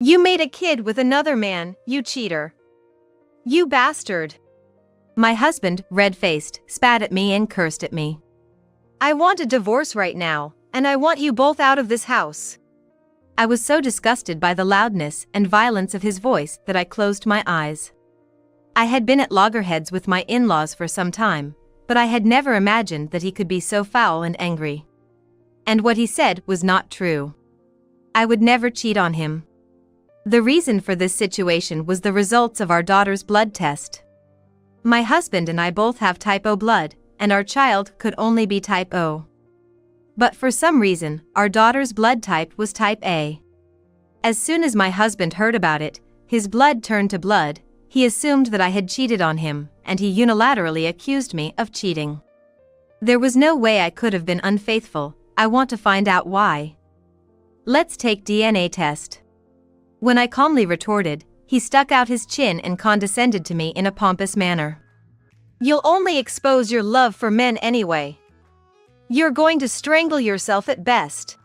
You made a kid with another man, you cheater. You bastard. My husband, red-faced, spat at me and cursed at me. I want a divorce right now, and I want you both out of this house. I was so disgusted by the loudness and violence of his voice that I closed my eyes. I had been at loggerheads with my in-laws for some time, but I had never imagined that he could be so foul and angry. And what he said was not true. I would never cheat on him. The reason for this situation was the results of our daughter's blood test. My husband and I both have type O blood, and our child could only be type O. But for some reason, our daughter's blood type was type A. As soon as my husband heard about it, his blood turned to blood. He assumed that I had cheated on him, and he unilaterally accused me of cheating. There was no way I could have been unfaithful. I want to find out why. Let's take DNA test. When I calmly retorted, he stuck out his chin and condescended to me in a pompous manner. You'll only expose your love for men anyway. You're going to strangle yourself at best.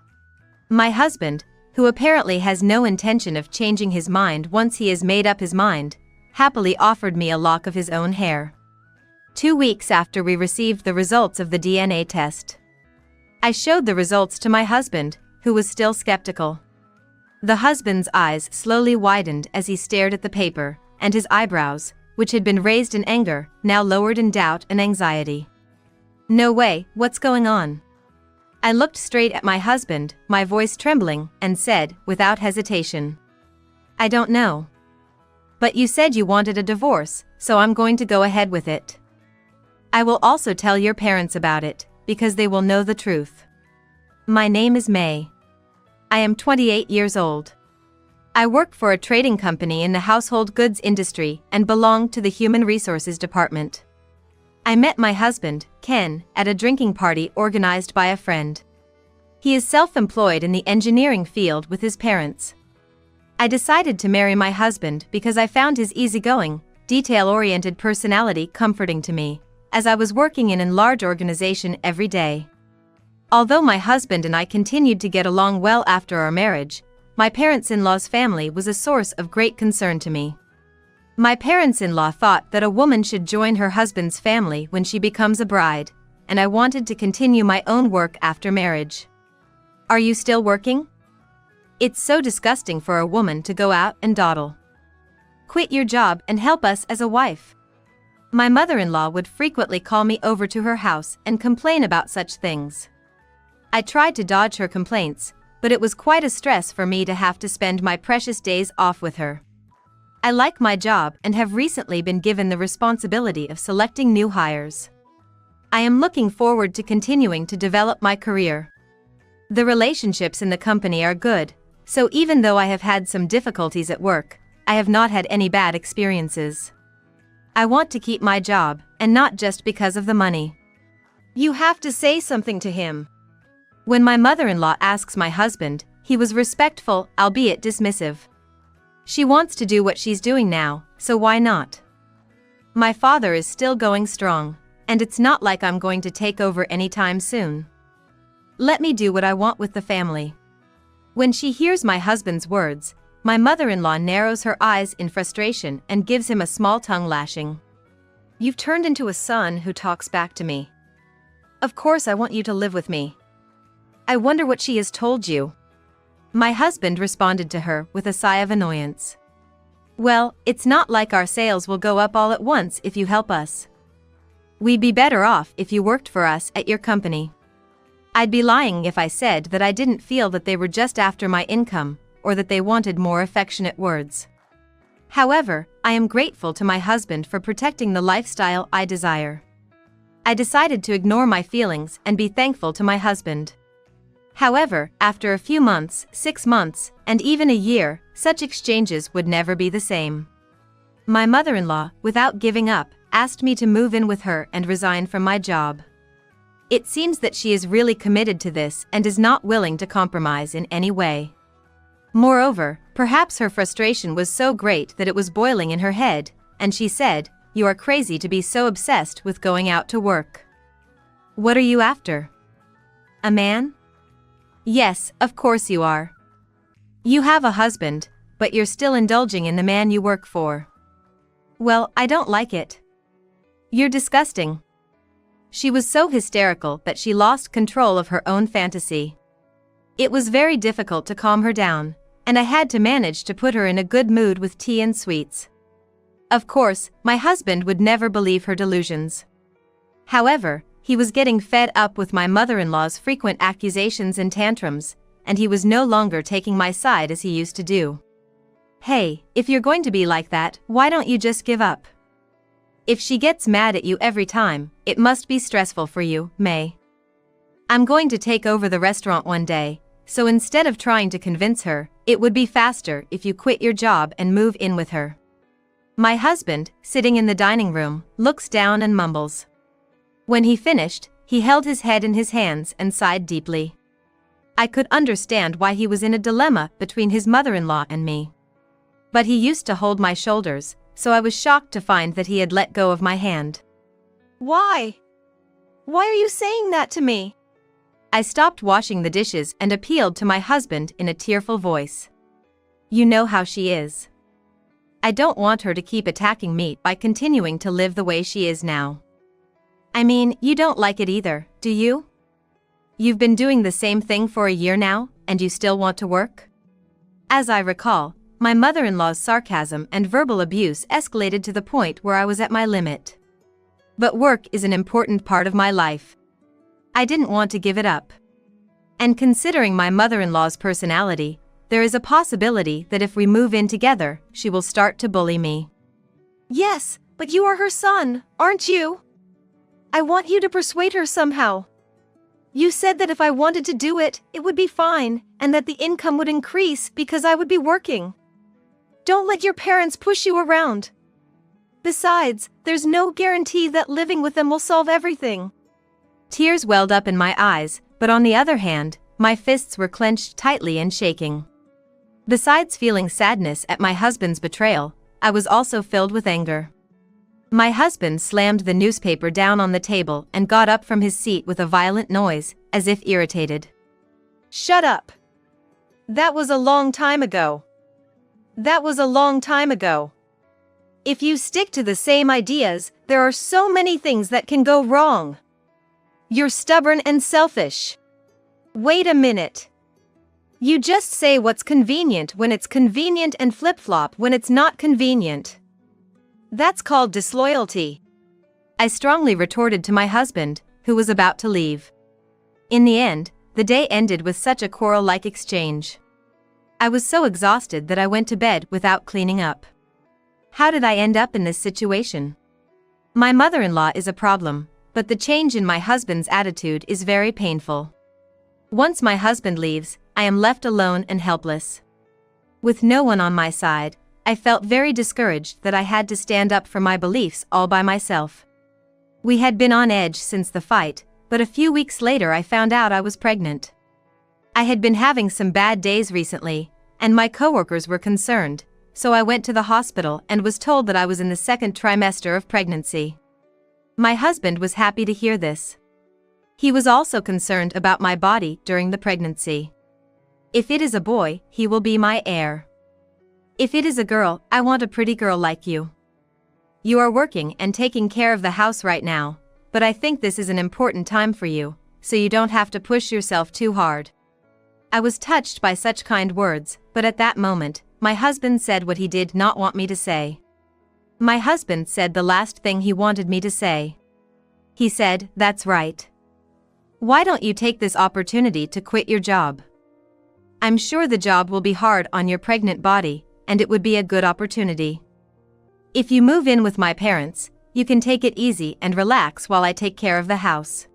My husband, who apparently has no intention of changing his mind once he has made up his mind, happily offered me a lock of his own hair. 2 weeks after we received the results of the DNA test, I showed the results to my husband, who was still skeptical. The husband's eyes slowly widened as he stared at the paper, and his eyebrows, which had been raised in anger, now lowered in doubt and anxiety. No way, what's going on? I looked straight at my husband, my voice trembling, and said, without hesitation, I don't know. But you said you wanted a divorce, so I'm going to go ahead with it. I will also tell your parents about it, because they will know the truth. My name is May. I am 28 years old. I work for a trading company in the household goods industry and belong to the Human Resources Department. I met my husband, Ken, at a drinking party organized by a friend. He is self-employed in the engineering field with his parents. I decided to marry my husband because I found his easygoing, detail-oriented personality comforting to me, as I was working in a large organization every day. Although my husband and I continued to get along well after our marriage, my parents-in-law's family was a source of great concern to me. My parents-in-law thought that a woman should join her husband's family when she becomes a bride, and I wanted to continue my own work after marriage. Are you still working? It's so disgusting for a woman to go out and dawdle. Quit your job and help us as a wife. My mother-in-law would frequently call me over to her house and complain about such things. I tried to dodge her complaints, but it was quite a stress for me to have to spend my precious days off with her. I like my job and have recently been given the responsibility of selecting new hires. I am looking forward to continuing to develop my career. The relationships in the company are good, so even though I have had some difficulties at work, I have not had any bad experiences. I want to keep my job, and not just because of the money. You have to say something to him. When my mother-in-law asks my husband, he was respectful, albeit dismissive. She wants to do what she's doing now, so why not? My father is still going strong, and it's not like I'm going to take over anytime soon. Let me do what I want with the family. When she hears my husband's words, my mother-in-law narrows her eyes in frustration and gives him a small tongue lashing. You've turned into a son who talks back to me. Of course I want you to live with me. I wonder what she has told you. My husband responded to her with a sigh of annoyance. Well, it's not like our sales will go up all at once if you help us. We'd be better off if you worked for us at your company. I'd be lying if I said that I didn't feel that they were just after my income, or that they wanted more affectionate words. However, I am grateful to my husband for protecting the lifestyle I desire. I decided to ignore my feelings and be thankful to my husband. However, after a few months, 6 months, and even a year, such exchanges would never be the same. My mother-in-law, without giving up, asked me to move in with her and resign from my job. It seems that she is really committed to this and is not willing to compromise in any way. Moreover, perhaps her frustration was so great that it was boiling in her head, and she said, "You are crazy to be so obsessed with going out to work. What are you after? A man? Yes, of course you are. You have a husband, but you're still indulging in the man you work for. Well, I don't like it. You're disgusting. She was so hysterical that she lost control of her own fantasy. It was very difficult to calm her down, and I had to manage to put her in a good mood with tea and sweets. Of course, my husband would never believe her delusions. However, he was getting fed up with my mother-in-law's frequent accusations and tantrums, and he was no longer taking my side as he used to do. Hey, if you're going to be like that, why don't you just give up? If she gets mad at you every time, it must be stressful for you, May. I'm going to take over the restaurant one day, so instead of trying to convince her, it would be faster if you quit your job and move in with her. My husband, sitting in the dining room, looks down and mumbles. When he finished, he held his head in his hands and sighed deeply. I could understand why he was in a dilemma between his mother-in-law and me. But he used to hold my shoulders, so I was shocked to find that he had let go of my hand. Why? Why are you saying that to me? I stopped washing the dishes and appealed to my husband in a tearful voice. You know how she is. I don't want her to keep attacking me by continuing to live the way she is now. I mean, you don't like it either, do you? You've been doing the same thing for a year now, and you still want to work? As I recall, my mother-in-law's sarcasm and verbal abuse escalated to the point where I was at my limit. But work is an important part of my life. I didn't want to give it up. And considering my mother-in-law's personality, there is a possibility that if we move in together, she will start to bully me. Yes, but you are her son, aren't you? I want you to persuade her somehow. You said that if I wanted to do it, it would be fine, and that the income would increase because I would be working. Don't let your parents push you around. Besides, there's no guarantee that living with them will solve everything. Tears welled up in my eyes, but on the other hand, my fists were clenched tightly and shaking. Besides feeling sadness at my husband's betrayal, I was also filled with anger. My husband slammed the newspaper down on the table and got up from his seat with a violent noise, as if irritated. Shut up. That was a long time ago. That was a long time ago. If you stick to the same ideas, there are so many things that can go wrong. You're stubborn and selfish. Wait a minute. You just say what's convenient when it's convenient and flip-flop when it's not convenient. That's called disloyalty. I strongly retorted to my husband, who was about to leave. In the end, the day ended with such a quarrel-like exchange. I was so exhausted that I went to bed without cleaning up. How did I end up in this situation? My mother-in-law is a problem, but the change in my husband's attitude is very painful. Once my husband leaves, I am left alone and helpless. With no one on my side, I felt very discouraged that I had to stand up for my beliefs all by myself. We had been on edge since the fight, but a few weeks later I found out I was pregnant. I had been having some bad days recently, and my coworkers were concerned, so I went to the hospital and was told that I was in the second trimester of pregnancy. My husband was happy to hear this. He was also concerned about my body during the pregnancy. If it is a boy, he will be my heir. If it is a girl, I want a pretty girl like you. You are working and taking care of the house right now, but I think this is an important time for you, so you don't have to push yourself too hard. I was touched by such kind words, but at that moment, my husband said what he did not want me to say. My husband said the last thing he wanted me to say. He said, "That's right. Why don't you take this opportunity to quit your job? I'm sure the job will be hard on your pregnant body, and it would be a good opportunity. If you move in with my parents, you can take it easy and relax while I take care of the house."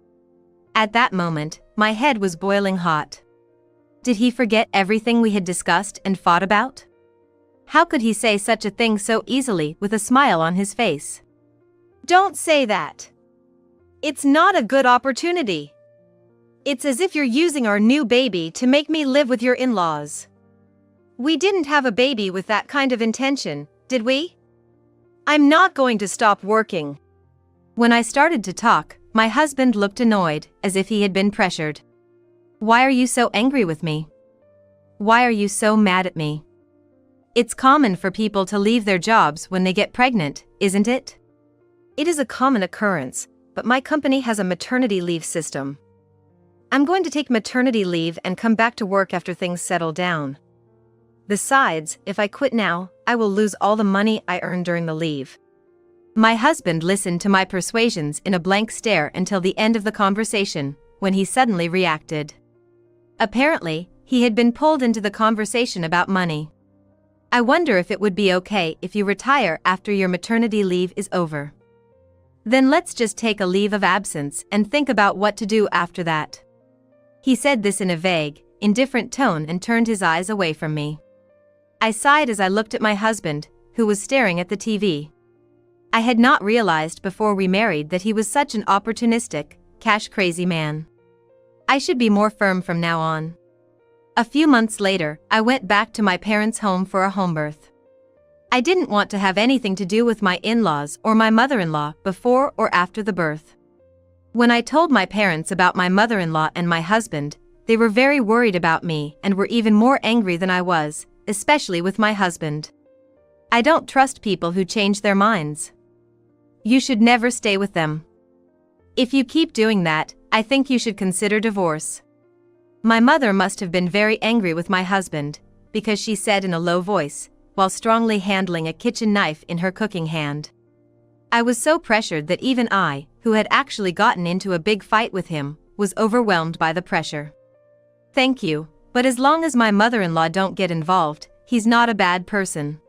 At that moment, my head was boiling hot. Did he forget everything we had discussed and fought about? How could he say such a thing so easily with a smile on his face? Don't say that. It's not a good opportunity. It's as if you're using our new baby to make me live with your in-laws. We didn't have a baby with that kind of intention, did we? I'm not going to stop working. When I started to talk, my husband looked annoyed, as if he had been pressured. Why are you so angry with me? Why are you so mad at me? It's common for people to leave their jobs when they get pregnant, isn't it? It is a common occurrence, but my company has a maternity leave system. I'm going to take maternity leave and come back to work after things settle down. Besides, if I quit now, I will lose all the money I earned during the leave. My husband listened to my persuasions in a blank stare until the end of the conversation, when he suddenly reacted. Apparently, he had been pulled into the conversation about money. I wonder if it would be okay if you retire after your maternity leave is over. Then let's just take a leave of absence and think about what to do after that. He said this in a vague, indifferent tone and turned his eyes away from me. I sighed as I looked at my husband, who was staring at the TV. I had not realized before we married that he was such an opportunistic, cash-crazy man. I should be more firm from now on. A few months later, I went back to my parents' home for a home birth. I didn't want to have anything to do with my in-laws or my mother-in-law before or after the birth. When I told my parents about my mother-in-law and my husband, they were very worried about me and were even more angry than I was, especially with my husband. I don't trust people who change their minds. You should never stay with them. If you keep doing that, I think you should consider divorce. My mother must have been very angry with my husband, because she said in a low voice, while strongly handling a kitchen knife in her cooking hand. I was so pressured that even I, who had actually gotten into a big fight with him, was overwhelmed by the pressure. Thank you, but as long as my mother-in-law don't get involved, he's not a bad person.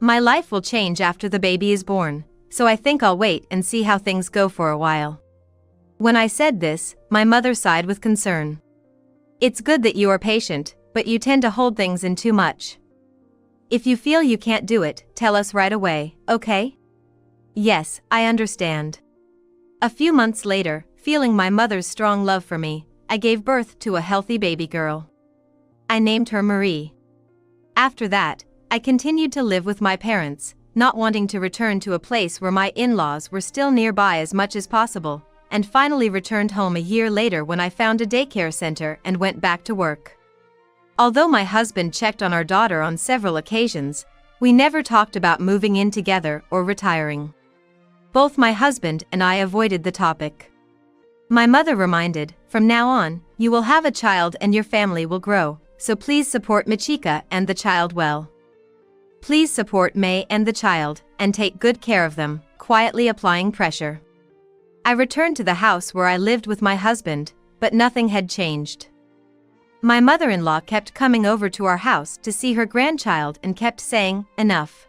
My life will change after the baby is born, so I think I'll wait and see how things go for a while. When I said this, my mother sighed with concern. It's good that you are patient, but you tend to hold things in too much. If you feel you can't do it, tell us right away, okay? Yes, I understand. A few months later, feeling my mother's strong love for me, I gave birth to a healthy baby girl. I named her Marie. After that, I continued to live with my parents, not wanting to return to a place where my in-laws were still nearby as much as possible, and finally returned home a year later when I found a daycare center and went back to work. Although my husband checked on our daughter on several occasions, we never talked about moving in together or retiring. Both my husband and I avoided the topic. My mother reminded, from now on, you will have a child and your family will grow, so please support Machika and the child well. Please support May and the child, and take good care of them, quietly applying pressure. I returned to the house where I lived with my husband, but nothing had changed. My mother-in-law kept coming over to our house to see her grandchild and kept saying, "Enough.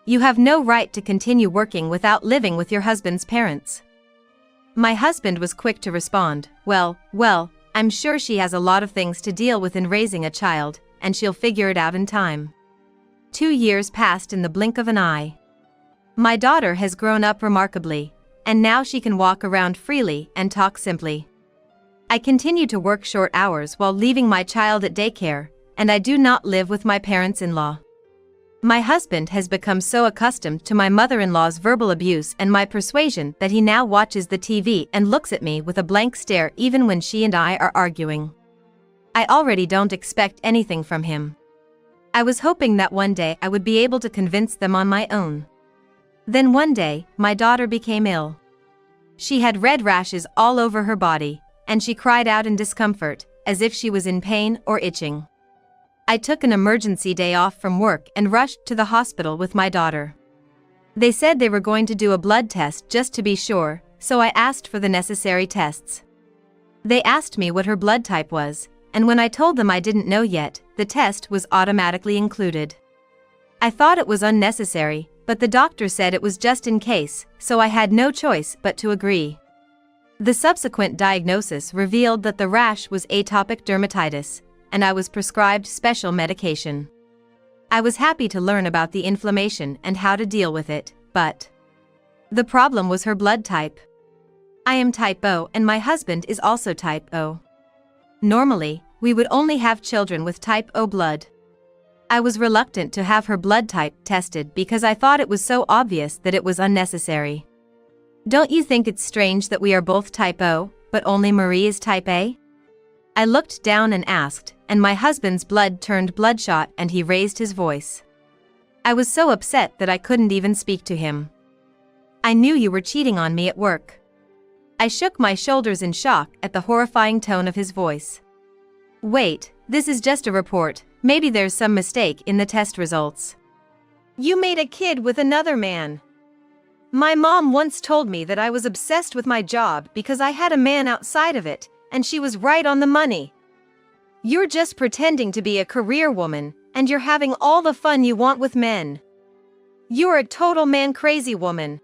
You have no right to continue working without living with your husband's parents." My husband was quick to respond, well, I'm sure she has a lot of things to deal with in raising a child, and she'll figure it out in time. 2 years passed in the blink of an eye. My daughter has grown up remarkably, and now she can walk around freely and talk simply. I continue to work short hours while leaving my child at daycare, and I do not live with my parents-in-law. My husband has become so accustomed to my mother-in-law's verbal abuse and my persuasion that he now watches the TV and looks at me with a blank stare even when she and I are arguing. I already don't expect anything from him. I was hoping that one day I would be able to convince them on my own. Then one day, my daughter became ill. She had red rashes all over her body, and she cried out in discomfort, as if she was in pain or itching. I took an emergency day off from work and rushed to the hospital with my daughter. They said they were going to do a blood test just to be sure, so I asked for the necessary tests. They asked me what her blood type was, and when I told them I didn't know yet, the test was automatically included. I thought it was unnecessary, but the doctor said it was just in case, so I had no choice but to agree. The subsequent diagnosis revealed that the rash was atopic dermatitis, and I was prescribed special medication. I was happy to learn about the inflammation and how to deal with it, but the problem was her blood type. I am type O and my husband is also type O. Normally, we would only have children with type O blood. I was reluctant to have her blood type tested because I thought it was so obvious that it was unnecessary. Don't you think it's strange that we are both type O, but only Marie is type A? I looked down and asked, and my husband's blood turned bloodshot and he raised his voice. I was so upset that I couldn't even speak to him. I knew you were cheating on me at work. I shook my shoulders in shock at the horrifying tone of his voice. Wait, this is just a report, maybe there's some mistake in the test results. You made a kid with another man. My mom once told me that I was obsessed with my job because I had a man outside of it, and she was right on the money. You're just pretending to be a career woman, and you're having all the fun you want with men. You're a total man-crazy woman.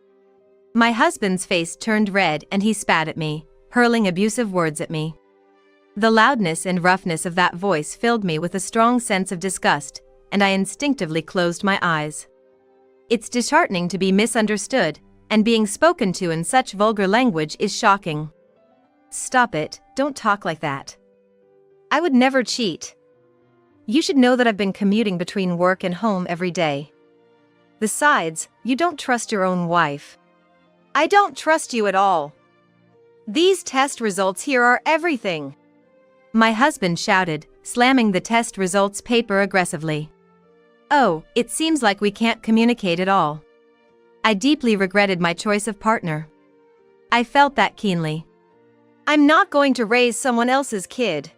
My husband's face turned red and he spat at me, hurling abusive words at me. The loudness and roughness of that voice filled me with a strong sense of disgust, and I instinctively closed my eyes. It's disheartening to be misunderstood, and being spoken to in such vulgar language is shocking. Stop it, don't talk like that. I would never cheat. You should know that I've been commuting between work and home every day. Besides, you don't trust your own wife. I don't trust you at all. These test results here are everything. My husband shouted, slamming the test results paper aggressively. Oh, it seems like we can't communicate at all. I deeply regretted my choice of partner. I felt that keenly. I'm not going to raise someone else's kid.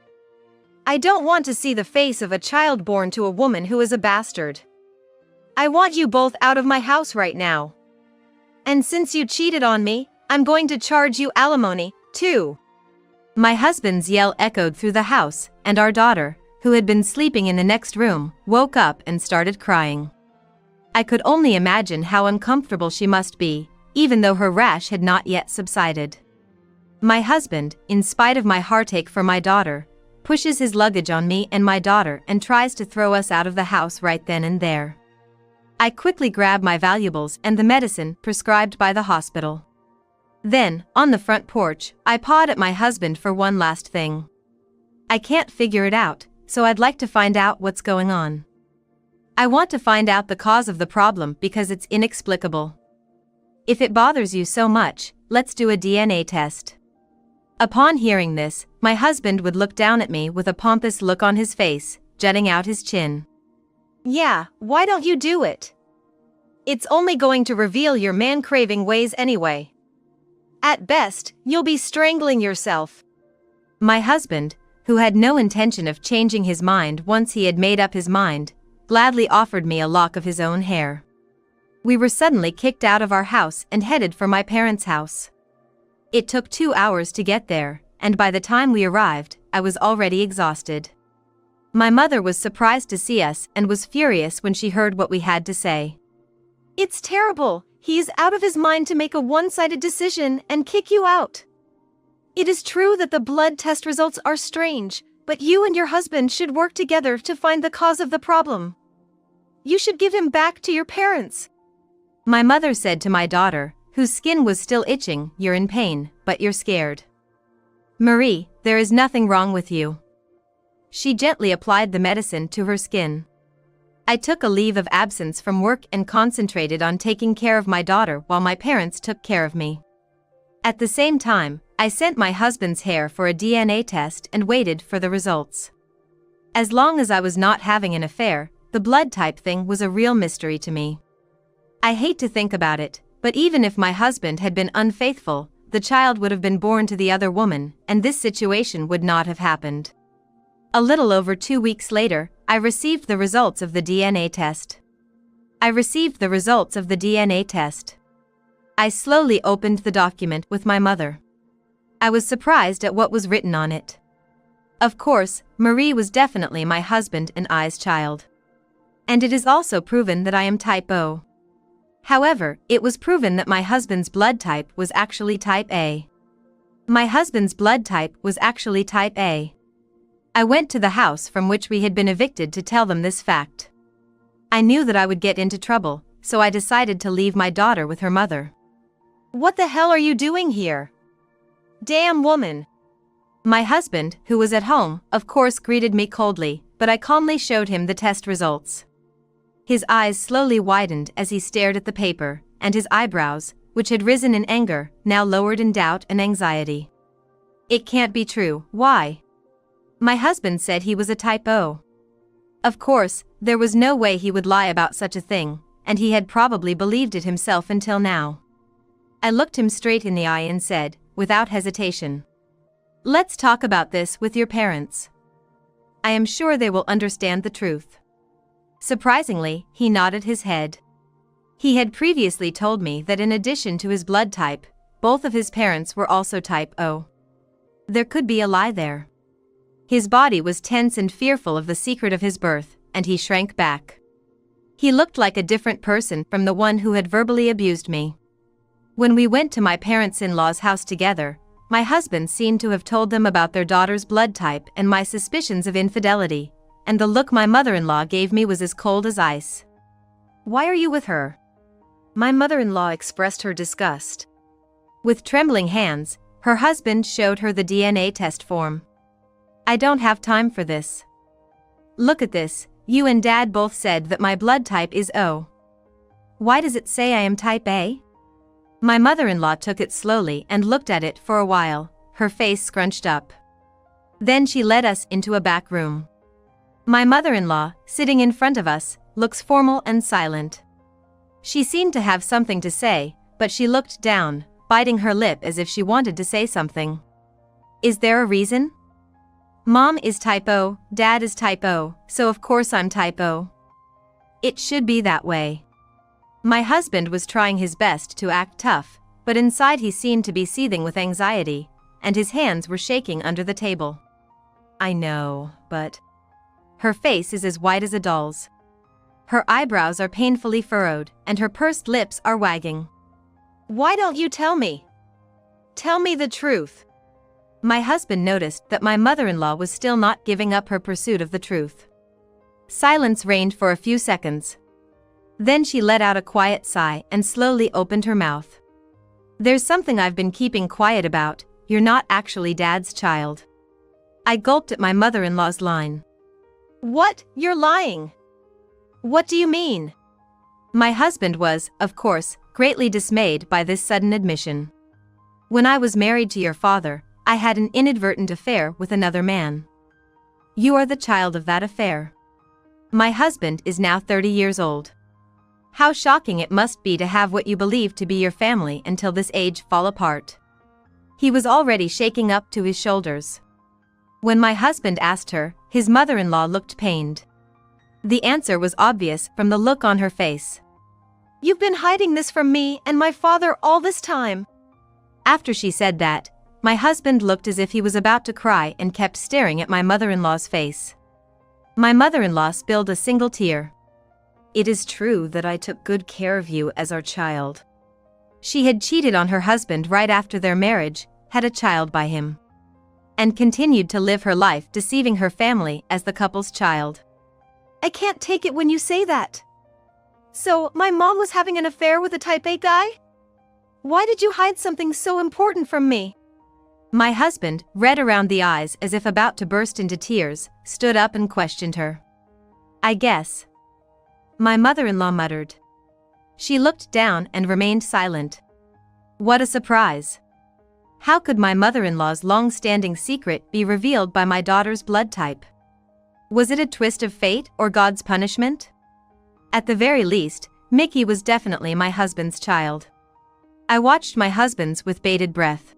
I don't want to see the face of a child born to a woman who is a bastard. I want you both out of my house right now. And since you cheated on me, I'm going to charge you alimony, too. My husband's yell echoed through the house, and our daughter, who had been sleeping in the next room, woke up and started crying. I could only imagine how uncomfortable she must be, even though her rash had not yet subsided. My husband, in spite of my heartache for my daughter, pushes his luggage on me and my daughter and tries to throw us out of the house right then and there. I quickly grab my valuables and the medicine prescribed by the hospital. Then, on the front porch, I pawed at my husband for one last thing. I can't figure it out, so I'd like to find out what's going on. I want to find out the cause of the problem because it's inexplicable. If it bothers you so much, let's do a DNA test. Upon hearing this, my husband would look down at me with a pompous look on his face, jutting out his chin. Yeah, why don't you do it? It's only going to reveal your man-craving ways anyway. At best, you'll be strangling yourself. My husband, who had no intention of changing his mind once he had made up his mind, gladly offered me a lock of his own hair. We were suddenly kicked out of our house and headed for my parents' house. It took 2 hours to get there, and by the time we arrived, I was already exhausted. My mother was surprised to see us and was furious when she heard what we had to say. It's terrible, he's out of his mind to make a one-sided decision and kick you out. It is true that the blood test results are strange, but you and your husband should work together to find the cause of the problem. You should give him back to your parents. My mother said to my daughter, whose skin was still itching, you're in pain, but you're scared. Marie, there is nothing wrong with you. She gently applied the medicine to her skin. I took a leave of absence from work and concentrated on taking care of my daughter while my parents took care of me. At the same time, I sent my husband's hair for a DNA test and waited for the results. As long as I was not having an affair, the blood type thing was a real mystery to me. I hate to think about it, but even if my husband had been unfaithful, the child would have been born to the other woman, and this situation would not have happened. A little over 2 weeks later, I received the results of the DNA test. I slowly opened the document with my mother. I was surprised at what was written on it. Of course, Marie was definitely my husband and I's child. And it is also proven that I am type O. However, it was proven that my husband's blood type was actually type A. I went to the house from which we had been evicted to tell them this fact. I knew that I would get into trouble, so I decided to leave my daughter with her mother. What the hell are you doing here? Damn woman. My husband, who was at home, of course greeted me coldly, but I calmly showed him the test results. His eyes slowly widened as he stared at the paper, and his eyebrows, which had risen in anger, now lowered in doubt and anxiety. It can't be true, why? My husband said he was a type O. Of course, there was no way he would lie about such a thing, and he had probably believed it himself until now. I looked him straight in the eye and said, without hesitation, "Let's talk about this with your parents. I am sure they will understand the truth." Surprisingly, he nodded his head. He had previously told me that in addition to his blood type, both of his parents were also type O. There could be a lie there. His body was tense and fearful of the secret of his birth, and he shrank back. He looked like a different person from the one who had verbally abused me. When we went to my parents-in-law's house together, my husband seemed to have told them about their daughter's blood type and my suspicions of infidelity, and the look my mother-in-law gave me was as cold as ice. "Why are you with her?" My mother-in-law expressed her disgust. With trembling hands, her husband showed her the DNA test form. "I don't have time for this. Look at this, you and Dad both said that my blood type is O. Why does it say I am type A?" My mother-in-law took it slowly and looked at it for a while, her face scrunched up. Then she led us into a back room. My mother-in-law, sitting in front of us, looks formal and silent. She seemed to have something to say, but she looked down, biting her lip as if she wanted to say something. "Is there a reason? Mom is type O, Dad is type O, so of course I'm type O. It should be that way." My husband was trying his best to act tough, but inside he seemed to be seething with anxiety, and his hands were shaking under the table. "I know, but..." Her face is as white as a doll's. Her eyebrows are painfully furrowed, and her pursed lips are wagging. "Why don't you tell me? Tell me the truth." My husband noticed that my mother-in-law was still not giving up her pursuit of the truth. Silence reigned for a few seconds. Then she let out a quiet sigh and slowly opened her mouth. "There's something I've been keeping quiet about, you're not actually Dad's child." I gulped at my mother-in-law's line. "What? You're lying? What do you mean?" My husband was, of course, greatly dismayed by this sudden admission. "When I was married to your father, I had an inadvertent affair with another man. You are the child of that affair. My husband is now 30 years old. How shocking it must be to have what you believe to be your family until this age fall apart." He was already shaking up to his shoulders. When my husband asked her, his mother-in-law looked pained. The answer was obvious from the look on her face. "You've been hiding this from me and my father all this time." After she said that, my husband looked as if he was about to cry and kept staring at my mother-in-law's face. My mother-in-law spilled a single tear. "It is true that I took good care of you as our child." She had cheated on her husband right after their marriage, had a child by him, and continued to live her life deceiving her family as the couple's child. "I can't take it when you say that. So, my mom was having an affair with a type A guy? Why did you hide something so important from me?" My husband, red around the eyes as if about to burst into tears, stood up and questioned her. "I guess," my mother-in-law muttered. She looked down and remained silent. What a surprise. How could my mother-in-law's long-standing secret be revealed by my daughter's blood type? Was it a twist of fate or God's punishment? At the very least, Mickey was definitely my husband's child. I watched my husband's with bated breath.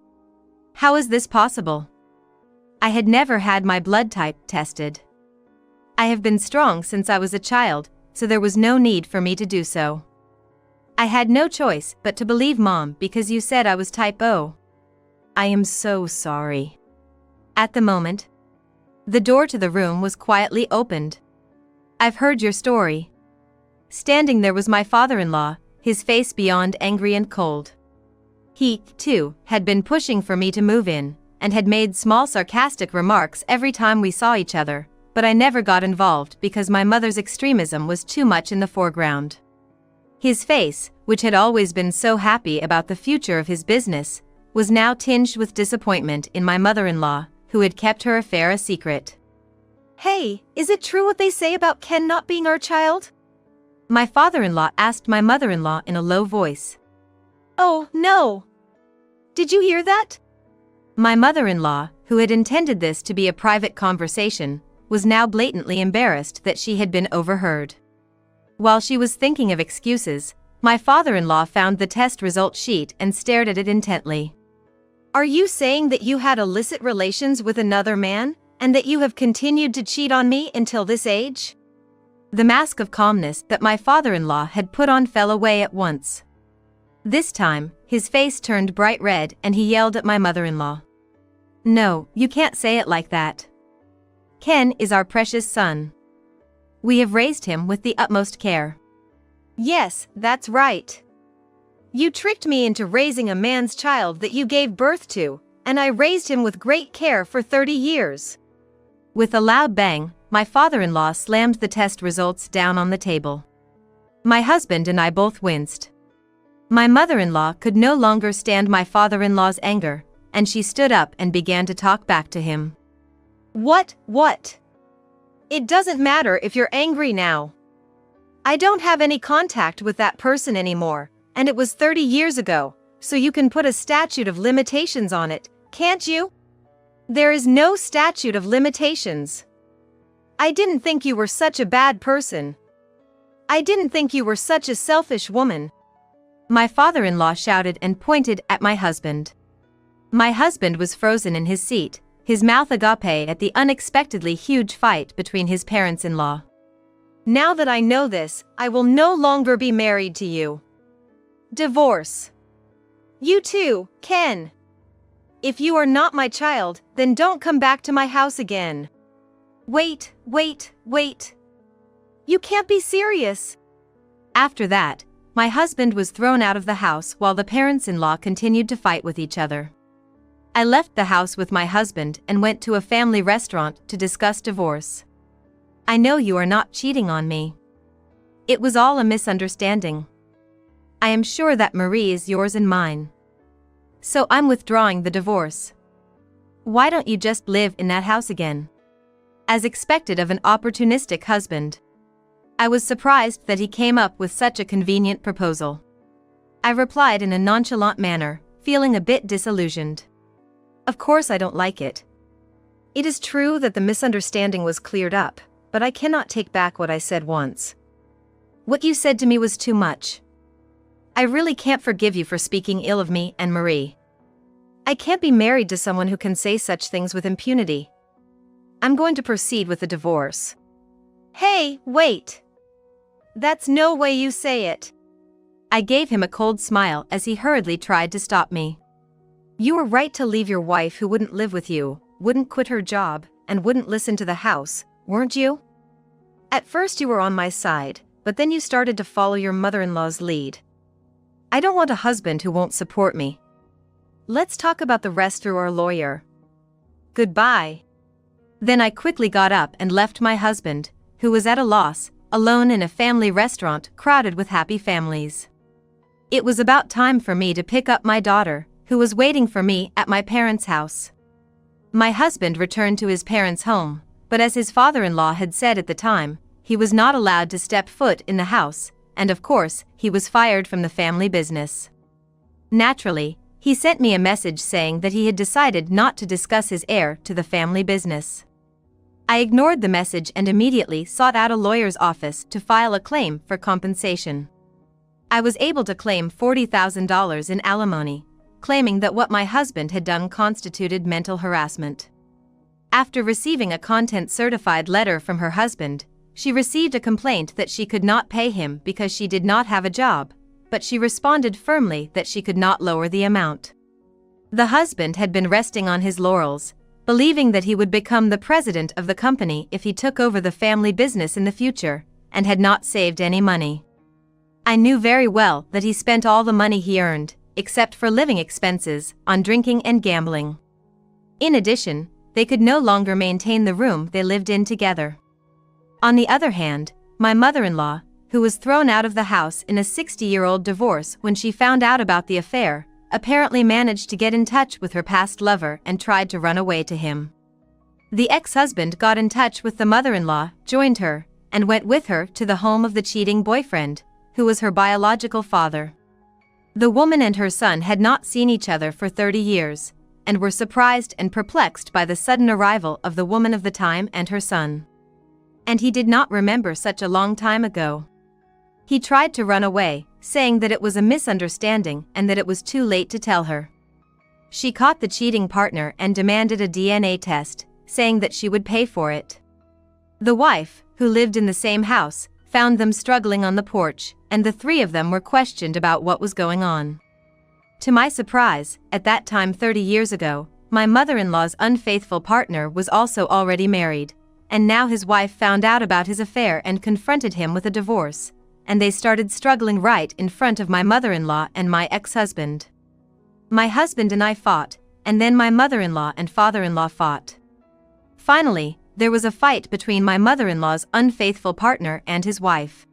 How is this possible? I had never had my blood type tested. I have been strong since I was a child, so there was no need for me to do so. I had no choice but to believe Mom because you said I was type O. I am so sorry. At the moment, the door to the room was quietly opened. "I've heard your story." Standing there was my father-in-law, his face beyond angry and cold. He, too, had been pushing for me to move in, and had made small sarcastic remarks every time we saw each other, but I never got involved because my mother's extremism was too much in the foreground. His face, which had always been so happy about the future of his business, was now tinged with disappointment in my mother-in-law, who had kept her affair a secret. "Hey, is it true what they say about Ken not being our child?" My father-in-law asked my mother-in-law in a low voice. "Oh, no. Did you hear that?" My mother-in-law, who had intended this to be a private conversation, was now blatantly embarrassed that she had been overheard. While she was thinking of excuses, my father-in-law found the test result sheet and stared at it intently. Are you saying that you had illicit relations with another man, and that you have continued to cheat on me until this age? The mask of calmness that my father-in-law had put on fell away at once. This time, his face turned bright red and he yelled at my mother-in-law. "No, you can't say it like that. Ken is our precious son. We have raised him with the utmost care." Yes, that's right. You tricked me into raising a man's child that you gave birth to, and I raised him with great care for 30 years. With a loud bang, my father-in-law slammed the test results down on the table. My husband and I both winced. My mother-in-law could no longer stand my father-in-law's anger, and she stood up and began to talk back to him. What? It doesn't matter if you're angry now. I don't have any contact with that person anymore, and it was 30 years ago, so you can put a statute of limitations on it, can't you? There is no statute of limitations. I didn't think you were such a bad person. I didn't think you were such a selfish woman. My father-in-law shouted and pointed at my husband. My husband was frozen in his seat, his mouth agape at the unexpectedly huge fight between his parents-in-law. Now that I know this, I will no longer be married to you. Divorce. You too, Ken. If you are not my child, then don't come back to my house again. Wait. You can't be serious. After that, my husband was thrown out of the house while the parents-in-law continued to fight with each other. I left the house with my husband and went to a family restaurant to discuss divorce. I know you are not cheating on me. It was all a misunderstanding. I am sure that Marie is yours and mine. So I'm withdrawing the divorce. Why don't you just live in that house again? As expected of an opportunistic husband. I was surprised that he came up with such a convenient proposal. I replied in a nonchalant manner, feeling a bit disillusioned. Of course I don't like it. It is true that the misunderstanding was cleared up, but I cannot take back what I said once. What you said to me was too much. I really can't forgive you for speaking ill of me and Marie. I can't be married to someone who can say such things with impunity. I'm going to proceed with the divorce. Hey, wait. That's no way you say it. I gave him a cold smile as he hurriedly tried to stop me. You were right to leave your wife who wouldn't live with you, wouldn't quit her job, and wouldn't listen to the house, weren't you? At first you were on my side, but then you started to follow your mother-in-law's lead. I don't want a husband who won't support me. Let's talk about the rest through our lawyer. Goodbye. Then I quickly got up and left my husband, who was at a loss, alone in a family restaurant crowded with happy families. It was about time for me to pick up my daughter, who was waiting for me at my parents' house. My husband returned to his parents' home, but as his father-in-law had said at the time, he was not allowed to step foot in the house, and of course, he was fired from the family business. Naturally, he sent me a message saying that he had decided not to discuss his heir to the family business. I ignored the message and immediately sought out a lawyer's office to file a claim for compensation. I was able to claim $40,000 in alimony, claiming that what my husband had done constituted mental harassment. After receiving a content-certified letter from her husband, she received a complaint that she could not pay him because she did not have a job, but she responded firmly that she could not lower the amount. The husband had been resting on his laurels, believing that he would become the president of the company if he took over the family business in the future, and had not saved any money. I knew very well that he spent all the money he earned, except for living expenses, on drinking and gambling. In addition, they could no longer maintain the room they lived in together. On the other hand, my mother-in-law, who was thrown out of the house in a 60-year-old divorce when she found out about the affair, apparently managed to get in touch with her past lover and tried to run away to him. The ex-husband got in touch with the mother-in-law, joined her, and went with her to the home of the cheating boyfriend, who was her biological father. The woman and her son had not seen each other for 30 years, and were surprised and perplexed by the sudden arrival of the woman of the time and her son. And he did not remember such a long time ago. He tried to run away, saying that it was a misunderstanding and that it was too late to tell her. She caught the cheating partner and demanded a DNA test, saying that she would pay for it. The wife, who lived in the same house, found them struggling on the porch, and the three of them were questioned about what was going on. To my surprise, at that time 30 years ago, my mother-in-law's unfaithful partner was also already married, and now his wife found out about his affair and confronted him with a divorce, and they started struggling right in front of my mother-in-law and my ex-husband. My husband and I fought, and then my mother-in-law and father-in-law fought. Finally, there was a fight between my mother-in-law's unfaithful partner and his wife.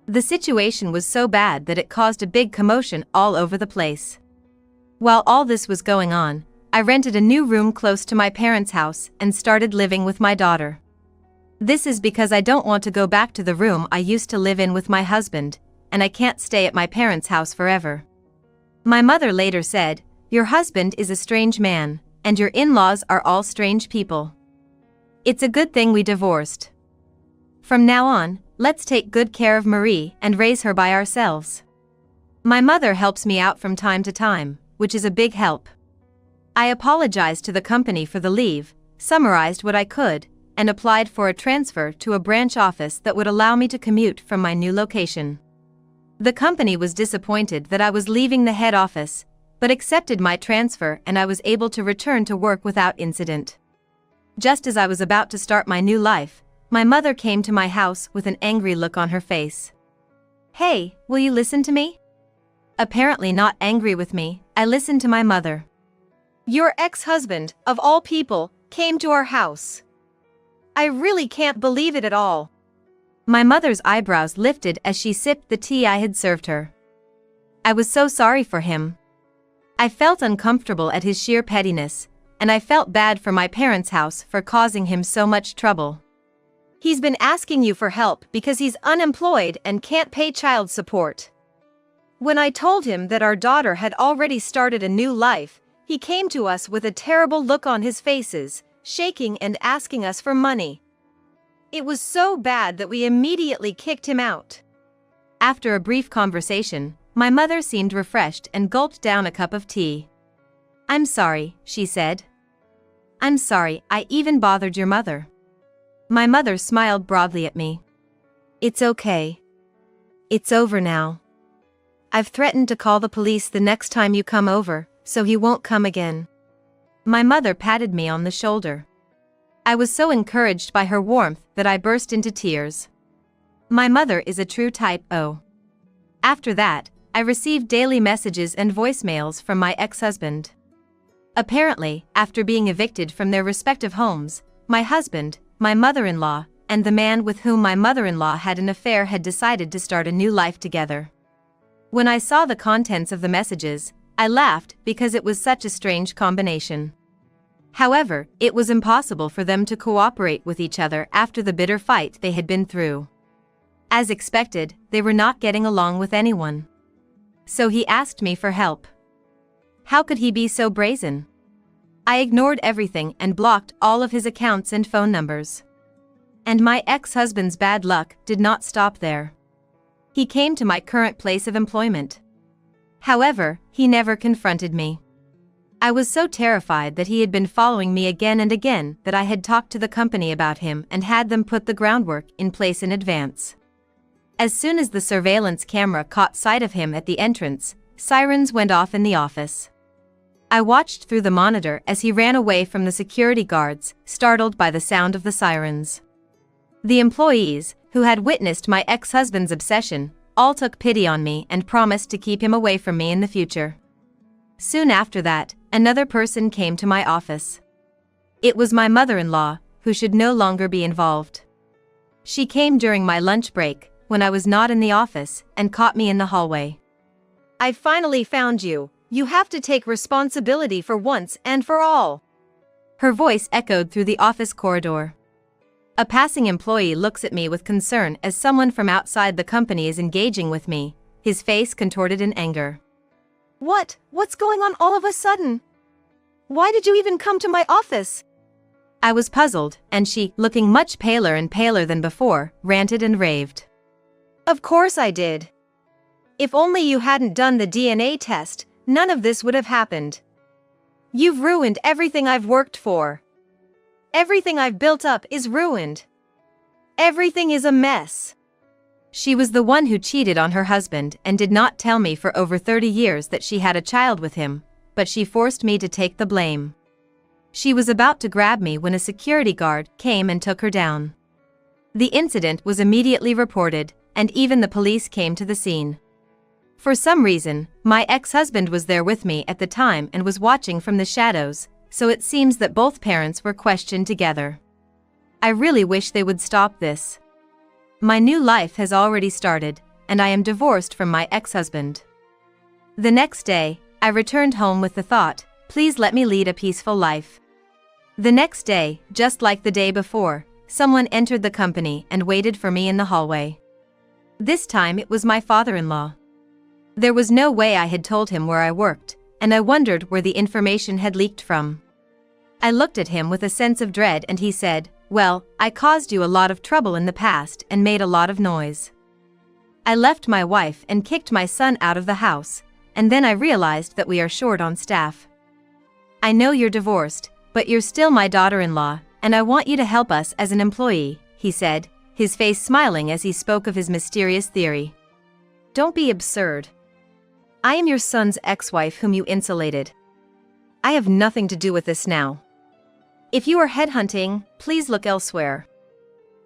The situation was so bad that it caused a big commotion all over the place. While all this was going on, I rented a new room close to my parents' house and started living with my daughter. This is because I don't want to go back to the room I used to live in with my husband, and I can't stay at my parents' house forever. My mother later said, "Your husband is a strange man, and your in-laws are all strange people. It's a good thing we divorced. From now on, let's take good care of Marie and raise her by ourselves." My mother helps me out from time to time, which is a big help. I apologized to the company for the leave, summarized what I could, and applied for a transfer to a branch office that would allow me to commute from my new location. The company was disappointed that I was leaving the head office, but accepted my transfer and I was able to return to work without incident. Just as I was about to start my new life, my mother came to my house with an angry look on her face. "Hey, will you listen to me?" Apparently not angry with me, I listened to my mother. "Your ex-husband, of all people, came to our house. I really can't believe it at all." My mother's eyebrows lifted as she sipped the tea I had served her. I was so sorry for him. I felt uncomfortable at his sheer pettiness, and I felt bad for my parents' house for causing him so much trouble. "He's been asking you for help because he's unemployed and can't pay child support. When I told him that our daughter had already started a new life, he came to us with a terrible look on his faces, shaking and asking us for money. It was so bad that we immediately kicked him out." After a brief conversation, my mother seemed refreshed and gulped down a cup of tea. "I'm sorry," she said. "I'm sorry I even bothered your mother." My mother smiled broadly at me. "It's okay. It's over now. I've threatened to call the police the next time you come over, so he won't come again." My mother patted me on the shoulder. I was so encouraged by her warmth that I burst into tears. My mother is a true type O. After that, I received daily messages and voicemails from my ex-husband. Apparently, after being evicted from their respective homes, my husband, my mother-in-law, and the man with whom my mother-in-law had an affair had decided to start a new life together. When I saw the contents of the messages, I laughed because it was such a strange combination. However, it was impossible for them to cooperate with each other after the bitter fight they had been through. As expected, they were not getting along with anyone. So he asked me for help. How could he be so brazen? I ignored everything and blocked all of his accounts and phone numbers. And my ex-husband's bad luck did not stop there. He came to my current place of employment. However, he never confronted me. I was so terrified that he had been following me again and again that I had talked to the company about him and had them put the groundwork in place in advance. As soon as the surveillance camera caught sight of him at the entrance, sirens went off in the office. I watched through the monitor as he ran away from the security guards, startled by the sound of the sirens. The employees, who had witnessed my ex-husband's obsession, all took pity on me and promised to keep him away from me in the future. Soon after that, another person came to my office. It was my mother-in-law, who should no longer be involved. She came during my lunch break, when I was not in the office, and caught me in the hallway. "I finally found you. You have to take responsibility for once and for all." Her voice echoed through the office corridor. A passing employee looks at me with concern as someone from outside the company is engaging with me, his face contorted in anger. What's going on all of a sudden?" Why did you even come to my office? I was puzzled, and she, looking much paler and paler than before, ranted and raved. Of course I did. If only you hadn't done the DNA test, none of this would have happened. You've ruined everything I've worked for. Everything I've built up is ruined. Everything is a mess. She was the one who cheated on her husband and did not tell me for over 30 years that she had a child with him, but she forced me to take the blame. She was about to grab me when a security guard came and took her down. The incident was immediately reported, and even the police came to the scene. For some reason, my ex-husband was there with me at the time and was watching from the shadows, so it seems that both parents were questioned together. I really wish they would stop this. My new life has already started, and I am divorced from my ex-husband. The next day, I returned home with the thought, please let me lead a peaceful life. The next day, just like the day before, someone entered the company and waited for me in the hallway. This time it was my father-in-law. There was no way I had told him where I worked, and I wondered where the information had leaked from. I looked at him with a sense of dread and he said, well, I caused you a lot of trouble in the past and made a lot of noise. I left my wife and kicked my son out of the house, and then I realized that we are short on staff. I know you're divorced, but you're still my daughter-in-law, and I want you to help us as an employee, he said, his face smiling as he spoke of his mysterious theory. Don't be absurd. I am your son's ex-wife whom you insulated. I have nothing to do with this now. If you are headhunting, please look elsewhere.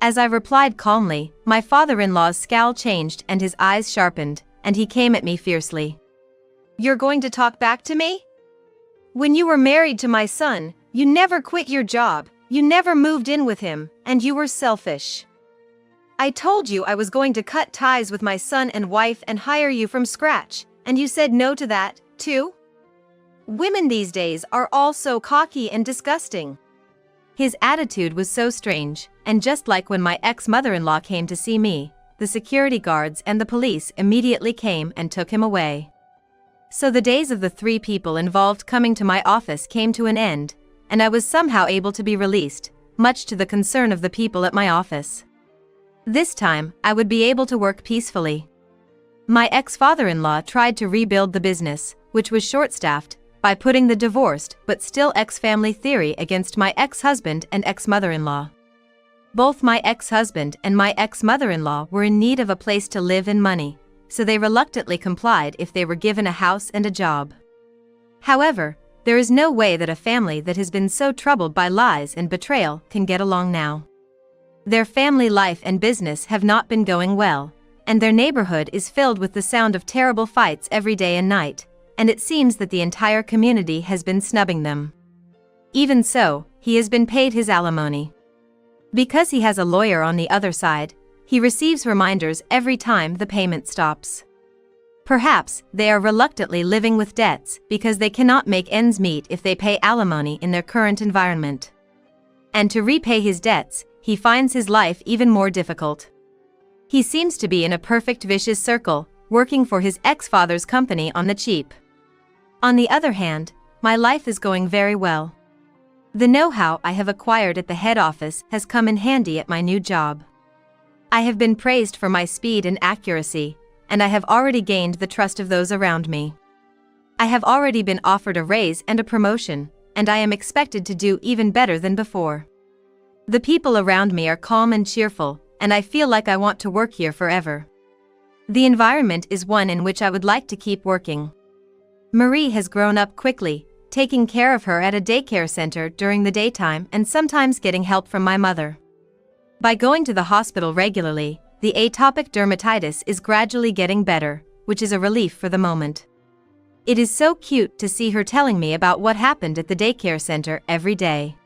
As I replied calmly, my father-in-law's scowl changed and his eyes sharpened, and he came at me fiercely. You're going to talk back to me? When you were married to my son, you never quit your job, you never moved in with him, and you were selfish. I told you I was going to cut ties with my son and wife and hire you from scratch, and you said no to that, too? Women these days are all so cocky and disgusting. His attitude was so strange, and just like when my ex-mother-in-law came to see me, the security guards and the police immediately came and took him away. So the days of the 3 people involved coming to my office came to an end, and I was somehow able to be released, much to the concern of the people at my office. This time, I would be able to work peacefully. My ex-father-in-law tried to rebuild the business, which was short-staffed, by putting the divorced but still ex-family theory against my ex-husband and ex-mother-in-law. Both my ex-husband and my ex-mother-in-law were in need of a place to live and money, so they reluctantly complied if they were given a house and a job. However, there is no way that a family that has been so troubled by lies and betrayal can get along now. Their family life and business have not been going well, and their neighborhood is filled with the sound of terrible fights every day and night, and it seems that the entire community has been snubbing them. Even so, he has been paid his alimony. Because he has a lawyer on the other side, he receives reminders every time the payment stops. Perhaps they are reluctantly living with debts because they cannot make ends meet if they pay alimony in their current environment. And to repay his debts, he finds his life even more difficult. He seems to be in a perfect vicious circle, working for his ex-father's company on the cheap. On the other hand, my life is going very well. The know-how I have acquired at the head office has come in handy at my new job. I have been praised for my speed and accuracy, and I have already gained the trust of those around me. I have already been offered a raise and a promotion, and I am expected to do even better than before. The people around me are calm and cheerful, and I feel like I want to work here forever. The environment is one in which I would like to keep working. Marie has grown up quickly, taking care of her at a daycare center during the daytime and sometimes getting help from my mother. By going to the hospital regularly, the atopic dermatitis is gradually getting better, which is a relief for the moment. It is so cute to see her telling me about what happened at the daycare center every day.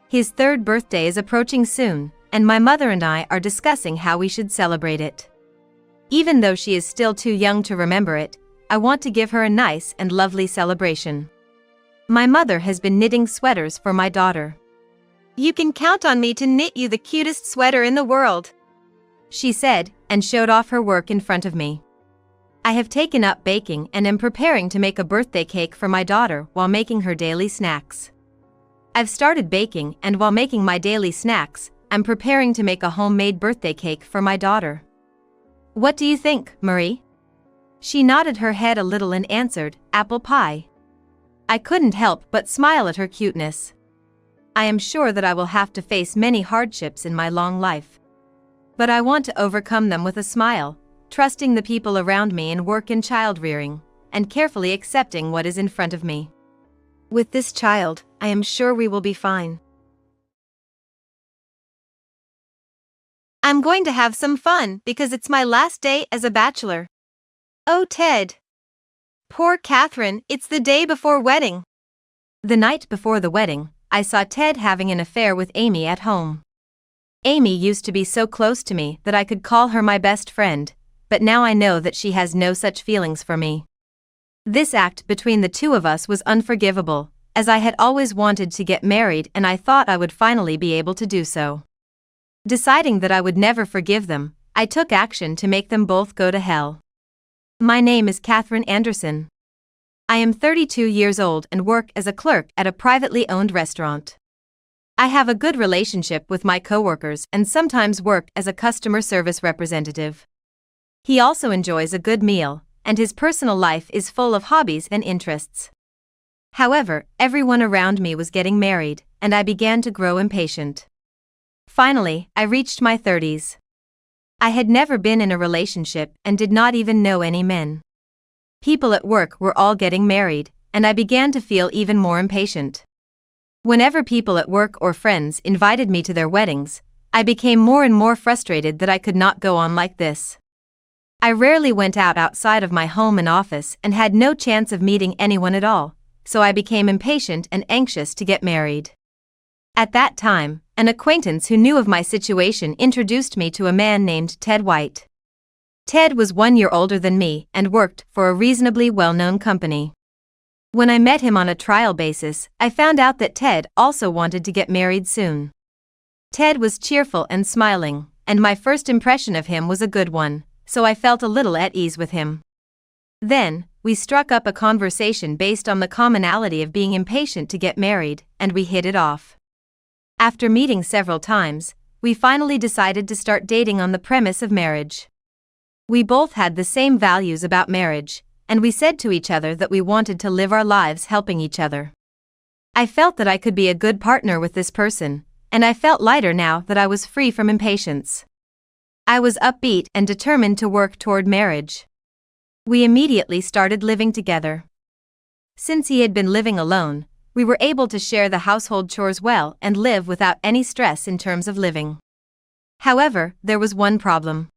His 3rd birthday is approaching soon, and my mother and I are discussing how we should celebrate it. Even though she is still too young to remember it, I want to give her a nice and lovely celebration. My mother has been knitting sweaters for my daughter. You can count on me to knit you the cutest sweater in the world, she said, and showed off her work in front of me. I have taken up baking and am preparing to make a birthday cake for my daughter while making her daily snacks. I've started baking, and while making my daily snacks, I'm preparing to make a homemade birthday cake for my daughter. What do you think, Marie? She nodded her head a little and answered, apple pie. I couldn't help but smile at her cuteness. I am sure that I will have to face many hardships in my long life. But I want to overcome them with a smile, trusting the people around me in work and child rearing, and carefully accepting what is in front of me. With this child, I am sure we will be fine. I'm going to have some fun because it's my last day as a bachelor. Oh, Ted. Poor Catherine, it's the day before wedding. The night before the wedding, I saw Ted having an affair with Amy at home. Amy used to be so close to me that I could call her my best friend, but now I know that she has no such feelings for me. This act between the two of us was unforgivable, as I had always wanted to get married and I thought I would finally be able to do so. Deciding that I would never forgive them, I took action to make them both go to hell. My name is Catherine Anderson. I am 32 years old and work as a clerk at a privately owned restaurant. I have a good relationship with my coworkers and sometimes work as a customer service representative. He also enjoys a good meal, and his personal life is full of hobbies and interests. However, everyone around me was getting married, and I began to grow impatient. Finally, I reached my 30s. I had never been in a relationship and did not even know any men. People at work were all getting married, and I began to feel even more impatient. Whenever people at work or friends invited me to their weddings, I became more and more frustrated that I could not go on like this. I rarely went out outside of my home and office and had no chance of meeting anyone at all, so I became impatient and anxious to get married. At that time, an acquaintance who knew of my situation introduced me to a man named Ted White. Ted was 1 year older than me and worked for a reasonably well-known company. When I met him on a trial basis, I found out that Ted also wanted to get married soon. Ted was cheerful and smiling, and my first impression of him was a good one, so I felt a little at ease with him. Then, we struck up a conversation based on the commonality of being impatient to get married, and we hit it off. After meeting several times, we finally decided to start dating on the premise of marriage. We both had the same values about marriage, and we said to each other that we wanted to live our lives helping each other. I felt that I could be a good partner with this person, and I felt lighter now that I was free from impatience. I was upbeat and determined to work toward marriage. We immediately started living together. Since he had been living alone, we were able to share the household chores well and live without any stress in terms of living. However, there was one problem.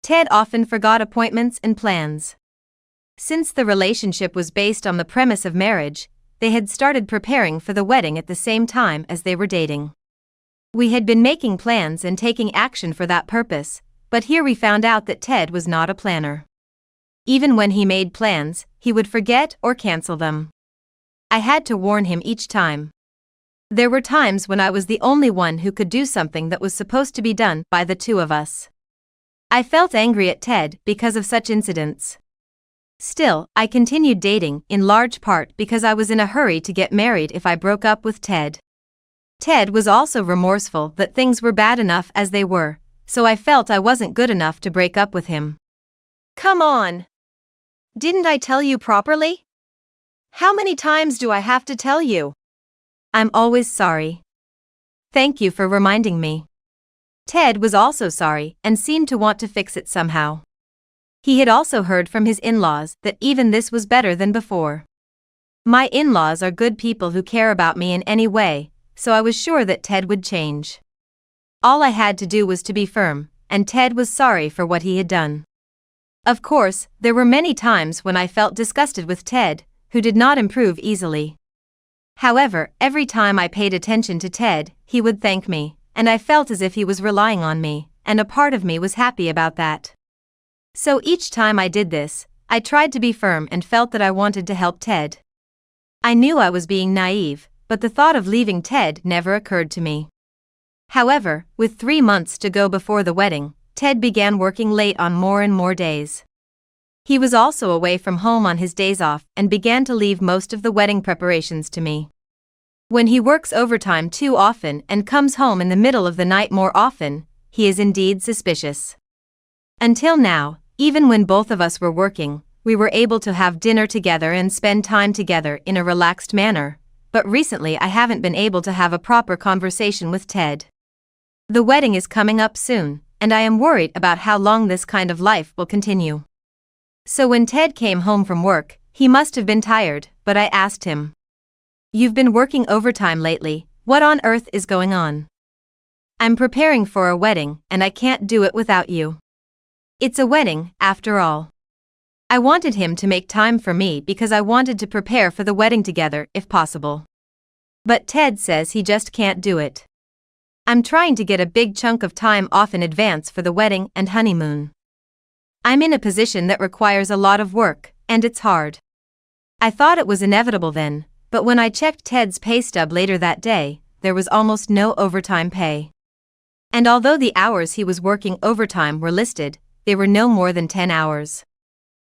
Ted often forgot appointments and plans. Since the relationship was based on the premise of marriage, they had started preparing for the wedding at the same time as they were dating. We had been making plans and taking action for that purpose, but here we found out that Ted was not a planner. Even when he made plans, he would forget or cancel them. I had to warn him each time. There were times when I was the only one who could do something that was supposed to be done by the two of us. I felt angry at Ted because of such incidents. Still, I continued dating, in large part because I was in a hurry to get married if I broke up with Ted. Ted was also remorseful that things were bad enough as they were, so I felt I wasn't good enough to break up with him. Come on. Didn't I tell you properly? How many times do I have to tell you? I'm always sorry. Thank you for reminding me. Ted was also sorry and seemed to want to fix it somehow. He had also heard from his in-laws that even this was better than before. My in-laws are good people who care about me in any way, so I was sure that Ted would change. All I had to do was to be firm, and Ted was sorry for what he had done. Of course, there were many times when I felt disgusted with Ted, who did not improve easily. However, every time I paid attention to Ted, he would thank me, and I felt as if he was relying on me, and a part of me was happy about that. So each time I did this, I tried to be firm and felt that I wanted to help Ted. I knew I was being naive, but the thought of leaving Ted never occurred to me. However, with 3 months to go before the wedding, Ted began working late on more and more days. He was also away from home on his days off and began to leave most of the wedding preparations to me. When he works overtime too often and comes home in the middle of the night more often, he is indeed suspicious. Until now, even when both of us were working, we were able to have dinner together and spend time together in a relaxed manner, but recently I haven't been able to have a proper conversation with Ted. The wedding is coming up soon, and I am worried about how long this kind of life will continue. So when Ted came home from work, he must have been tired, but I asked him, "You've been working overtime lately, what on earth is going on?" "I'm preparing for a wedding, and I can't do it without you." It's a wedding, after all. I wanted him to make time for me because I wanted to prepare for the wedding together if possible. But Ted says he just can't do it. I'm trying to get a big chunk of time off in advance for the wedding and honeymoon. I'm in a position that requires a lot of work, and it's hard. I thought it was inevitable then, but when I checked Ted's pay stub later that day, there was almost no overtime pay. And although the hours he was working overtime were listed, they were no more than 10 hours.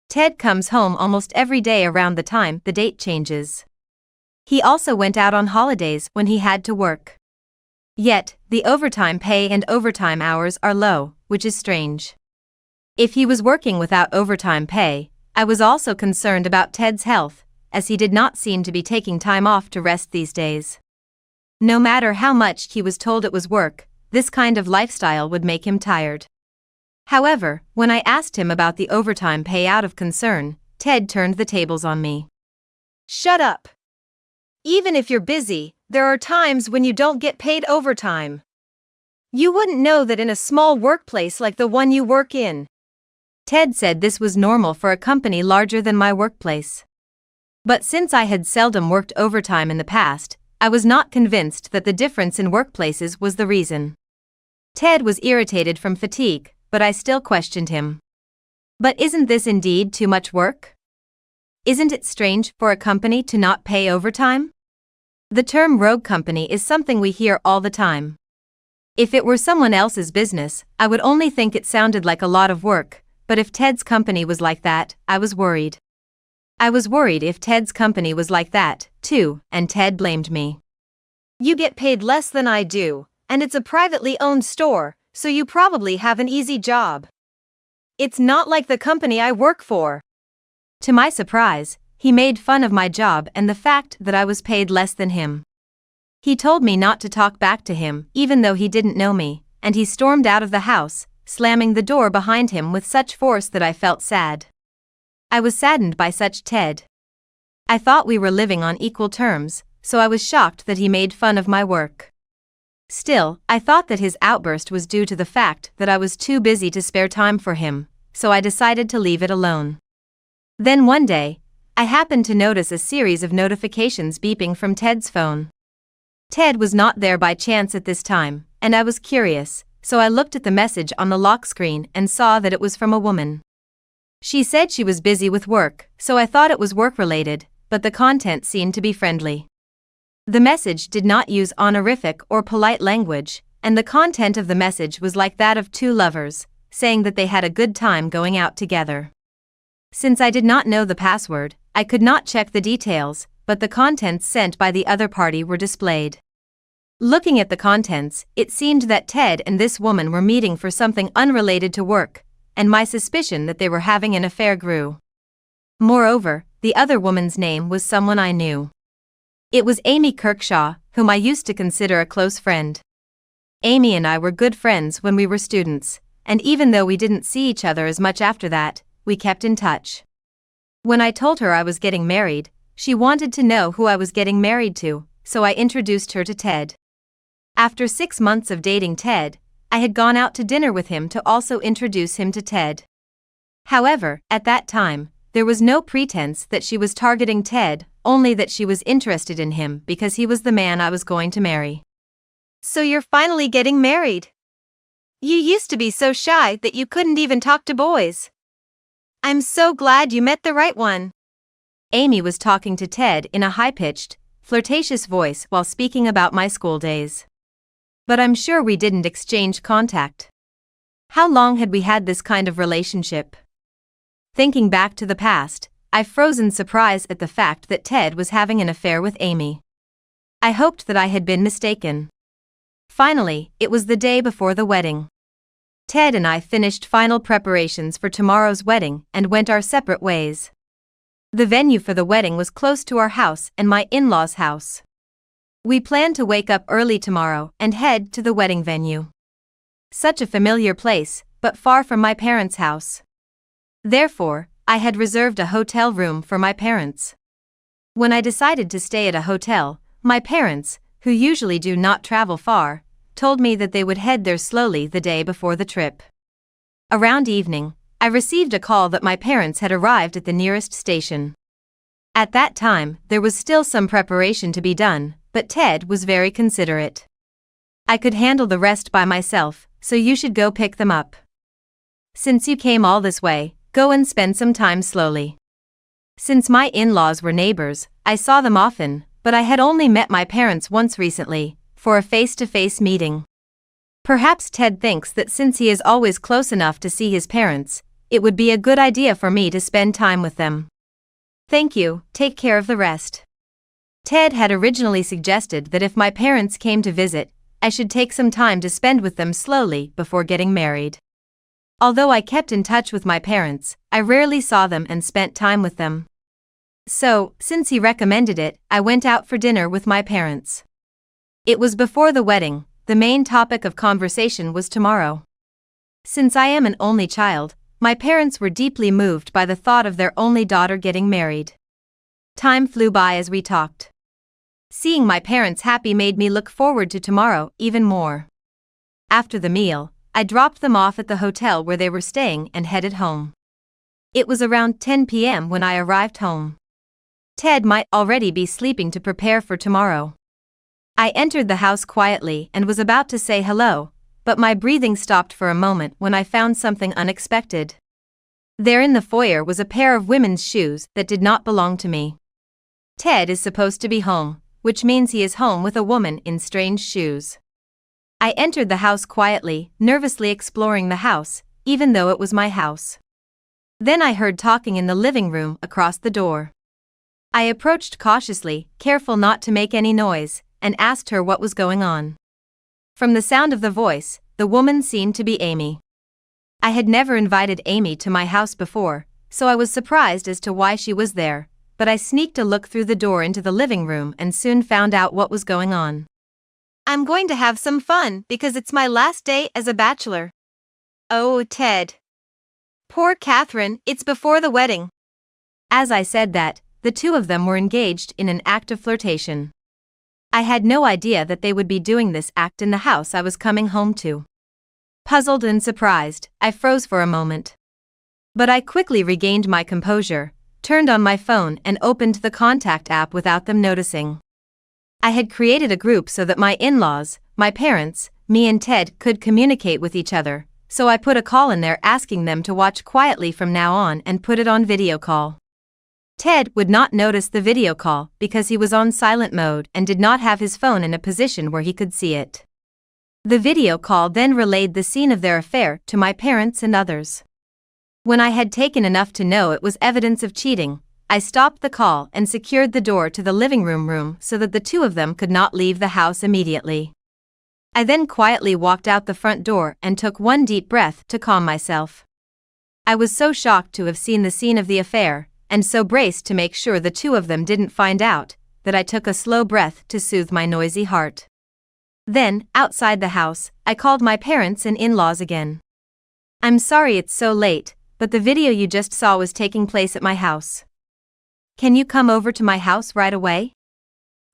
Ted comes home almost every day around the time the date changes. He also went out on holidays when he had to work. Yet, the overtime pay and overtime hours are low, which is strange. If he was working without overtime pay, I was also concerned about Ted's health, as he did not seem to be taking time off to rest these days. No matter how much he was told it was work, this kind of lifestyle would make him tired. However, when I asked him about the overtime pay out of concern, Ted turned the tables on me. Shut up. Even if you're busy, there are times when you don't get paid overtime. You wouldn't know that in a small workplace like the one you work in. Ted said this was normal for a company larger than my workplace. But since I had seldom worked overtime in the past, I was not convinced that the difference in workplaces was the reason. Ted was irritated from fatigue, but I still questioned him. But isn't this indeed too much work? Isn't it strange for a company to not pay overtime? The term rogue company is something we hear all the time. If it were someone else's business, I would only think it sounded like a lot of work, but if Ted's company was like that, I was worried. I was worried if Ted's company was like that, too, and Ted blamed me. You get paid less than I do, and it's a privately owned store, so you probably have an easy job. It's not like the company I work for. To my surprise, he made fun of my job and the fact that I was paid less than him. He told me not to talk back to him, even though he didn't know me, and he stormed out of the house, slamming the door behind him with such force that I felt sad. I was saddened by such Ted. I thought we were living on equal terms, so I was shocked that he made fun of my work. Still, I thought that his outburst was due to the fact that I was too busy to spare time for him, so I decided to leave it alone. Then one day, I happened to notice a series of notifications beeping from Ted's phone. Ted was not there by chance at this time, and I was curious, so I looked at the message on the lock screen and saw that it was from a woman. She said she was busy with work, so I thought it was work-related, but the content seemed to be friendly. The message did not use honorific or polite language, and the content of the message was like that of two lovers, saying that they had a good time going out together. Since I did not know the password, I could not check the details, but the contents sent by the other party were displayed. Looking at the contents, it seemed that Ted and this woman were meeting for something unrelated to work, and my suspicion that they were having an affair grew. Moreover, the other woman's name was someone I knew. It was Amy Kirkshaw, whom I used to consider a close friend. Amy and I were good friends when we were students, and even though we didn't see each other as much after that, we kept in touch. When I told her I was getting married, she wanted to know who I was getting married to, so I introduced her to Ted. After 6 months of dating Ted, I had gone out to dinner with him to also introduce him to Ted. However, at that time, there was no pretense that she was targeting Ted, only that she was interested in him because he was the man I was going to marry. So you're finally getting married. You used to be so shy that you couldn't even talk to boys. I'm so glad you met the right one. Amy was talking to Ted in a high-pitched, flirtatious voice while speaking about my school days. But I'm sure we didn't exchange contact. How long had we had this kind of relationship? Thinking back to the past, I froze in surprise at the fact that Ted was having an affair with Amy. I hoped that I had been mistaken. Finally, it was the day before the wedding. Ted and I finished final preparations for tomorrow's wedding and went our separate ways. The venue for the wedding was close to our house and my in-laws' house. We planned to wake up early tomorrow and head to the wedding venue. Such a familiar place, but far from my parents' house. Therefore, I had reserved a hotel room for my parents. When I decided to stay at a hotel, my parents, who usually do not travel far, told me that they would head there slowly the day before the trip. Around evening, I received a call that my parents had arrived at the nearest station. At that time, there was still some preparation to be done, but Ted was very considerate. I could handle the rest by myself, so you should go pick them up. Since you came all this way, go and spend some time slowly. Since my in-laws were neighbors, I saw them often, but I had only met my parents once recently, for a face-to-face meeting. Perhaps Ted thinks that since he is always close enough to see his parents, it would be a good idea for me to spend time with them. Thank you, take care of the rest. Ted had originally suggested that if my parents came to visit, I should take some time to spend with them slowly before getting married. Although I kept in touch with my parents, I rarely saw them and spent time with them. So, since he recommended it, I went out for dinner with my parents. It was before the wedding. The main topic of conversation was tomorrow. Since I am an only child, my parents were deeply moved by the thought of their only daughter getting married. Time flew by as we talked. Seeing my parents happy made me look forward to tomorrow even more. After the meal, I dropped them off at the hotel where they were staying and headed home. It was around 10 p.m. when I arrived home. Ted might already be sleeping to prepare for tomorrow. I entered the house quietly and was about to say hello, but my breathing stopped for a moment when I found something unexpected. There in the foyer was a pair of women's shoes that did not belong to me. Ted is supposed to be home, which means he is home with a woman in strange shoes. I entered the house quietly, nervously exploring the house, even though it was my house. Then I heard talking in the living room across the door. I approached cautiously, careful not to make any noise, and asked her what was going on. From the sound of the voice, the woman seemed to be Amy. I had never invited Amy to my house before, so I was surprised as to why she was there, but I sneaked a look through the door into the living room and soon found out what was going on. I'm going to have some fun because it's my last day as a bachelor. Oh, Ted. Poor Catherine, it's before the wedding. As I said that, the two of them were engaged in an act of flirtation. I had no idea that they would be doing this act in the house I was coming home to. Puzzled and surprised, I froze for a moment. But I quickly regained my composure, turned on my phone and opened the contact app without them noticing. I had created a group so that my in-laws, my parents, me and Ted could communicate with each other, so I put a call in there asking them to watch quietly from now on and put it on video call. Ted would not notice the video call because he was on silent mode and did not have his phone in a position where he could see it. The video call then relayed the scene of their affair to my parents and others. When I had taken enough to know it was evidence of cheating, I stopped the call and secured the door to the living room so that the two of them could not leave the house immediately. I then quietly walked out the front door and took one deep breath to calm myself. I was so shocked to have seen the scene of the affair, and so braced to make sure the two of them didn't find out, that I took a slow breath to soothe my noisy heart. Then, outside the house, I called my parents and in-laws again. I'm sorry it's so late, but the video you just saw was taking place at my house. Can you come over to my house right away?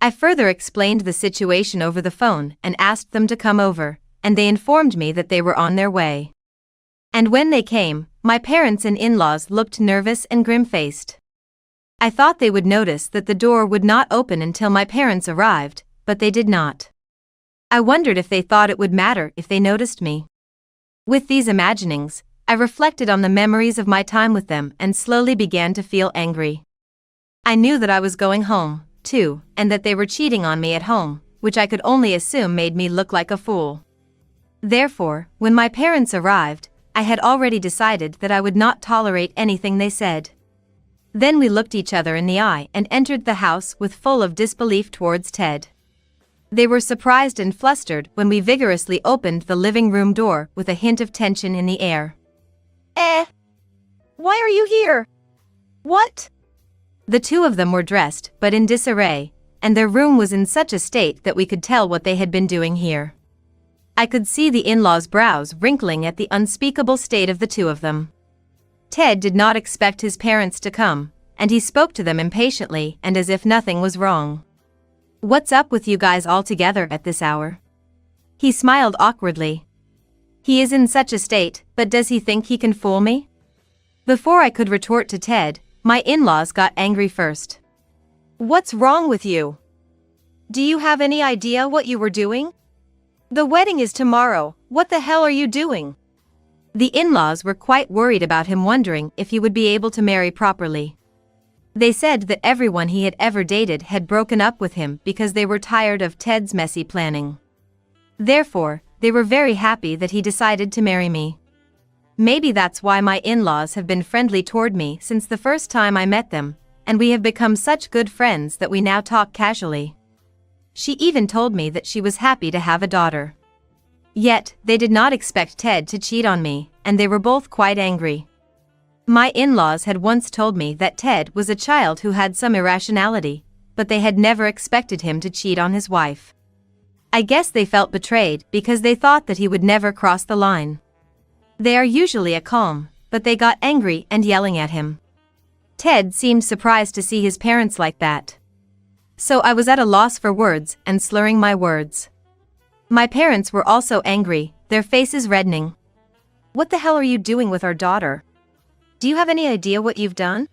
I further explained the situation over the phone and asked them to come over, and they informed me that they were on their way. And when they came, my parents and in-laws looked nervous and grim-faced. I thought they would notice that the door would not open until my parents arrived, but they did not. I wondered if they thought it would matter if they noticed me. With these imaginings, I reflected on the memories of my time with them and slowly began to feel angry. I knew that I was going home, too, and that they were cheating on me at home, which I could only assume made me look like a fool. Therefore, when my parents arrived, I had already decided that I would not tolerate anything they said. Then we looked each other in the eye and entered the house with full of disbelief towards Ted. They were surprised and flustered when we vigorously opened the living room door with a hint of tension in the air. Why are you here? What? The two of them were dressed, but in disarray, and their room was in such a state that we could tell what they had been doing here. I could see the in-laws' brows wrinkling at the unspeakable state of the two of them. Ted did not expect his parents to come, and he spoke to them impatiently and as if nothing was wrong. "What's up with you guys all together at this hour?" He smiled awkwardly. He is in such a state, but does he think he can fool me? Before I could retort to Ted, my in-laws got angry first. What's wrong with you? Do you have any idea what you were doing? The wedding is tomorrow, what the hell are you doing? The in-laws were quite worried about him, wondering if he would be able to marry properly. They said that everyone he had ever dated had broken up with him because they were tired of Ted's messy planning. Therefore, they were very happy that he decided to marry me. Maybe that's why my in-laws have been friendly toward me since the first time I met them, and we have become such good friends that we now talk casually. She even told me that she was happy to have a daughter. Yet, they did not expect Ted to cheat on me, and they were both quite angry. My in-laws had once told me that Ted was a child who had some irrationality, but they had never expected him to cheat on his wife. I guess they felt betrayed because they thought that he would never cross the line. They are usually a calm, but they got angry and yelling at him. Ted seemed surprised to see his parents like that. So I was at a loss for words and slurring my words. My parents were also angry, their faces reddening. What the hell are you doing with our daughter? Do you have any idea what you've done?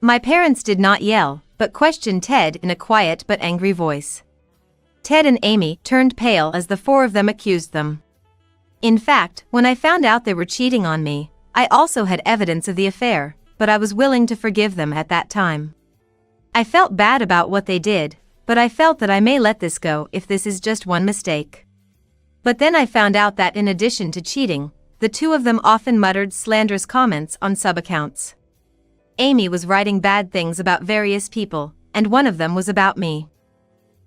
My parents did not yell, but questioned Ted in a quiet but angry voice. Ted and Amy turned pale as the four of them accused them. In fact, when I found out they were cheating on me, I also had evidence of the affair, but I was willing to forgive them at that time. I felt bad about what they did, but I felt that I may let this go if this is just one mistake. But then I found out that in addition to cheating, the two of them often muttered slanderous comments on sub-accounts. Amy was writing bad things about various people, and one of them was about me.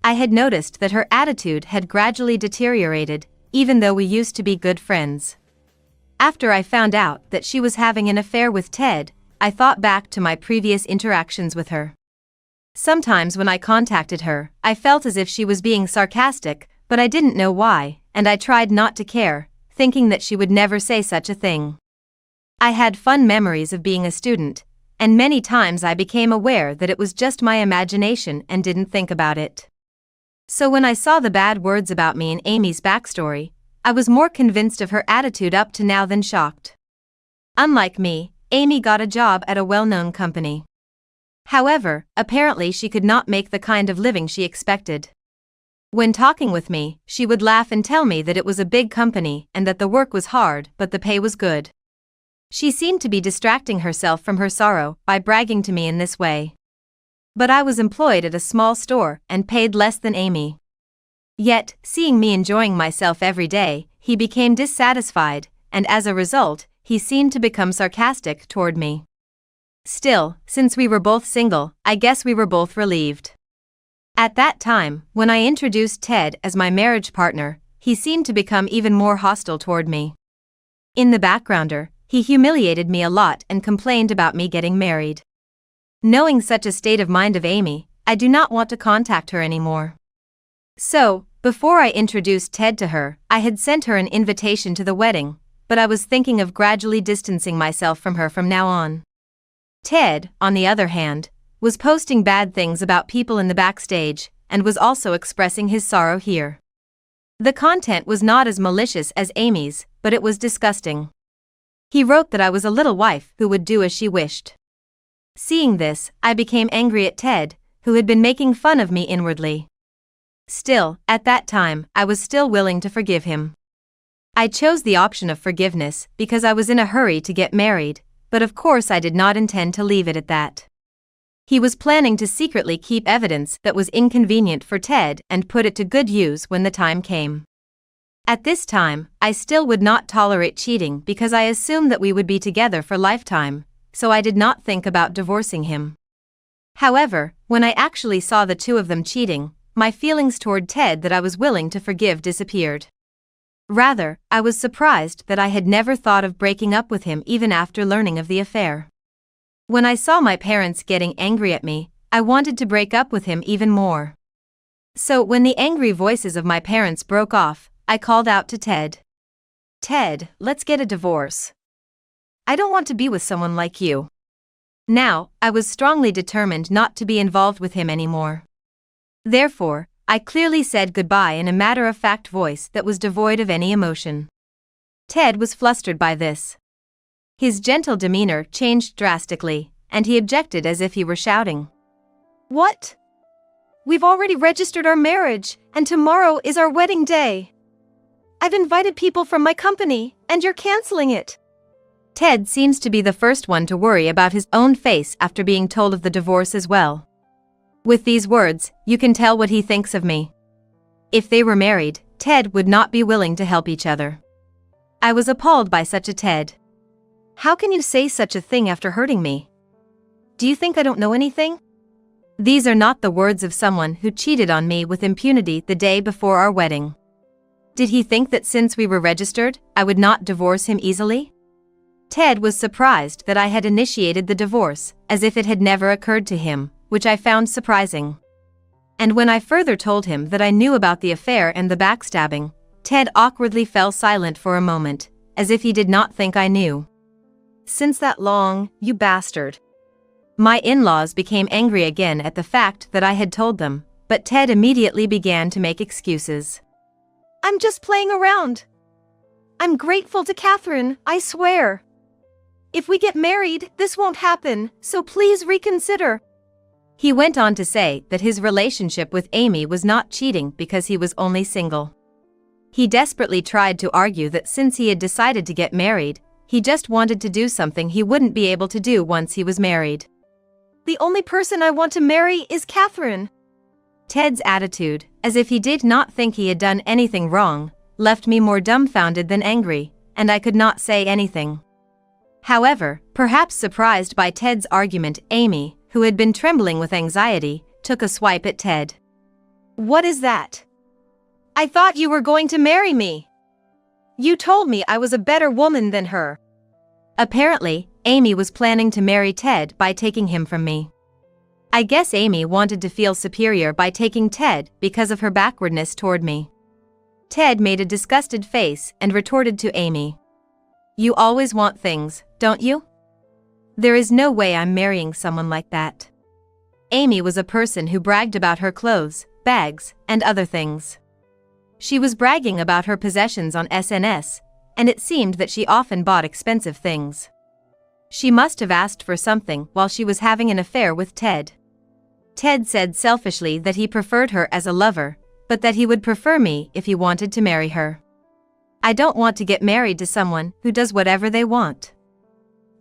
I had noticed that her attitude had gradually deteriorated, even though we used to be good friends. After I found out that she was having an affair with Ted, I thought back to my previous interactions with her. Sometimes when I contacted her, I felt as if she was being sarcastic, but I didn't know why, and I tried not to care, thinking that she would never say such a thing. I had fun memories of being a student, and many times I became aware that it was just my imagination and didn't think about it. So when I saw the bad words about me in Amy's backstory, I was more convinced of her attitude up to now than shocked. Unlike me, Amy got a job at a well-known company. However, apparently she could not make the kind of living she expected. When talking with me, she would laugh and tell me that it was a big company and that the work was hard but the pay was good. She seemed to be distracting herself from her sorrow by bragging to me in this way. But I was employed at a small store and paid less than Amy. Yet, seeing me enjoying myself every day, he became dissatisfied, and as a result, he seemed to become sarcastic toward me. Still, since we were both single, I guess we were both relieved. At that time, when I introduced Ted as my marriage partner, he seemed to become even more hostile toward me. In the backgrounder, he humiliated me a lot and complained about me getting married. Knowing such a state of mind of Amy, I do not want to contact her anymore. So, before I introduced Ted to her, I had sent her an invitation to the wedding, but I was thinking of gradually distancing myself from her from now on. Ted, on the other hand, was posting bad things about people in the backstage, and was also expressing his sorrow here. The content was not as malicious as Amy's, but it was disgusting. He wrote that I was a little wife who would do as she wished. Seeing this, I became angry at Ted, who had been making fun of me inwardly. Still, at that time, I was still willing to forgive him. I chose the option of forgiveness because I was in a hurry to get married, but of course I did not intend to leave it at that. He was planning to secretly keep evidence that was inconvenient for Ted and put it to good use when the time came. At this time, I still would not tolerate cheating because I assumed that we would be together for lifetime, so I did not think about divorcing him. However, when I actually saw the two of them cheating, my feelings toward Ted that I was willing to forgive disappeared. Rather, I was surprised that I had never thought of breaking up with him even after learning of the affair. When I saw my parents getting angry at me, I wanted to break up with him even more. So when the angry voices of my parents broke off, I called out to Ted. "Ted, let's get a divorce. I don't want to be with someone like you." Now, I was strongly determined not to be involved with him anymore. Therefore, I clearly said goodbye in a matter-of-fact voice that was devoid of any emotion. Ted was flustered by this. His gentle demeanor changed drastically, and he objected as if he were shouting. "What? We've already registered our marriage, and tomorrow is our wedding day. I've invited people from my company, and you're canceling it." Ted seems to be the first one to worry about his own face after being told of the divorce as well. With these words, you can tell what he thinks of me. If they were married, Ted would not be willing to help each other. I was appalled by such a Ted. "How can you say such a thing after hurting me? Do you think I don't know anything?" These are not the words of someone who cheated on me with impunity the day before our wedding. Did he think that since we were registered, I would not divorce him easily? Ted was surprised that I had initiated the divorce, as if it had never occurred to him, which I found surprising. And when I further told him that I knew about the affair and the backstabbing, Ted awkwardly fell silent for a moment, as if he did not think I knew. "Since that long, you bastard." My in-laws became angry again at the fact that I had told them, but Ted immediately began to make excuses. "I'm just playing around. I'm grateful to Catherine, I swear. If we get married, this won't happen, so please reconsider." He went on to say that his relationship with Amy was not cheating because he was only single. He desperately tried to argue that since he had decided to get married, he just wanted to do something he wouldn't be able to do once he was married. "The only person I want to marry is Catherine." Ted's attitude, as if he did not think he had done anything wrong, left me more dumbfounded than angry, and I could not say anything. However, perhaps surprised by Ted's argument, Amy, who had been trembling with anxiety, took a swipe at Ted. "What is that? I thought you were going to marry me. You told me I was a better woman than her." Apparently, Amy was planning to marry Ted by taking him from me. I guess Amy wanted to feel superior by taking Ted because of her backwardness toward me. Ted made a disgusted face and retorted to Amy. "You always want things, don't you? There is no way I'm marrying someone like that." Amy was a person who bragged about her clothes, bags, and other things. She was bragging about her possessions on SNS, and it seemed that she often bought expensive things. She must have asked for something while she was having an affair with Ted. Ted said selfishly that he preferred her as a lover, but that he would prefer me if he wanted to marry her. I don't want to get married to someone who does whatever they want.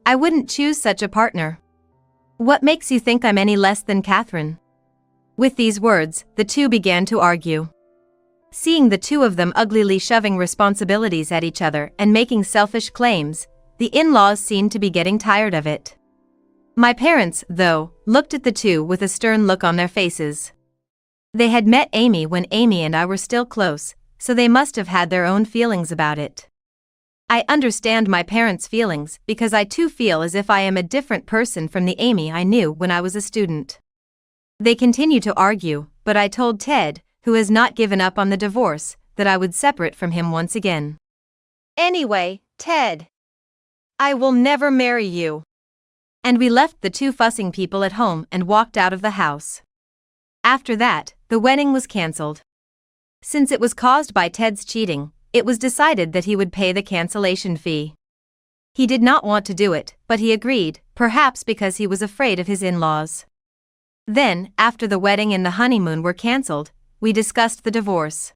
I wouldn't choose such a partner. What makes you think I'm any less than Catherine? With these words, the two began to argue. Seeing the two of them uglily shoving responsibilities at each other and making selfish claims, the in-laws seemed to be getting tired of it. My parents, though, looked at the two with a stern look on their faces. They had met Amy when Amy and I were still close, so they must have had their own feelings about it. I understand my parents' feelings because I too feel as if I am a different person from the Amy I knew when I was a student. They continue to argue, but I told Ted, who has not given up on the divorce, that I would separate from him once again. "Anyway, Ted, I will never marry you." And we left the two fussing people at home and walked out of the house. After that, the wedding was cancelled. Since it was caused by Ted's cheating, it was decided that he would pay the cancellation fee. He did not want to do it, but he agreed, perhaps because he was afraid of his in-laws. Then, after the wedding and the honeymoon were cancelled, we discussed the divorce.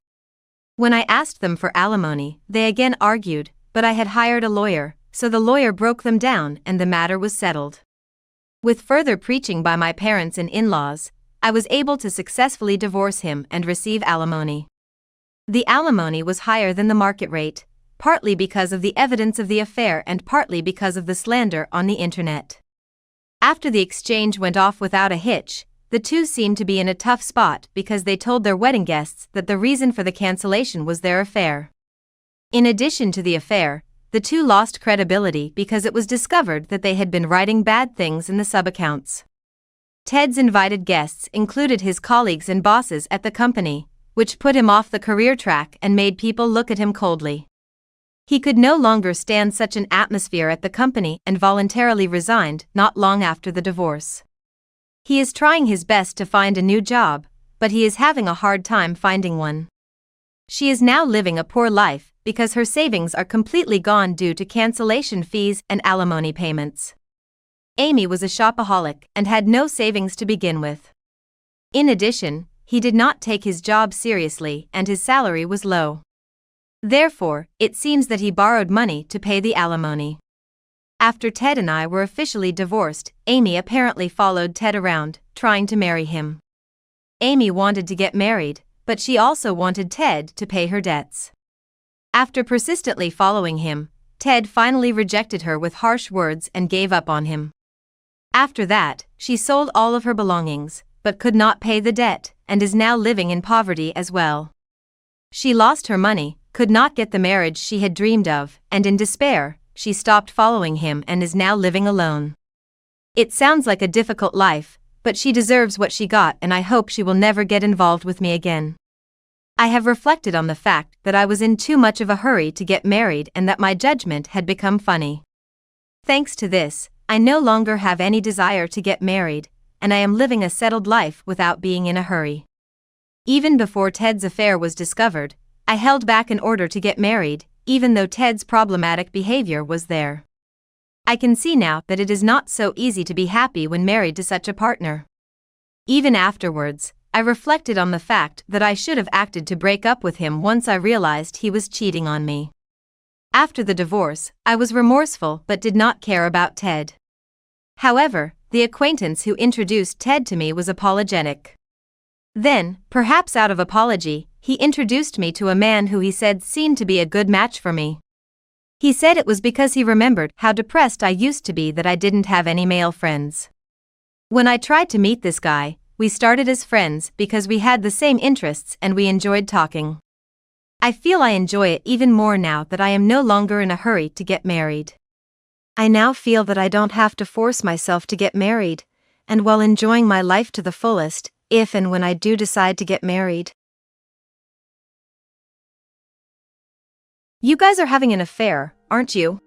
When I asked them for alimony, they again argued, but I had hired a lawyer, so the lawyer broke them down and the matter was settled. With further preaching by my parents and in-laws, I was able to successfully divorce him and receive alimony. The alimony was higher than the market rate, partly because of the evidence of the affair and partly because of the slander on the internet. After the exchange went off without a hitch, the two seemed to be in a tough spot because they told their wedding guests that the reason for the cancellation was their affair. In addition to the affair, the two lost credibility because it was discovered that they had been writing bad things in the sub-accounts. Ted's invited guests included his colleagues and bosses at the company, which put him off the career track and made people look at him coldly. He could no longer stand such an atmosphere at the company and voluntarily resigned not long after the divorce. He is trying his best to find a new job, but he is having a hard time finding one. She is now living a poor life because her savings are completely gone due to cancellation fees and alimony payments. Amy was a shopaholic and had no savings to begin with. In addition, he did not take his job seriously and his salary was low. Therefore, it seems that he borrowed money to pay the alimony. After Ted and I were officially divorced, Amy apparently followed Ted around, trying to marry him. Amy wanted to get married, but she also wanted Ted to pay her debts. After persistently following him, Ted finally rejected her with harsh words and gave up on him. After that, she sold all of her belongings, but could not pay the debt, and is now living in poverty as well. She lost her money, could not get the marriage she had dreamed of, and in despair, she stopped following him and is now living alone. It sounds like a difficult life, but she deserves what she got and I hope she will never get involved with me again. I have reflected on the fact that I was in too much of a hurry to get married and that my judgment had become funny. Thanks to this, I no longer have any desire to get married, and I am living a settled life without being in a hurry. Even before Ted's affair was discovered, I held back in order to get married, even though Ted's problematic behavior was there. I can see now that it is not so easy to be happy when married to such a partner. Even afterwards, I reflected on the fact that I should have acted to break up with him once I realized he was cheating on me. After the divorce, I was remorseful but did not care about Ted. However, the acquaintance who introduced Ted to me was apologetic. Then, perhaps out of apology, he introduced me to a man who he said seemed to be a good match for me. He said it was because he remembered how depressed I used to be that I didn't have any male friends. When I tried to meet this guy, we started as friends because we had the same interests and we enjoyed talking. I feel I enjoy it even more now that I am no longer in a hurry to get married. I now feel that I don't have to force myself to get married, and while enjoying my life to the fullest, if and when I do decide to get married. You guys are having an affair, aren't you?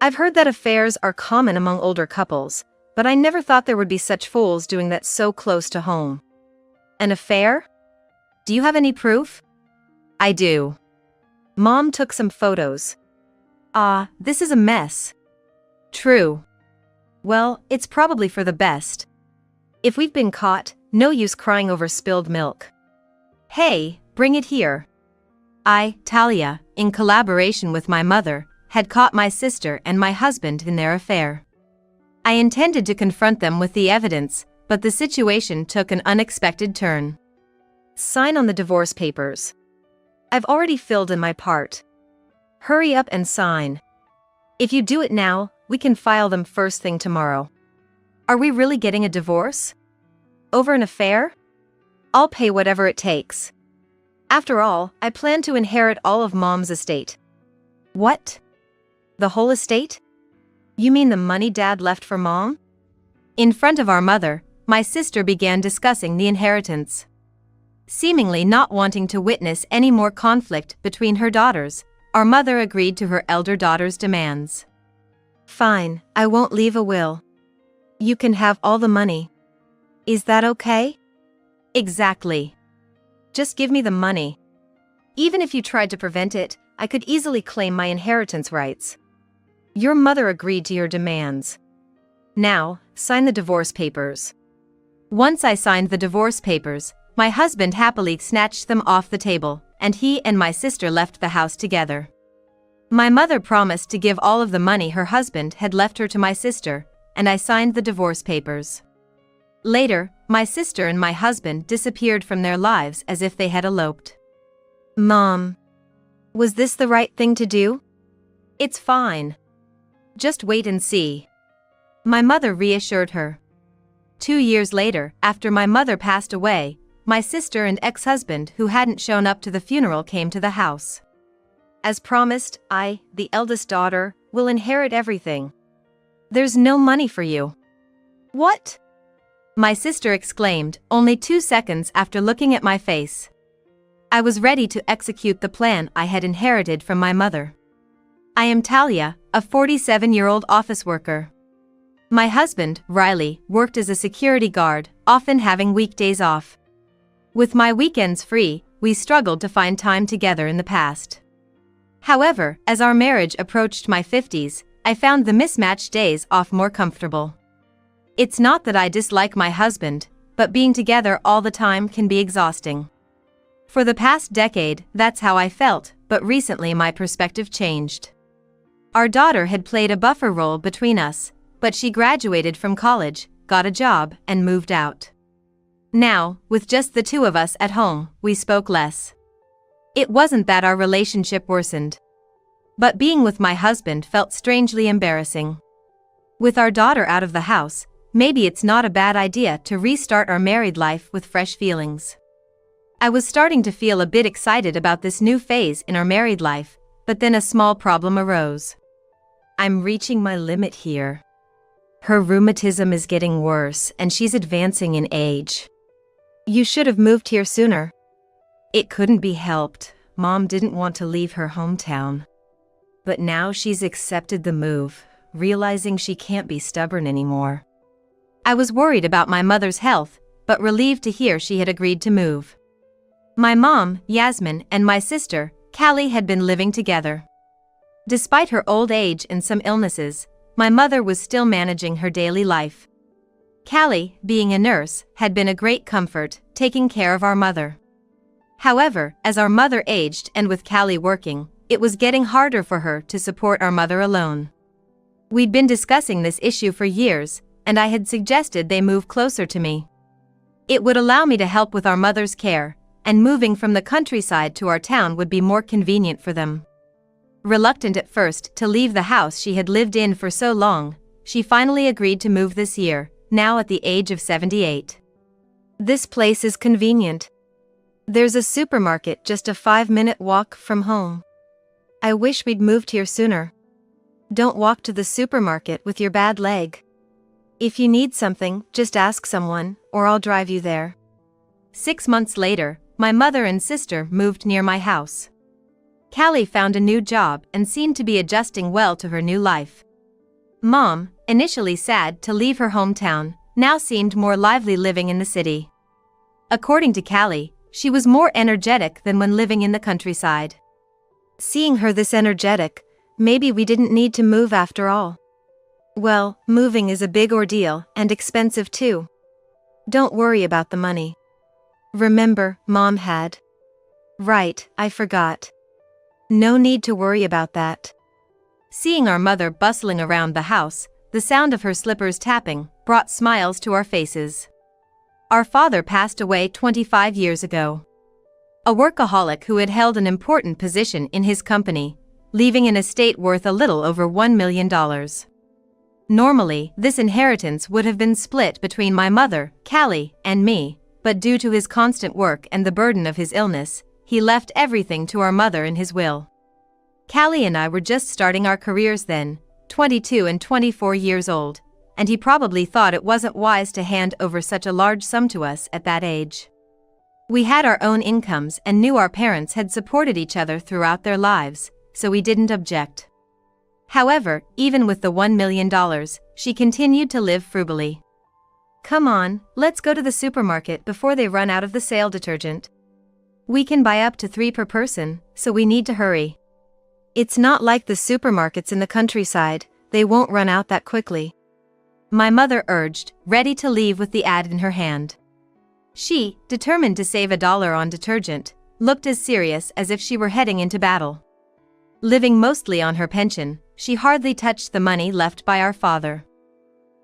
I've heard that affairs are common among older couples, but I never thought there would be such fools doing that so close to home. An affair? Do you have any proof? I do. Mom took some photos. This is a mess. True. Well, it's probably for the best. If we've been caught, no use crying over spilled milk. Hey, bring it here. I, Talia, in collaboration with my mother, had caught my sister and my husband in their affair. I intended to confront them with the evidence, but the situation took an unexpected turn. Sign on the divorce papers. I've already filled in my part. Hurry up and sign. If you do it now, we can file them first thing tomorrow. Are we really getting a divorce? Over an affair? I'll pay whatever it takes. After all, I plan to inherit all of Mom's estate. What? The whole estate? You mean the money Dad left for Mom? In front of our mother, my sister began discussing the inheritance. Seemingly not wanting to witness any more conflict between her daughters, our mother agreed to her elder daughter's demands. Fine, I won't leave a will. You can have all the money. Is that okay? Exactly. Just give me the money. Even if you tried to prevent it, I could easily claim my inheritance rights. Your mother agreed to your demands. Now, sign the divorce papers. Once I signed the divorce papers, my husband happily snatched them off the table, and he and my sister left the house together. My mother promised to give all of the money her husband had left her to my sister, and I signed the divorce papers. Later, my sister and my husband disappeared from their lives as if they had eloped. Mom, was this the right thing to do? It's fine. Just wait and see. My mother reassured her. 2 years later, after my mother passed away, my sister and ex-husband who hadn't shown up to the funeral came to the house. As promised, I, the eldest daughter, will inherit everything. There's no money for you. What? My sister exclaimed, only 2 seconds after looking at my face. I was ready to execute the plan I had inherited from my mother. I am Talia, a 47-year-old office worker. My husband, Riley, worked as a security guard, often having weekdays off. With my weekends free, we struggled to find time together in the past. However, as our marriage approached my 50s, I found the mismatched days off more comfortable. It's not that I dislike my husband, but being together all the time can be exhausting. For the past decade, that's how I felt, but recently my perspective changed. Our daughter had played a buffer role between us, but she graduated from college, got a job, and moved out. Now, with just the two of us at home, we spoke less. It wasn't that our relationship worsened. But being with my husband felt strangely embarrassing. With our daughter out of the house, maybe it's not a bad idea to restart our married life with fresh feelings. I was starting to feel a bit excited about this new phase in our married life, but then a small problem arose. I'm reaching my limit here. Her rheumatism is getting worse and she's advancing in age. You should have moved here sooner. It couldn't be helped. Mom didn't want to leave her hometown. But now she's accepted the move, realizing she can't be stubborn anymore. I was worried about my mother's health, but relieved to hear she had agreed to move. My mom, Yasmin, and my sister, Callie, had been living together. Despite her old age and some illnesses, my mother was still managing her daily life. Callie, being a nurse, had been a great comfort, taking care of our mother. However, as our mother aged and with Callie working, it was getting harder for her to support our mother alone. We'd been discussing this issue for years, and I had suggested they move closer to me. It would allow me to help with our mother's care, and moving from the countryside to our town would be more convenient for them. Reluctant at first to leave the house she had lived in for so long, she finally agreed to move this year, now at the age of 78. This place is convenient. There's a supermarket just a 5-minute walk from home. I wish we'd moved here sooner. Don't walk to the supermarket with your bad leg. If you need something, just ask someone, or I'll drive you there. 6 months later, my mother and sister moved near my house. Callie found a new job and seemed to be adjusting well to her new life. Mom, initially sad to leave her hometown, now seemed more lively living in the city. According to Callie, she was more energetic than when living in the countryside. Seeing her this energetic, maybe we didn't need to move after all. Well, moving is a big ordeal and expensive too. Don't worry about the money. Remember, Mom had. Right, I forgot. No need to worry about that. Seeing our mother bustling around the house, the sound of her slippers tapping, brought smiles to our faces. Our father passed away 25 years ago. A workaholic who had held an important position in his company, leaving an estate worth a little over $1 million. Normally, this inheritance would have been split between my mother, Callie, and me, but due to his constant work and the burden of his illness, he left everything to our mother in his will. Callie and I were just starting our careers then, 22 and 24 years old, and he probably thought it wasn't wise to hand over such a large sum to us at that age. We had our own incomes and knew our parents had supported each other throughout their lives, so we didn't object. However, even with the $1 million, she continued to live frugally. Come on, let's go to the supermarket before they run out of the sale detergent. We can buy up to 3 per person, so we need to hurry. It's not like the supermarkets in the countryside, they won't run out that quickly. My mother urged, ready to leave with the ad in her hand. She, determined to save $1 on detergent, looked as serious as if she were heading into battle. Living mostly on her pension, she hardly touched the money left by our father.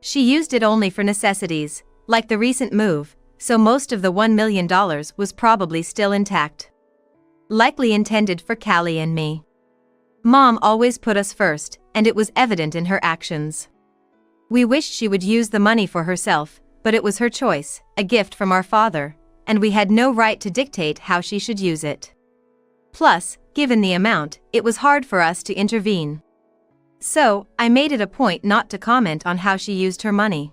She used it only for necessities, like the recent move, so most of the $1 million was probably still intact. likely intended for Callie and me. Mom always put us first, and it was evident in her actions. We wished she would use the money for herself, but it was her choice, a gift from our father, and we had no right to dictate how she should use it. Plus, given the amount, it was hard for us to intervene. So, I made it a point not to comment on how she used her money.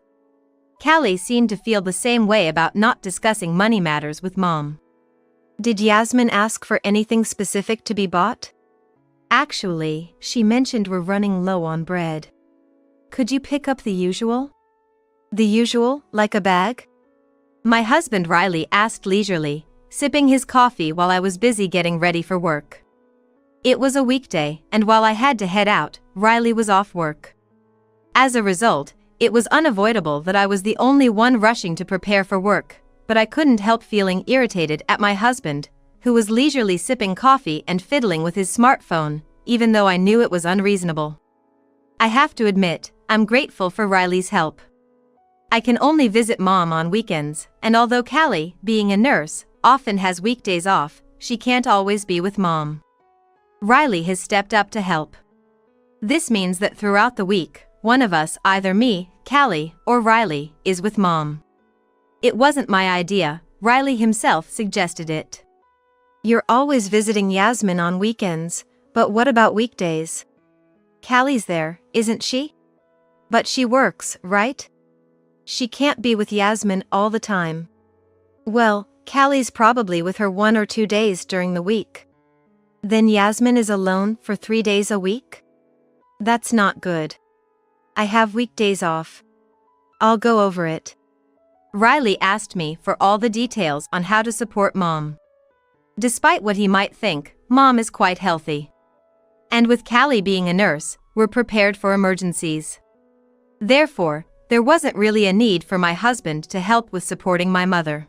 Callie seemed to feel the same way about not discussing money matters with Mom. Did Yasmin ask for anything specific to be bought? Actually, she mentioned we're running low on bread. Could you pick up the usual? The usual, like a bag? My husband Riley asked leisurely, sipping his coffee while I was busy getting ready for work. It was a weekday, and while I had to head out, Riley was off work. As a result, it was unavoidable that I was the only one rushing to prepare for work, but I couldn't help feeling irritated at my husband, who was leisurely sipping coffee and fiddling with his smartphone, even though I knew it was unreasonable. I have to admit, I'm grateful for Riley's help. I can only visit Mom on weekends, and although Callie, being a nurse, often has weekdays off, she can't always be with Mom. Riley has stepped up to help. This means that throughout the week, one of us, either me, Callie, or Riley, is with Mom. It wasn't my idea, Riley himself suggested it. You're always visiting Yasmin on weekends, but what about weekdays? Callie's there, isn't she? But she works, right? She can't be with Yasmin all the time. Well, Callie's probably with her 1 or 2 days during the week. Then Yasmin is alone for 3 days a week? That's not good. I have weekdays off. I'll go over it. Riley asked me for all the details on how to support Mom. Despite what he might think, Mom is quite healthy. And with Callie being a nurse, we're prepared for emergencies. Therefore, there wasn't really a need for my husband to help with supporting my mother.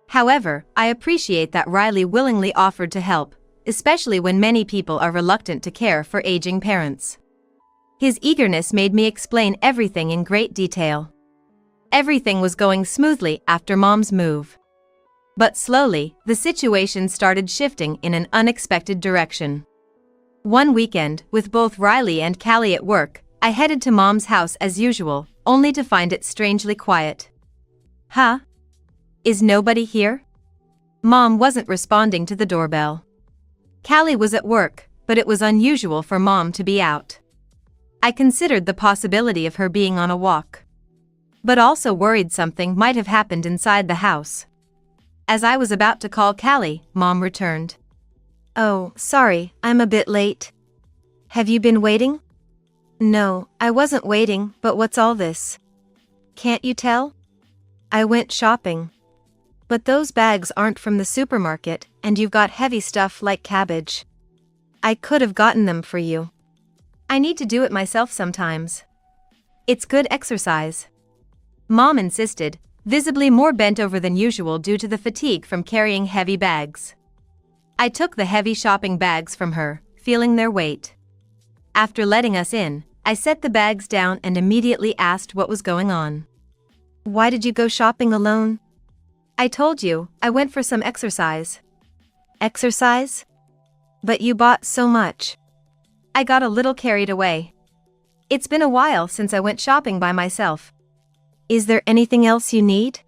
However, I appreciate that Riley willingly offered to help, especially when many people are reluctant to care for aging parents. His eagerness made me explain everything in great detail. Everything was going smoothly after Mom's move. But slowly, the situation started shifting in an unexpected direction. One weekend, with both Riley and Callie at work, I headed to Mom's house as usual, only to find it strangely quiet. Huh? Is nobody here? Mom wasn't responding to the doorbell. Callie was at work, but it was unusual for Mom to be out. I considered the possibility of her being on a walk, but also worried something might have happened inside the house. As I was about to call Callie, Mom returned. Oh, sorry, I'm a bit late. Have you been waiting? No, I wasn't waiting, but what's all this? Can't you tell? I went shopping. But those bags aren't from the supermarket, and you've got heavy stuff like cabbage. I could have gotten them for you. I need to do it myself sometimes. It's good exercise. Mom insisted, visibly more bent over than usual due to the fatigue from carrying heavy bags. I took the heavy shopping bags from her, feeling their weight. After letting us in, I set the bags down and immediately asked what was going on. Why did you go shopping alone? I told you, I went for some exercise. Exercise? But you bought so much. I got a little carried away. It's been a while since I went shopping by myself. Is there anything else you need?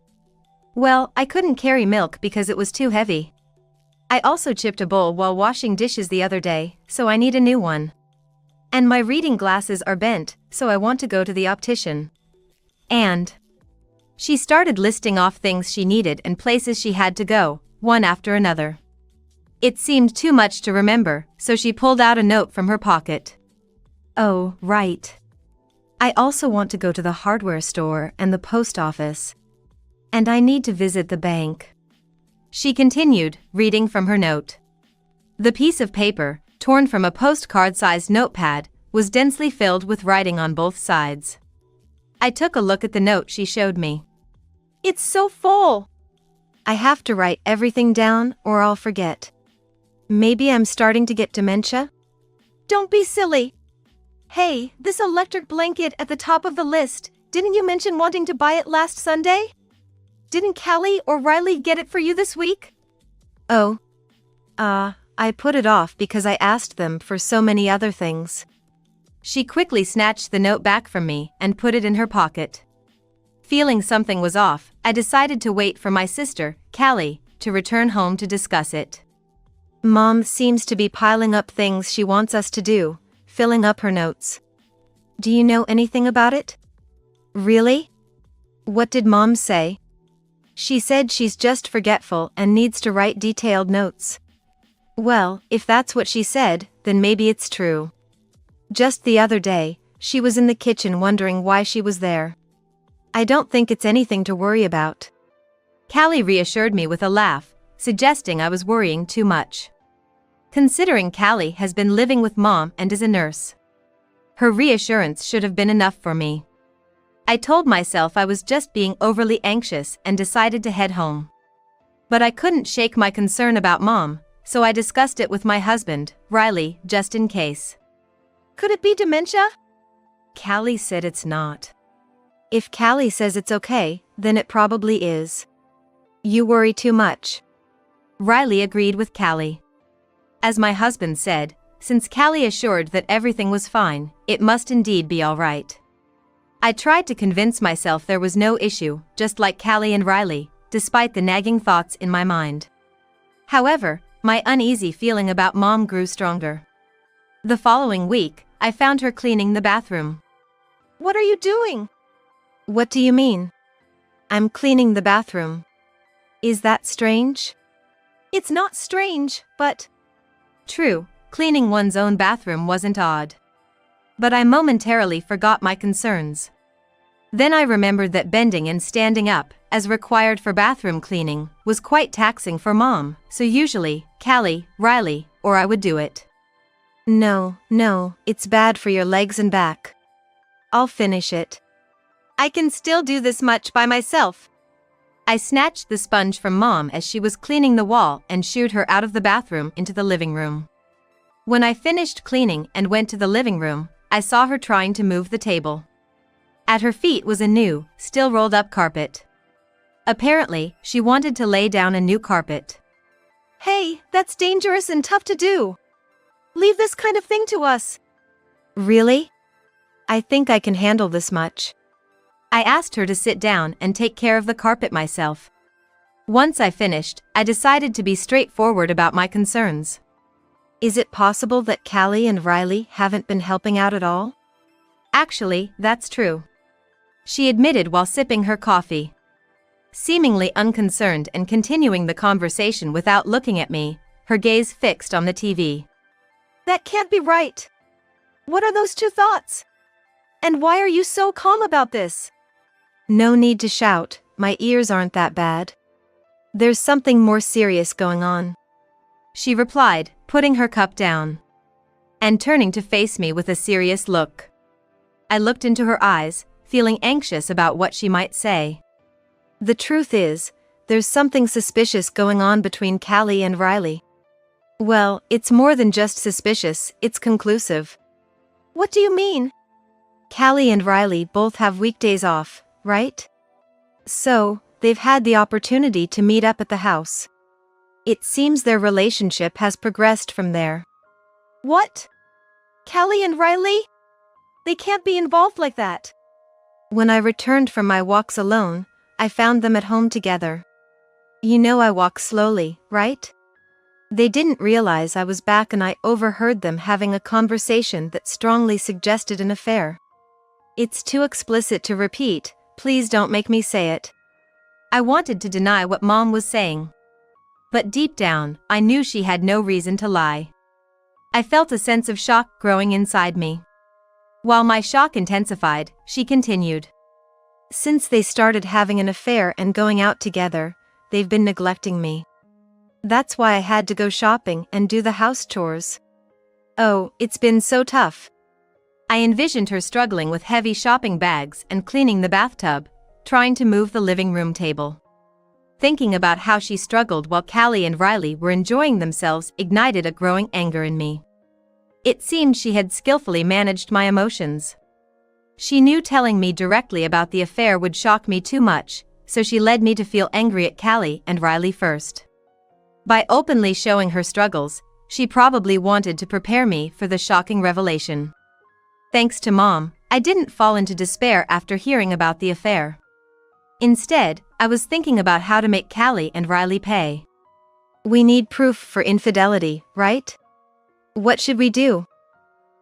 Well, I couldn't carry milk because it was too heavy. I also chipped a bowl while washing dishes the other day, so I need a new one. And my reading glasses are bent, so I want to go to the optician. And she started listing off things she needed and places she had to go, one after another. It seemed too much to remember, so she pulled out a note from her pocket. Oh, right. I also want to go to the hardware store and the post office. And I need to visit the bank. She continued, reading from her note. The piece of paper, torn from a postcard-sized notepad, was densely filled with writing on both sides. I took a look at the note she showed me. It's so full! I have to write everything down or I'll forget. Maybe I'm starting to get dementia? Don't be silly! Hey, this electric blanket at the top of the list, didn't you mention wanting to buy it last Sunday? Didn't Callie or Riley get it for you this week? Oh. I put it off because I asked them for so many other things. She quickly snatched the note back from me and put it in her pocket. Feeling something was off, I decided to wait for my sister, Callie, to return home to discuss it. Mom seems to be piling up things she wants us to do, filling up her notes. Do you know anything about it? Really? What did Mom say? She said she's just forgetful and needs to write detailed notes. Well, if that's what she said, then maybe it's true. Just the other day, she was in the kitchen wondering why she was there. I don't think it's anything to worry about. Callie reassured me with a laugh, suggesting I was worrying too much. Considering Callie has been living with Mom and is a nurse, her reassurance should have been enough for me. I told myself I was just being overly anxious and decided to head home. But I couldn't shake my concern about Mom, so I discussed it with my husband, Riley, just in case. Could it be dementia? Callie said it's not. If Callie says it's okay, then it probably is. You worry too much. Riley agreed with Callie. As my husband said, since Callie assured that everything was fine, it must indeed be all right. I tried to convince myself there was no issue, just like Callie and Riley, despite the nagging thoughts in my mind. However, my uneasy feeling about Mom grew stronger. The following week, I found her cleaning the bathroom. What are you doing? What do you mean? I'm cleaning the bathroom. Is that strange? It's not strange, but... True, cleaning one's own bathroom wasn't odd. But I momentarily forgot my concerns. Then I remembered that bending and standing up, as required for bathroom cleaning, was quite taxing for Mom, so usually, Callie, Riley, or I would do it. No, it's bad for your legs and back. I'll finish it. I can still do this much by myself. I snatched the sponge from Mom as she was cleaning the wall and shooed her out of the bathroom into the living room. When I finished cleaning and went to the living room, I saw her trying to move the table. At her feet was a new, still rolled up carpet. Apparently, she wanted to lay down a new carpet. Hey, that's dangerous and tough to do. Leave this kind of thing to us. Really? I think I can handle this much. I asked her to sit down and take care of the carpet myself. Once I finished, I decided to be straightforward about my concerns. Is it possible that Callie and Riley haven't been helping out at all? Actually, that's true. She admitted while sipping her coffee. Seemingly unconcerned and continuing the conversation without looking at me, her gaze fixed on the TV. That can't be right. What are those two thoughts? And why are you so calm about this? No need to shout, my ears aren't that bad. There's something more serious going on. She replied, putting her cup down and turning to face me with a serious look. I looked into her eyes, feeling anxious about what she might say. The truth is, there's something suspicious going on between Callie and Riley. Well, it's more than just suspicious, it's conclusive. What do you mean? Callie and Riley both have weekdays off, right? So, they've had the opportunity to meet up at the house. It seems their relationship has progressed from there. What? Callie and Riley? They can't be involved like that. When I returned from my walks alone, I found them at home together. You know I walk slowly, right? They didn't realize I was back and I overheard them having a conversation that strongly suggested an affair. It's too explicit to repeat, please don't make me say it. I wanted to deny what Mom was saying. But deep down, I knew she had no reason to lie. I felt a sense of shock growing inside me. While my shock intensified, she continued. Since they started having an affair and going out together, they've been neglecting me. That's why I had to go shopping and do the house chores. Oh, it's been so tough. I envisioned her struggling with heavy shopping bags and cleaning the bathtub, trying to move the living room table. Thinking about how she struggled while Callie and Riley were enjoying themselves ignited a growing anger in me. It seemed she had skillfully managed my emotions. She knew telling me directly about the affair would shock me too much, so she led me to feel angry at Callie and Riley first. By openly showing her struggles, she probably wanted to prepare me for the shocking revelation. Thanks to Mom, I didn't fall into despair after hearing about the affair. Instead, I was thinking about how to make Callie and Riley pay. We need proof for infidelity, right? What should we do?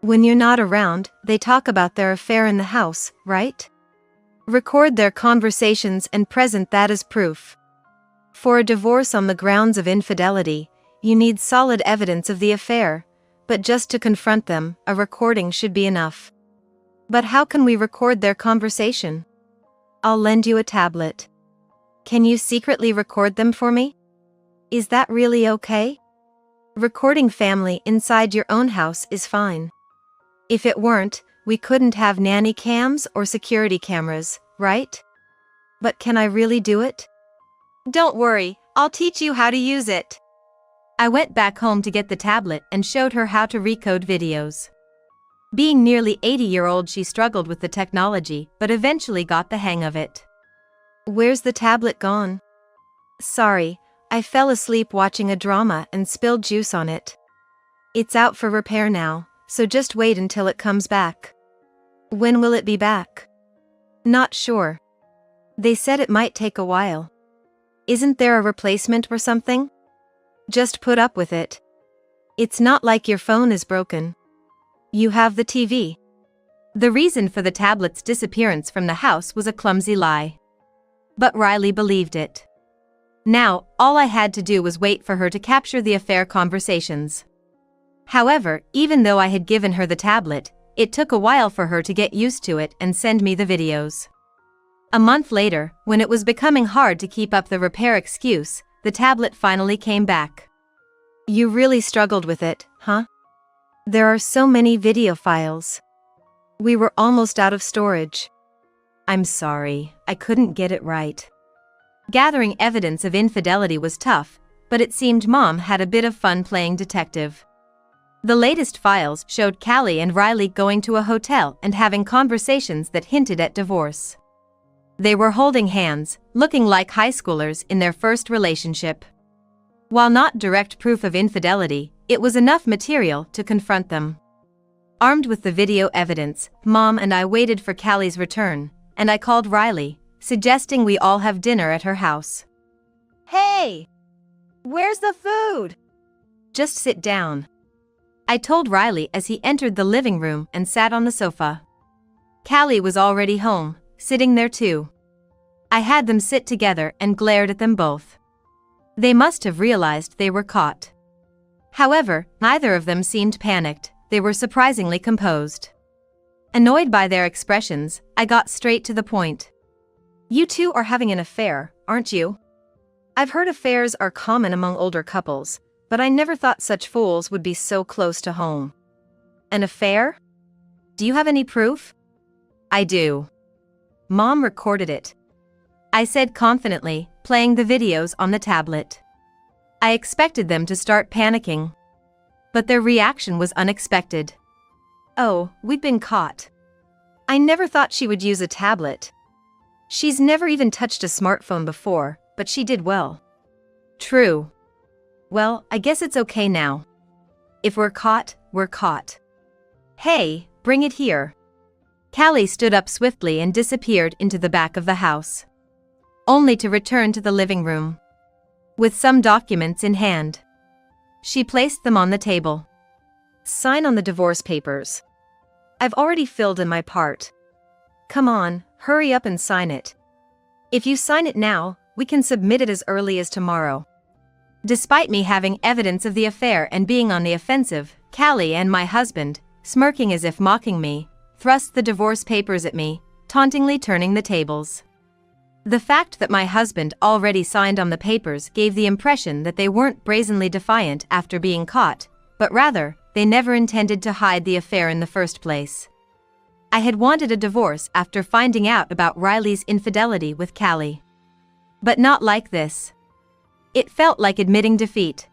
When you're not around, they talk about their affair in the house, right? Record their conversations and present that as proof. For a divorce on the grounds of infidelity, you need solid evidence of the affair, but just to confront them, a recording should be enough. But how can we record their conversation? I'll lend you a tablet. Can you secretly record them for me? Is that really okay? Recording family inside your own house is fine. If it weren't, we couldn't have nanny cams or security cameras, right? But can I really do it? Don't worry, I'll teach you how to use it. I went back home to get the tablet and showed her how to recode videos. Being nearly 80-year-old, she struggled with the technology, but eventually got the hang of it. Where's the tablet gone? Sorry, I fell asleep watching a drama and spilled juice on it. It's out for repair now, so just wait until it comes back. When will it be back? Not sure. They said it might take a while. Isn't there a replacement or something? Just put up with it. It's not like your phone is broken. You have the TV. The reason for the tablet's disappearance from the house was a clumsy lie. But Riley believed it. Now, all I had to do was wait for her to capture the affair conversations. However, even though I had given her the tablet, it took a while for her to get used to it and send me the videos. A month later, when it was becoming hard to keep up the repair excuse, the tablet finally came back. You really struggled with it, huh? There are so many video files. We were almost out of storage. I'm sorry, I couldn't get it right. Gathering evidence of infidelity was tough, but it seemed Mom had a bit of fun playing detective. The latest files showed Callie and Riley going to a hotel and having conversations that hinted at divorce. They were holding hands, looking like high schoolers in their first relationship. While not direct proof of infidelity, it was enough material to confront them. Armed with the video evidence, Mom and I waited for Callie's return, and I called Riley, suggesting we all have dinner at her house. Hey! Where's the food? Just sit down, I told Riley as he entered the living room and sat on the sofa. Callie was already home, sitting there too. I had them sit together and glared at them both. They must have realized they were caught. However, neither of them seemed panicked, they were surprisingly composed. Annoyed by their expressions, I got straight to the point. You two are having an affair, aren't you? I've heard affairs are common among older couples, but I never thought such fools would be so close to home. An affair? Do you have any proof? I do. Mom recorded it, I said confidently, playing the videos on the tablet. I expected them to start panicking. But their reaction was unexpected. Oh, we've been caught. I never thought she would use a tablet. She's never even touched a smartphone before, but she did well. True. Well, I guess it's okay now. If we're caught, we're caught. Hey, bring it here. Callie stood up swiftly and disappeared into the back of the house, only to return to the living room with some documents in hand. She placed them on the table. Sign on the divorce papers. I've already filled in my part. Come on, hurry up and sign it. If you sign it now, we can submit it as early as tomorrow. Despite me having evidence of the affair and being on the offensive, Callie and my husband, smirking as if mocking me, thrust the divorce papers at me, tauntingly turning the tables. The fact that my husband already signed on the papers gave the impression that they weren't brazenly defiant after being caught, but rather, they never intended to hide the affair in the first place. I had wanted a divorce after finding out about Riley's infidelity with Callie. But not like this. It felt like admitting defeat.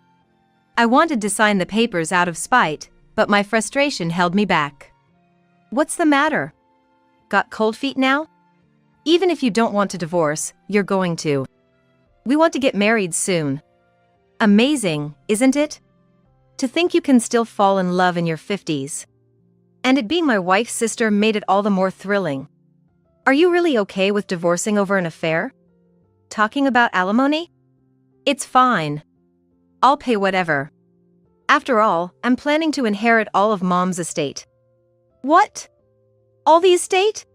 I wanted to sign the papers out of spite, but my frustration held me back. What's the matter? Got cold feet now? Even if you don't want to divorce, you're going to. We want to get married soon. Amazing, isn't it? To think you can still fall in love in your 50s. And it being my wife's sister made it all the more thrilling. Are you really okay with divorcing over an affair? Talking about alimony? It's fine. I'll pay whatever. After all, I'm planning to inherit all of Mom's estate. What? All the estate?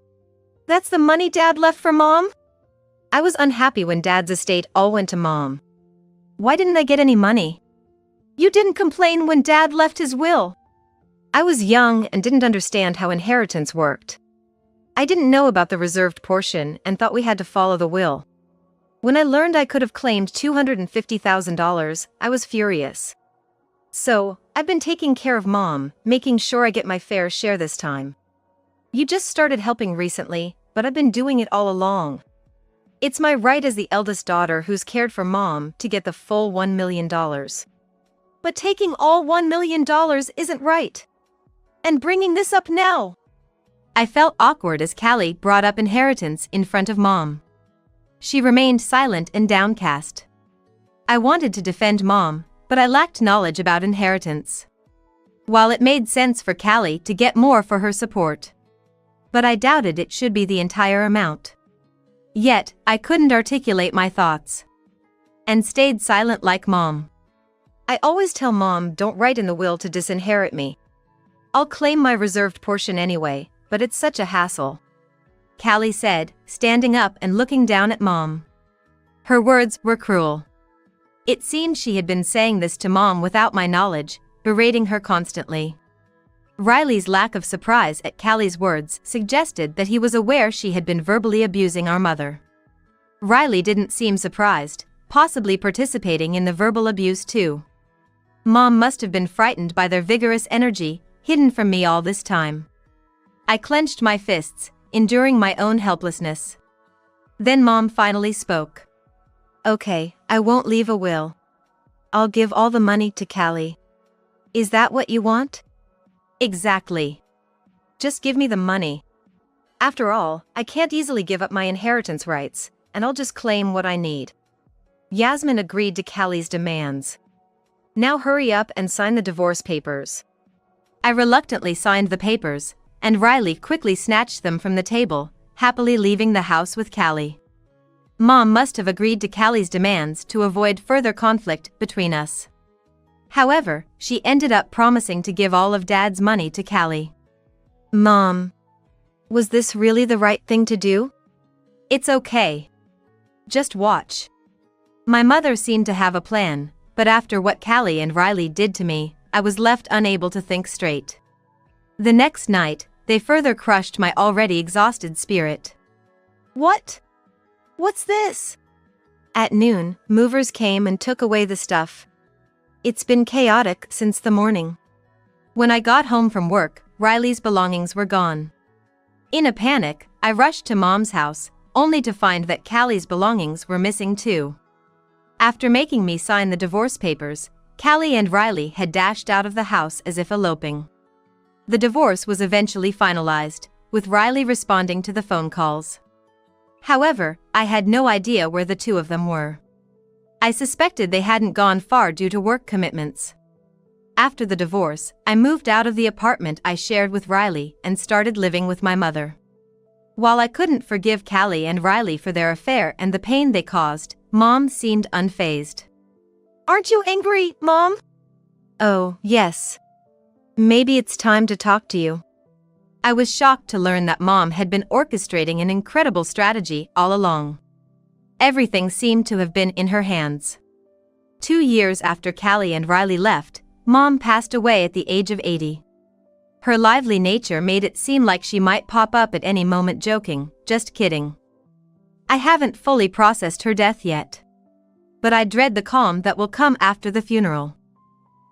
That's the money Dad left for Mom? I was unhappy when Dad's estate all went to Mom. Why didn't I get any money? You didn't complain when Dad left his will. I was young and didn't understand how inheritance worked. I didn't know about the reserved portion and thought we had to follow the will. When I learned I could have claimed $250,000, I was furious. So, I've been taking care of Mom, making sure I get my fair share this time. You just started helping recently, but I've been doing it all along. It's my right as the eldest daughter who's cared for Mom to get the full $1 million. But taking all $1 million isn't right. And bringing this up now. I felt awkward as Callie brought up inheritance in front of Mom. She remained silent and downcast. I wanted to defend Mom, but I lacked knowledge about inheritance. While it made sense for Callie to get more for her support, but I doubted it should be the entire amount. Yet, I couldn't articulate my thoughts. And stayed silent like Mom. I always tell Mom don't write in the will to disinherit me. I'll claim my reserved portion anyway, but it's such a hassle. Callie said, standing up and looking down at Mom. Her words were cruel. It seemed she had been saying this to Mom without my knowledge, berating her constantly. Riley's lack of surprise at Callie's words suggested that he was aware she had been verbally abusing our mother. Riley didn't seem surprised, possibly participating in the verbal abuse too. Mom must have been frightened by their vigorous energy, hidden from me all this time. I clenched my fists, enduring my own helplessness. Then Mom finally spoke. Okay, I won't leave a will. I'll give all the money to Callie. Is that what you want? Exactly. Just give me the money. After all, I can't easily give up my inheritance rights, and I'll just claim what I need. Yasmin agreed to Callie's demands. Now hurry up and sign the divorce papers. I reluctantly signed the papers, and Riley quickly snatched them from the table, happily leaving the house with Callie. Mom must have agreed to Callie's demands to avoid further conflict between us. However, she ended up promising to give all of Dad's money to Callie. Mom, was this really the right thing to do? It's okay. Just watch. My mother seemed to have a plan, but after what Callie and Riley did to me, I was left unable to think straight. The next night, they further crushed my already exhausted spirit. What? What's this? At noon, movers came and took away the stuff. It's been chaotic since the morning. When I got home from work, Riley's belongings were gone. In a panic, I rushed to Mom's house, only to find that Callie's belongings were missing too. After making me sign the divorce papers, Callie and Riley had dashed out of the house as if eloping. The divorce was eventually finalized, with Riley responding to the phone calls. However, I had no idea where the two of them were. I suspected they hadn't gone far due to work commitments. After the divorce, I moved out of the apartment I shared with Riley and started living with my mother. While I couldn't forgive Callie and Riley for their affair and the pain they caused, Mom seemed unfazed. Aren't you angry, Mom? Oh, yes. Maybe it's time to talk to you. I was shocked to learn that Mom had been orchestrating an incredible strategy all along. Everything seemed to have been in her hands. 2 years after Callie and Riley left, Mom passed away at the age of 80. Her lively nature made it seem like she might pop up at any moment joking, just kidding. I haven't fully processed her death yet. But I dread the calm that will come after the funeral.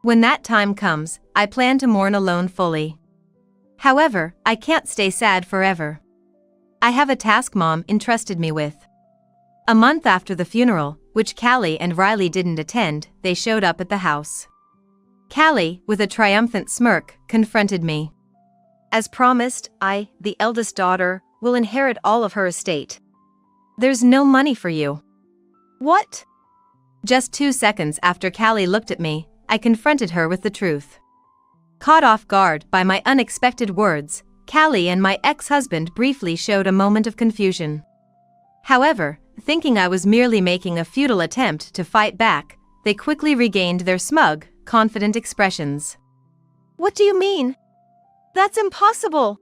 When that time comes, I plan to mourn alone fully. However, I can't stay sad forever. I have a task Mom entrusted me with. A month after the funeral, which Callie and Riley didn't attend, they showed up at the house. Callie, with a triumphant smirk, confronted me. As promised, I, the eldest daughter, will inherit all of her estate. There's no money for you. What? Just 2 seconds after Callie looked at me, I confronted her with the truth. Caught off guard by my unexpected words, Callie and my ex-husband briefly showed a moment of confusion. However, thinking I was merely making a futile attempt to fight back, they quickly regained their smug, confident expressions. What do you mean? That's impossible.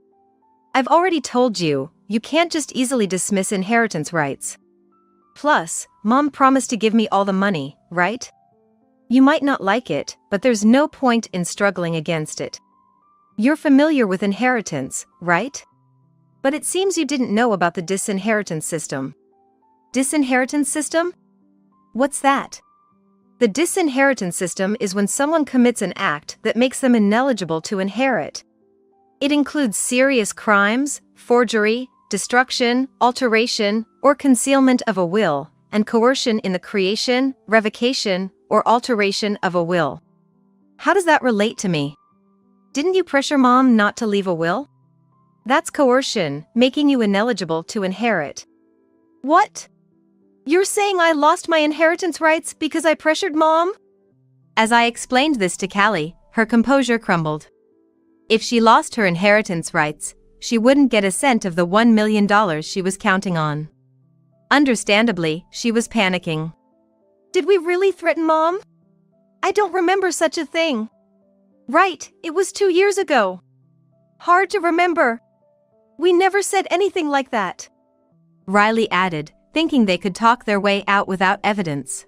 I've already told you, you can't just easily dismiss inheritance rights. Plus, Mom promised to give me all the money, right? You might not like it, but there's no point in struggling against it. You're familiar with inheritance, right? But it seems you didn't know about the disinheritance system. Disinheritance system? What's that? The disinheritance system is when someone commits an act that makes them ineligible to inherit. It includes serious crimes, forgery, destruction, alteration, or concealment of a will, and coercion in the creation, revocation, or alteration of a will. How does that relate to me? Didn't you pressure Mom not to leave a will? That's coercion, making you ineligible to inherit. What? You're saying I lost my inheritance rights because I pressured Mom? As I explained this to Callie, her composure crumbled. If she lost her inheritance rights, she wouldn't get a cent of the $1 million she was counting on. Understandably, she was panicking. Did we really threaten Mom? I don't remember such a thing. Right, it was 2 years ago. Hard to remember. We never said anything like that. Riley added, thinking they could talk their way out without evidence.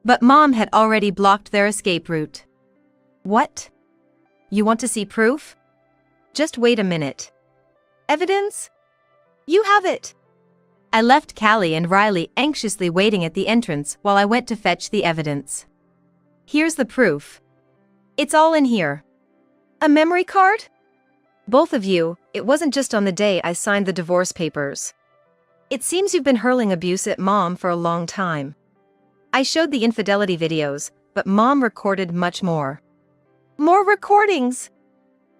But Mom had already blocked their escape route. What? You want to see proof? Just wait a minute. Evidence? You have it. I left Callie and Riley anxiously waiting at the entrance while I went to fetch the evidence. Here's the proof. It's all in here. A memory card? Both of you, it wasn't just on the day I signed the divorce papers. It seems you've been hurling abuse at Mom for a long time. I showed the infidelity videos, but Mom recorded much more. More recordings?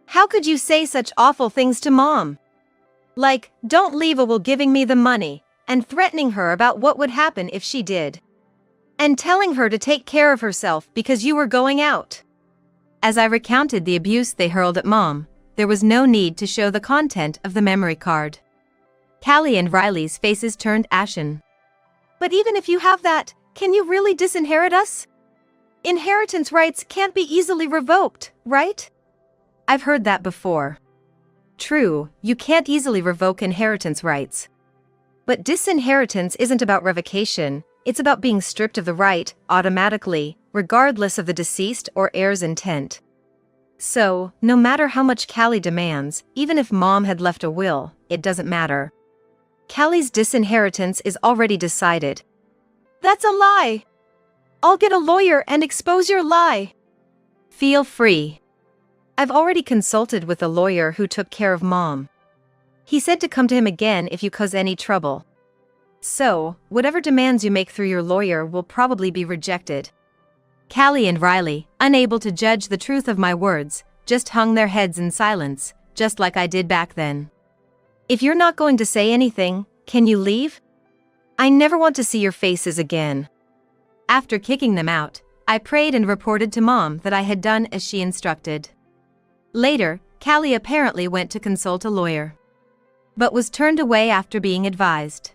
How could you say such awful things to Mom? Like, don't leave a will giving me the money, and threatening her about what would happen if she did. And telling her to take care of herself because you were going out. As I recounted the abuse they hurled at Mom, there was no need to show the content of the memory card. Callie and Riley's faces turned ashen. But even if you have that, can you really disinherit us? Inheritance rights can't be easily revoked, right? I've heard that before. True, you can't easily revoke inheritance rights. But disinheritance isn't about revocation, it's about being stripped of the right, automatically, regardless of the deceased or heir's intent. So, no matter how much Callie demands, even if Mom had left a will, it doesn't matter. Callie's disinheritance is already decided. That's a lie. I'll get a lawyer and expose your lie. Feel free. I've already consulted with a lawyer who took care of Mom. He said to come to him again if you cause any trouble. So, whatever demands you make through your lawyer will probably be rejected. Callie and Riley, unable to judge the truth of my words, just hung their heads in silence, just like I did back then. If you're not going to say anything, can you leave? I never want to see your faces again. After kicking them out, I prayed and reported to Mom that I had done as she instructed. Later, Callie apparently went to consult a lawyer, but was turned away after being advised.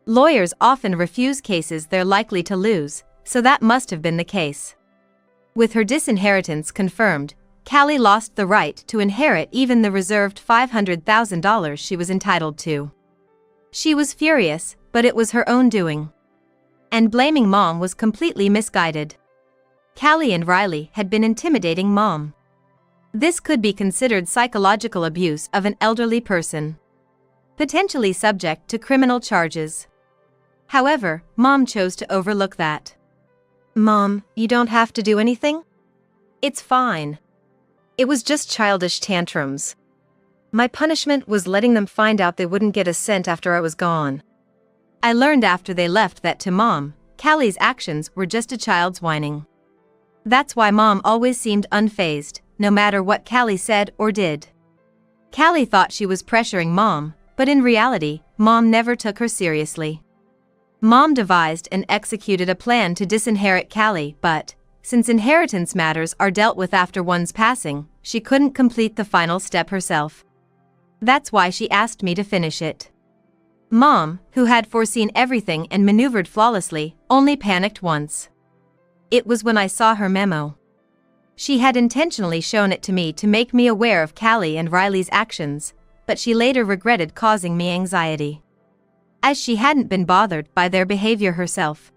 Lawyers often refuse cases they're likely to lose, so that must have been the case. With her disinheritance confirmed, Callie lost the right to inherit even the reserved $500,000 she was entitled to. She was furious, but it was her own doing. And blaming Mom was completely misguided. Callie and Riley had been intimidating Mom. This could be considered psychological abuse of an elderly person, potentially subject to criminal charges. However, Mom chose to overlook that. Mom, you don't have to do anything? It's fine. It was just childish tantrums. My punishment was letting them find out they wouldn't get a cent after I was gone. I learned after they left that to Mom, Callie's actions were just a child's whining. That's why Mom always seemed unfazed, no matter what Callie said or did. Callie thought she was pressuring Mom, but in reality, Mom never took her seriously. Mom devised and executed a plan to disinherit Callie, but, since inheritance matters are dealt with after one's passing, she couldn't complete the final step herself. That's why she asked me to finish it. Mom, who had foreseen everything and maneuvered flawlessly, only panicked once. It was when I saw her memo. She had intentionally shown it to me to make me aware of Callie and Riley's actions, but she later regretted causing me anxiety, as she hadn't been bothered by their behavior herself.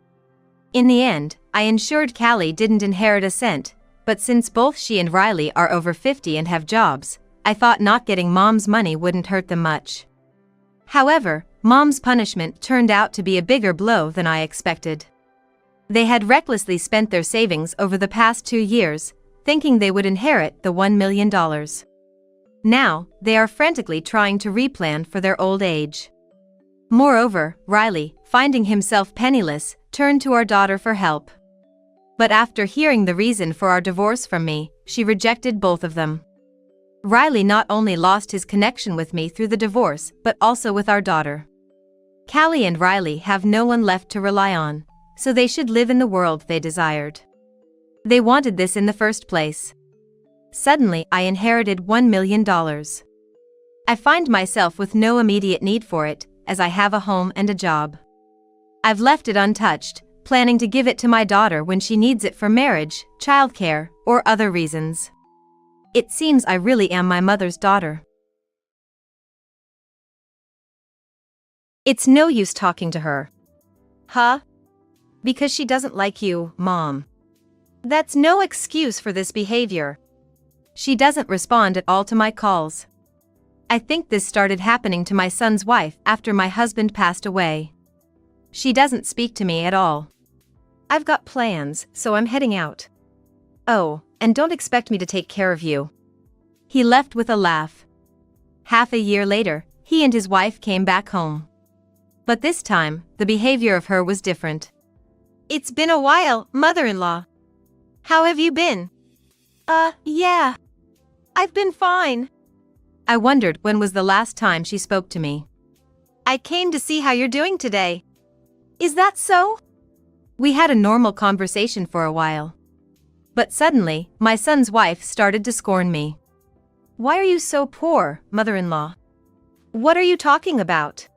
In the end, I ensured Callie didn't inherit a cent, but since both she and Riley are over 50 and have jobs, I thought not getting Mom's money wouldn't hurt them much. However, Mom's punishment turned out to be a bigger blow than I expected. They had recklessly spent their savings over the past 2 years, thinking they would inherit the $1 million. Now, they are frantically trying to replan for their old age. Moreover, Riley, finding himself penniless, turned to our daughter for help. But after hearing the reason for our divorce from me, she rejected both of them. Riley not only lost his connection with me through the divorce, but also with our daughter. Callie and Riley have no one left to rely on, so they should live in the world they desired. They wanted this in the first place. Suddenly, I inherited $1 million. I find myself with no immediate need for it, as I have a home and a job. I've left it untouched, planning to give it to my daughter when she needs it for marriage, childcare, or other reasons. It seems I really am my mother's daughter. It's no use talking to her. Huh? Because she doesn't like you, Mom. That's no excuse for this behavior. She doesn't respond at all to my calls. I think this started happening to my son's wife after my husband passed away. She doesn't speak to me at all. I've got plans, so I'm heading out. Oh, and don't expect me to take care of you. He left with a laugh. Half a year later, he and his wife came back home. But this time, the behavior of her was different. It's been a while, mother-in-law. How have you been? Yeah. I've been fine. I wondered when was the last time she spoke to me. I came to see how you're doing today. Is that so? We had a normal conversation for a while. But suddenly, my son's wife started to scorn me. Why are you so poor, mother-in-law? What are you talking about?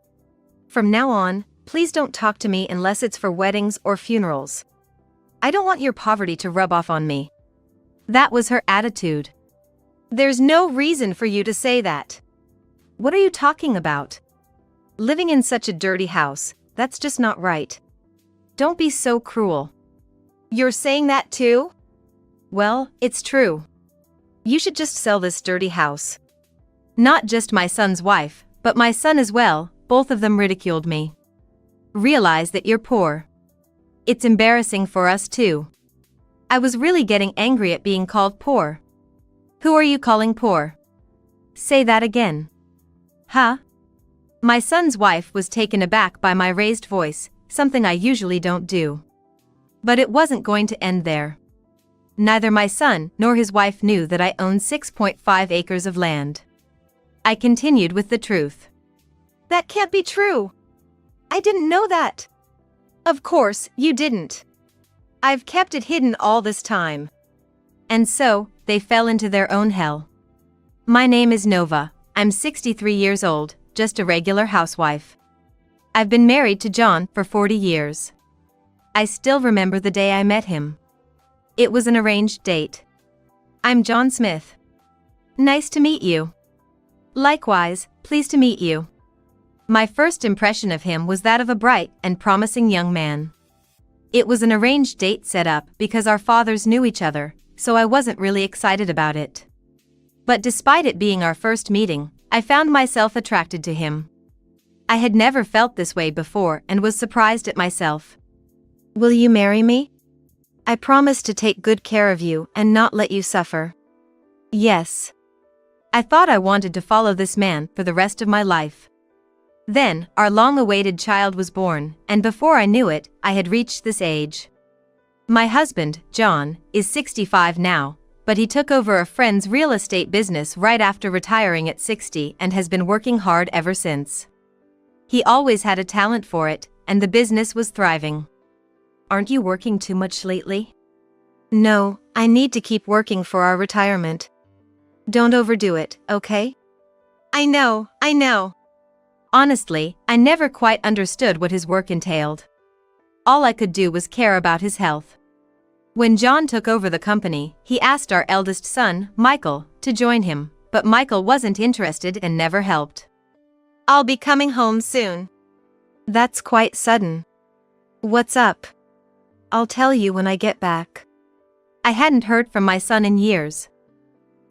From now on, please don't talk to me unless it's for weddings or funerals. I don't want your poverty to rub off on me. That was her attitude. There's no reason for you to say that. What are you talking about? Living in such a dirty house, that's just not right. Don't be so cruel. You're saying that too? Well, it's true. You should just sell this dirty house. Not just my son's wife, but my son as well, both of them ridiculed me. Realize that you're poor. It's embarrassing for us too. I was really getting angry at being called poor. Who are you calling poor? Say that again. Huh? My son's wife was taken aback by my raised voice, something I usually don't do. But it wasn't going to end there. Neither my son nor his wife knew that I owned 6.5 acres of land. I continued with the truth. That can't be true. I didn't know that. Of course, you didn't. I've kept it hidden all this time. And so, they fell into their own hell. My name is Nova, I'm 63 years old, just a regular housewife. I've been married to John for 40 years. I still remember the day I met him. It was an arranged date. I'm John Smith. Nice to meet you. Likewise, pleased to meet you. My first impression of him was that of a bright and promising young man. It was an arranged date set up because our fathers knew each other, so I wasn't really excited about it. But despite it being our first meeting, I found myself attracted to him. I had never felt this way before and was surprised at myself. Will you marry me? I promise to take good care of you and not let you suffer. Yes. I thought I wanted to follow this man for the rest of my life. Then, our long-awaited child was born, and before I knew it, I had reached this age. My husband, John, is 65 now, but he took over a friend's real estate business right after retiring at 60 and has been working hard ever since. He always had a talent for it, and the business was thriving. Aren't you working too much lately? No, I need to keep working for our retirement. Don't overdo it, okay? I know. Honestly, I never quite understood what his work entailed. All I could do was care about his health. When John took over the company, he asked our eldest son, Michael, to join him, but Michael wasn't interested and never helped. I'll be coming home soon. That's quite sudden. What's up? I'll tell you when I get back. I hadn't heard from my son in years.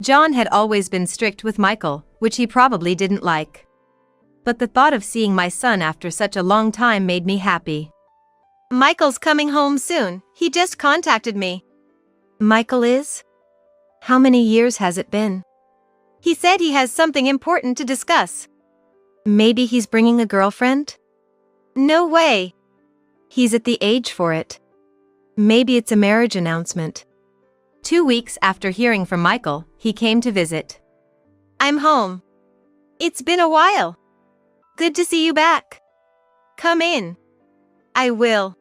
John had always been strict with Michael, which he probably didn't like. But the thought of seeing my son after such a long time made me happy. Michael's coming home soon, he just contacted me. Michael is? How many years has it been? He said he has something important to discuss. Maybe he's bringing a girlfriend? No way. He's at the age for it. Maybe it's a marriage announcement. 2 weeks after hearing from Michael, he came to visit. I'm home. It's been a while. Good to see you back. Come in. I will.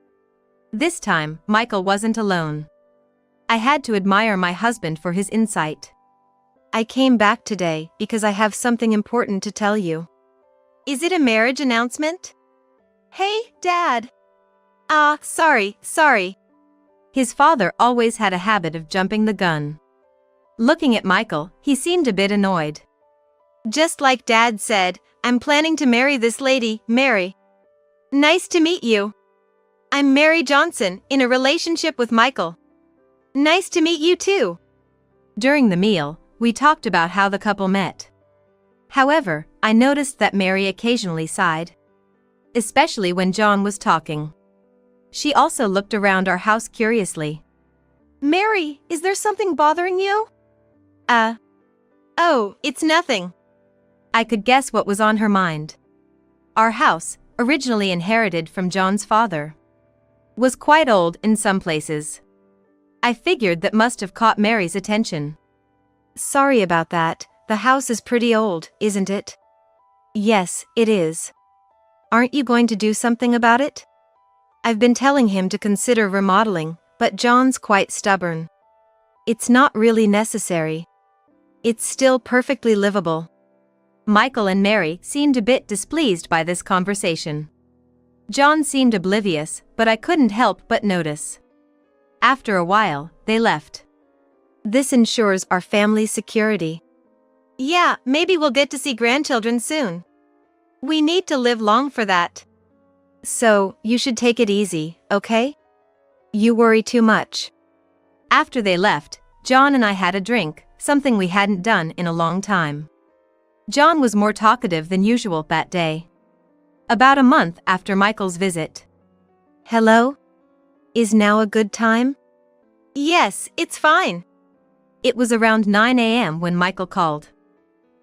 This time, Michael wasn't alone. I had to admire my husband for his insight. I came back today because I have something important to tell you. Is it a marriage announcement? Hey, Dad. Sorry. His father always had a habit of jumping the gun. Looking at Michael, he seemed a bit annoyed. Just like Dad said, I'm planning to marry this lady, Mary. Nice to meet you. I'm Mary Johnson, in a relationship with Michael. Nice to meet you too. During the meal, we talked about how the couple met. However, I noticed that Mary occasionally sighed. Especially when John was talking. She also looked around our house curiously. Mary, is there something bothering you? Oh, it's nothing. I could guess what was on her mind. Our house, originally inherited from John's father, was quite old in some places. I figured that must have caught Mary's attention. Sorry about that, the house is pretty old, isn't it? Yes, it is. Aren't you going to do something about it? I've been telling him to consider remodeling, but John's quite stubborn. It's not really necessary. It's still perfectly livable. Michael and Mary seemed a bit displeased by this conversation. John seemed oblivious, but I couldn't help but notice. After a while, they left. This ensures our family's security. Yeah, maybe we'll get to see grandchildren soon. We need to live long for that. So, you should take it easy, okay? You worry too much. After they left, John and I had a drink, something we hadn't done in a long time. John was more talkative than usual that day. About a month after Michael's visit. Hello? Is now a good time? Yes, it's fine. It was around 9 a.m. when Michael called.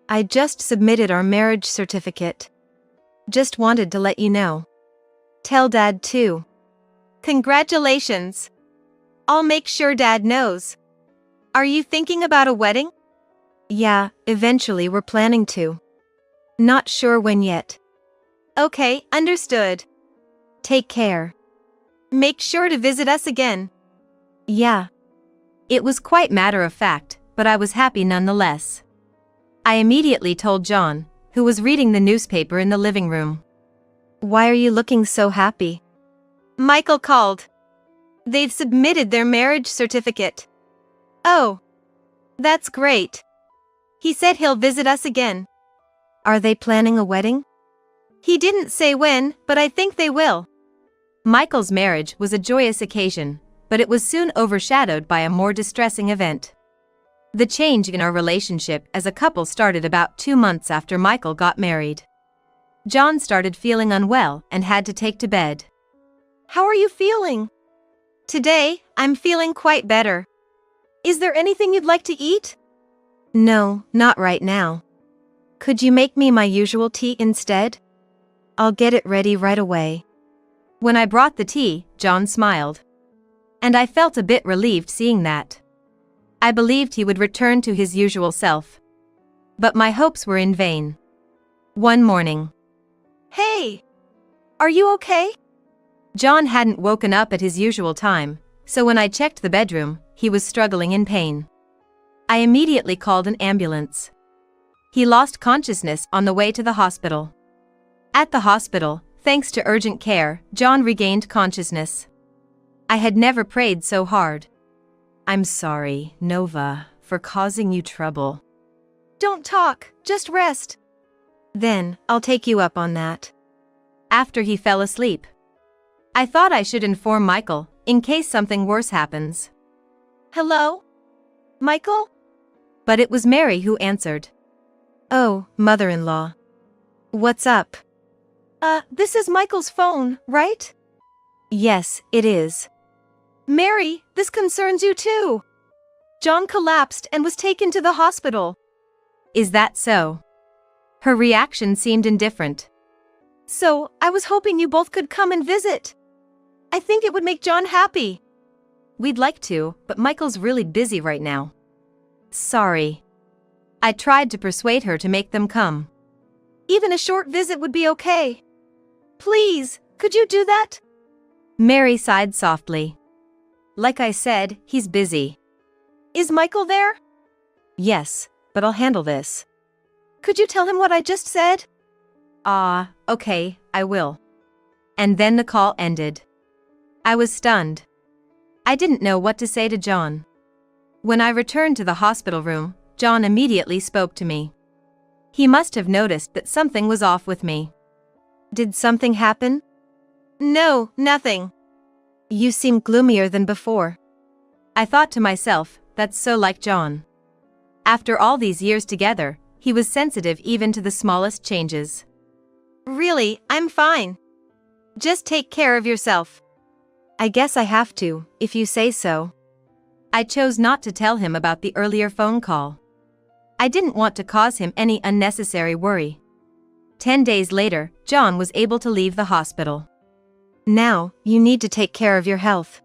I just submitted our marriage certificate. Just wanted to let you know. Tell Dad too. Congratulations. I'll make sure Dad knows. Are you thinking about a wedding? Yeah, eventually we're planning to. Not sure when yet. Okay, understood. Take care. Make sure to visit us again. Yeah. It was quite matter of fact, but I was happy nonetheless. I immediately told John, who was reading the newspaper in the living room. Why are you looking so happy? Michael called. They've submitted their marriage certificate. Oh. That's great. He said he'll visit us again. Are they planning a wedding? He didn't say when, but I think they will. Michael's marriage was a joyous occasion, but it was soon overshadowed by a more distressing event. The change in our relationship as a couple started about 2 months after Michael got married. John started feeling unwell and had to take to bed. How are you feeling? Today, I'm feeling quite better. Is there anything you'd like to eat? No, not right now. Could you make me my usual tea instead? I'll get it ready right away. When I brought the tea, John smiled. And I felt a bit relieved seeing that. I believed he would return to his usual self. But my hopes were in vain. One morning. Hey! Are you okay? John hadn't woken up at his usual time, so when I checked the bedroom, he was struggling in pain. I immediately called an ambulance. He lost consciousness on the way to the hospital. At the hospital, thanks to urgent care, John regained consciousness. I had never prayed so hard. I'm sorry, Nova, for causing you trouble. Don't talk, just rest. Then, I'll take you up on that. After he fell asleep. I thought I should inform Michael, in case something worse happens. Hello? Michael? But it was Mary who answered. Oh, mother-in-law. What's up? This is Michael's phone, right? Yes, it is. Mary, this concerns you too. John collapsed and was taken to the hospital. Is that so? Her reaction seemed indifferent. So, I was hoping you both could come and visit. I think it would make John happy. We'd like to, but Michael's really busy right now. Sorry. I tried to persuade her to make them come. Even a short visit would be okay. Please, could you do that? Mary sighed softly. Like I said, he's busy. Is Michael there? Yes, but I'll handle this. Could you tell him what I just said? Okay, I will. And then the call ended. I was stunned. I didn't know what to say to John. When I returned to the hospital room, John immediately spoke to me. He must have noticed that something was off with me. Did something happen? No, nothing. You seem gloomier than before. I thought to myself, that's so like John. After all these years together, he was sensitive even to the smallest changes. Really, I'm fine. Just take care of yourself. I guess I have to, if you say so. I chose not to tell him about the earlier phone call. I didn't want to cause him any unnecessary worry. 10 days later, John was able to leave the hospital. Now, you need to take care of your health.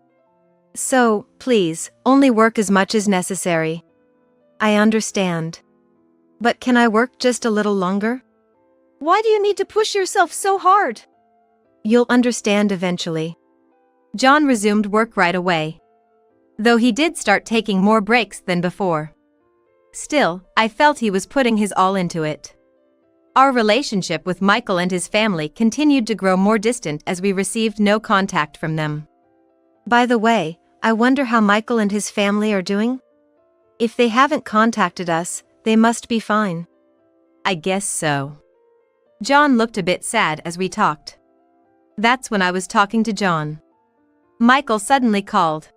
So, please, only work as much as necessary. I understand. But can I work just a little longer? Why do you need to push yourself so hard? You'll understand eventually. John resumed work right away. Though he did start taking more breaks than before. Still, I felt he was putting his all into it. Our relationship with Michael and his family continued to grow more distant as we received no contact from them. By the way, I wonder how Michael and his family are doing? If they haven't contacted us, they must be fine. I guess so. John looked a bit sad as we talked. That's when I was talking to John. Michael suddenly called.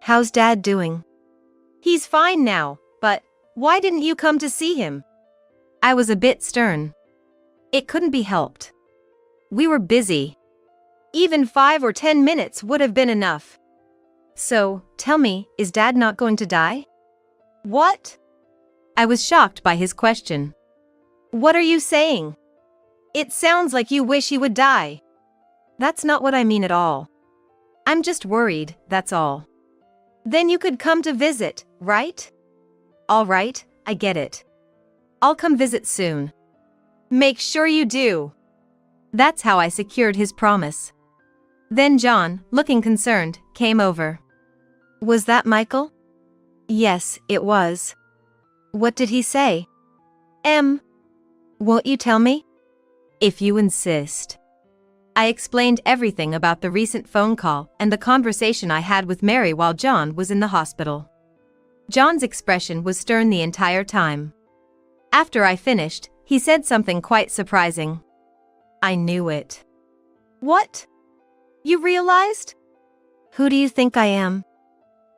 How's Dad doing? He's fine now, but why didn't you come to see him? I was a bit stern. It couldn't be helped. We were busy. Even 5 or 10 minutes would have been enough. So, tell me, is Dad not going to die? What? I was shocked by his question. What are you saying? It sounds like you wish he would die. That's not what I mean at all. I'm just worried, that's all. Then you could come to visit, right? All right, I get it. I'll come visit soon. Make sure you do. That's how I secured his promise. Then John, looking concerned, came over. Was that Michael? Yes, it was. What did he say? Won't you tell me? If you insist. I explained everything about the recent phone call and the conversation I had with Mary while John was in the hospital. John's expression was stern the entire time. After I finished, he said something quite surprising. I knew it. What? You realized? Who do you think I am?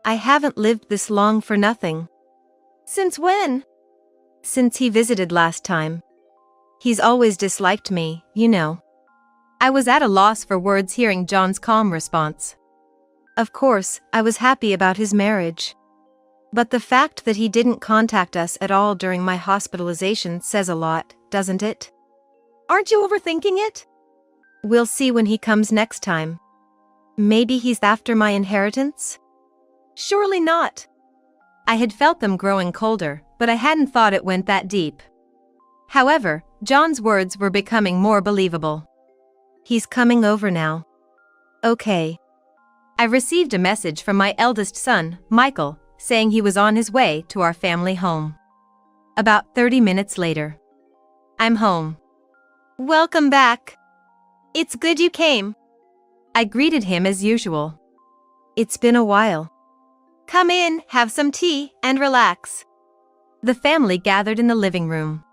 I haven't lived this long for nothing. Since when? Since he visited last time. He's always disliked me, you know. I was at a loss for words hearing John's calm response. Of course, I was happy about his marriage. But the fact that he didn't contact us at all during my hospitalization says a lot, doesn't it? Aren't you overthinking it? We'll see when he comes next time. Maybe he's after my inheritance? Surely not. I had felt them growing colder, but I hadn't thought it went that deep. However, John's words were becoming more believable. He's coming over now. Okay. I received a message from my eldest son, Michael, saying he was on his way to our family home. About 30 minutes later. I'm home. Welcome back. It's good you came. I greeted him as usual. It's been a while. Come in, have some tea, and relax. The family gathered in the living room.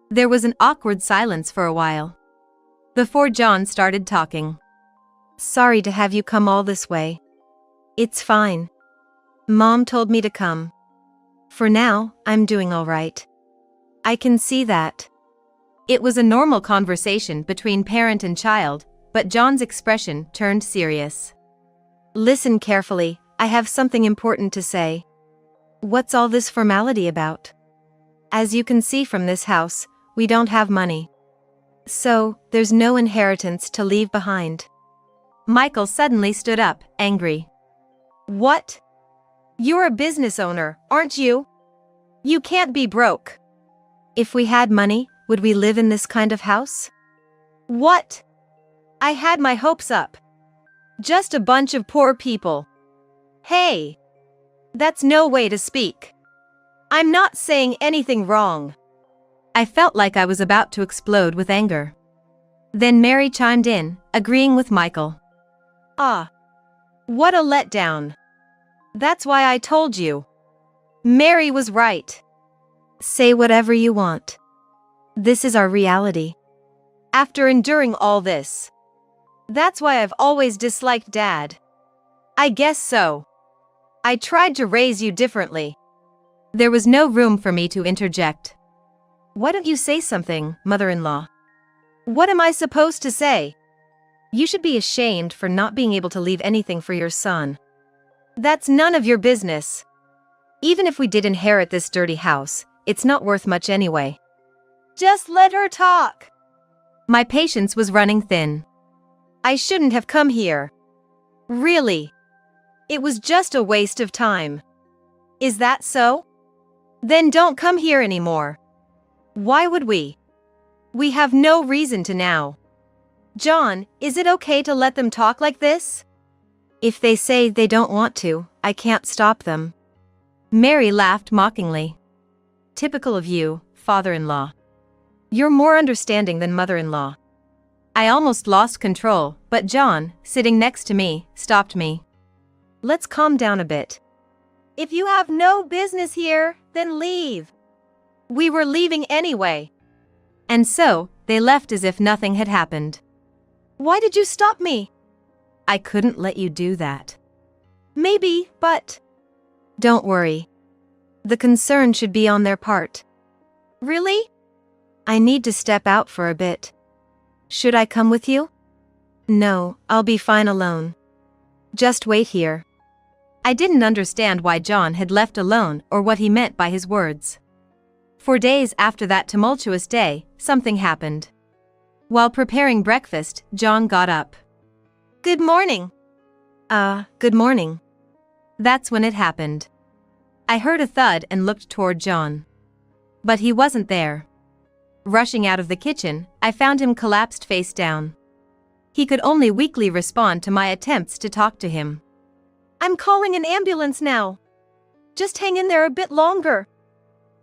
There was an awkward silence for a while, before John started talking. Sorry to have you come all this way. It's fine. Mom told me to come. For now, I'm doing all right. I can see that. It was a normal conversation between parent and child, but John's expression turned serious. Listen carefully, I have something important to say. What's all this formality about? As you can see from this house, we don't have money. So, there's no inheritance to leave behind. Michael suddenly stood up, angry. What? You're a business owner, aren't you? You can't be broke. If we had money, would we live in this kind of house? What? I had my hopes up. Just a bunch of poor people. Hey! That's no way to speak. I'm not saying anything wrong. I felt like I was about to explode with anger. Then Mary chimed in, agreeing with Michael. Ah. What a letdown. That's why I told you. Mary was right. Say whatever you want. This is our reality. After enduring all this. That's why I've always disliked Dad. I guess so. I tried to raise you differently. There was no room for me to interject. Why don't you say something, mother-in-law? What am I supposed to say? You should be ashamed for not being able to leave anything for your son. That's none of your business. Even if we did inherit this dirty house, it's not worth much anyway. Just let her talk. My patience was running thin. I shouldn't have come here. Really. It was just a waste of time. Is that so? Then don't come here anymore. Why would we? We have no reason to now. John, is it okay to let them talk like this? If they say they don't want to, I can't stop them. Mary laughed mockingly. Typical of you, father-in-law. You're more understanding than mother-in-law. I almost lost control, but John, sitting next to me, stopped me. Let's calm down a bit. If you have no business here, then leave. We were leaving anyway. And so, they left as if nothing had happened. Why did you stop me? I couldn't let you do that. Maybe, but... Don't worry. The concern should be on their part. Really? I need to step out for a bit. Should I come with you? No, I'll be fine alone. Just wait here. I didn't understand why John had left alone or what he meant by his words. For days after that tumultuous day, something happened. While preparing breakfast, John got up. Good morning. Good morning. That's when it happened. I heard a thud and looked toward John. But he wasn't there. Rushing out of the kitchen, I found him collapsed face down. He could only weakly respond to my attempts to talk to him. I'm calling an ambulance now. Just hang in there a bit longer.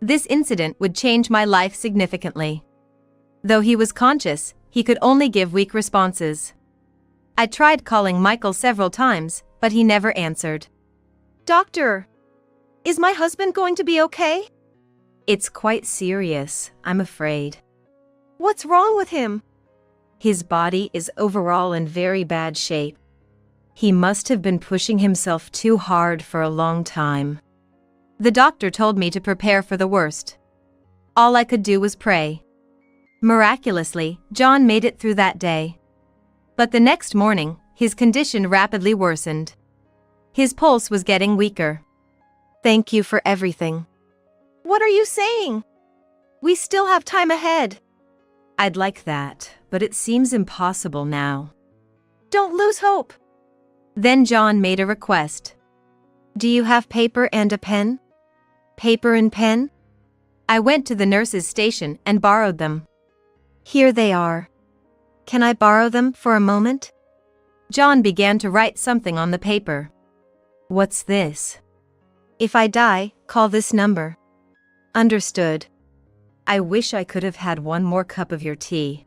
This incident would change my life significantly. Though he was conscious, he could only give weak responses. I tried calling Michael several times, but he never answered. Doctor, is my husband going to be okay? It's quite serious, I'm afraid. What's wrong with him? His body is overall in very bad shape. He must have been pushing himself too hard for a long time. The doctor told me to prepare for the worst. All I could do was pray. Miraculously, John made it through that day. But the next morning, his condition rapidly worsened. His pulse was getting weaker. Thank you for everything. What are you saying? We still have time ahead. I'd like that, but it seems impossible now. Don't lose hope. Then John made a request. Do you have paper and a pen? Paper and pen? I went to the nurse's station and borrowed them. Here they are. Can I borrow them for a moment? John began to write something on the paper. What's this? If I die, call this number. Understood. I wish I could have had one more cup of your tea.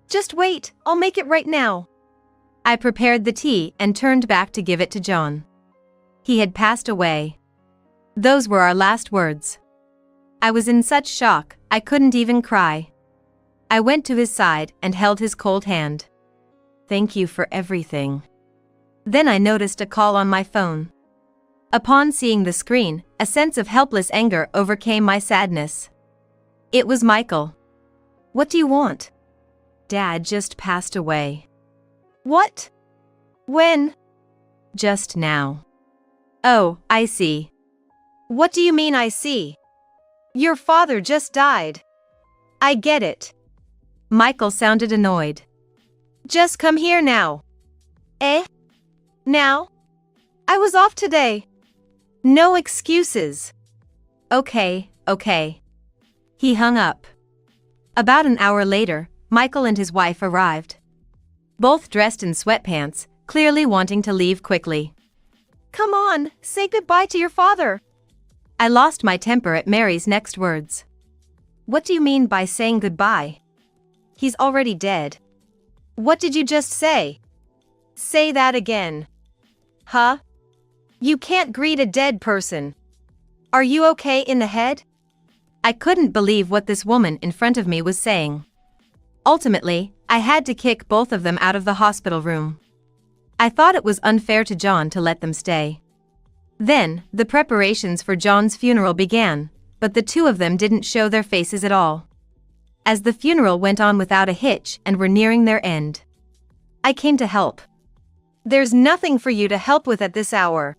Just wait, I'll make it right now. I prepared the tea and turned back to give it to John. He had passed away. Those were our last words. I was in such shock, I couldn't even cry. I went to his side and held his cold hand. Thank you for everything. Then I noticed a call on my phone. Upon seeing the screen, a sense of helpless anger overcame my sadness. It was Michael. What do you want? Dad just passed away. What? When? Just now. Oh, I see. What do you mean I see? Your father just died. I get it. Michael sounded annoyed. Just come here now. Eh? Now? I was off today. No excuses. Okay. He hung up. About an hour later, Michael and his wife arrived. Both dressed in sweatpants, clearly wanting to leave quickly. Come on, say goodbye to your father. I lost my temper at Mary's next words. What do you mean by saying goodbye? He's already dead. What did you just say? Say that again. Huh? You can't greet a dead person. Are you okay in the head? I couldn't believe what this woman in front of me was saying. Ultimately, I had to kick both of them out of the hospital room. I thought it was unfair to John to let them stay. Then, the preparations for John's funeral began, but the two of them didn't show their faces at all. As the funeral went on without a hitch and were nearing their end, I came to help. There's nothing for you to help with at this hour.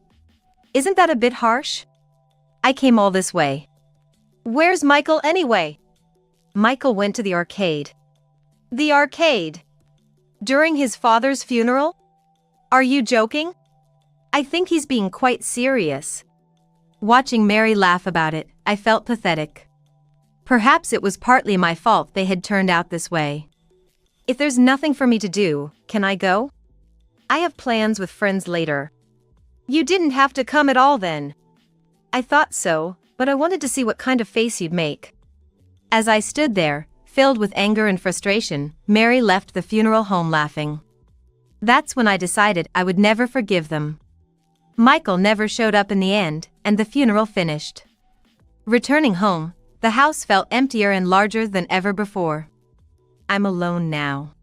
Isn't that a bit harsh? I came all this way. Where's Michael anyway? Michael went to the arcade. The arcade? During his father's funeral? Are you joking? I think he's being quite serious. Watching Mary laugh about it, I felt pathetic. Perhaps it was partly my fault they had turned out this way. If there's nothing for me to do, can I go? I have plans with friends later. You didn't have to come at all then. I thought so, but I wanted to see what kind of face you'd make. As I stood there, filled with anger and frustration, Mary left the funeral home laughing. That's when I decided I would never forgive them. Michael never showed up in the end, and the funeral finished. Returning home, the house felt emptier and larger than ever before. I'm alone now.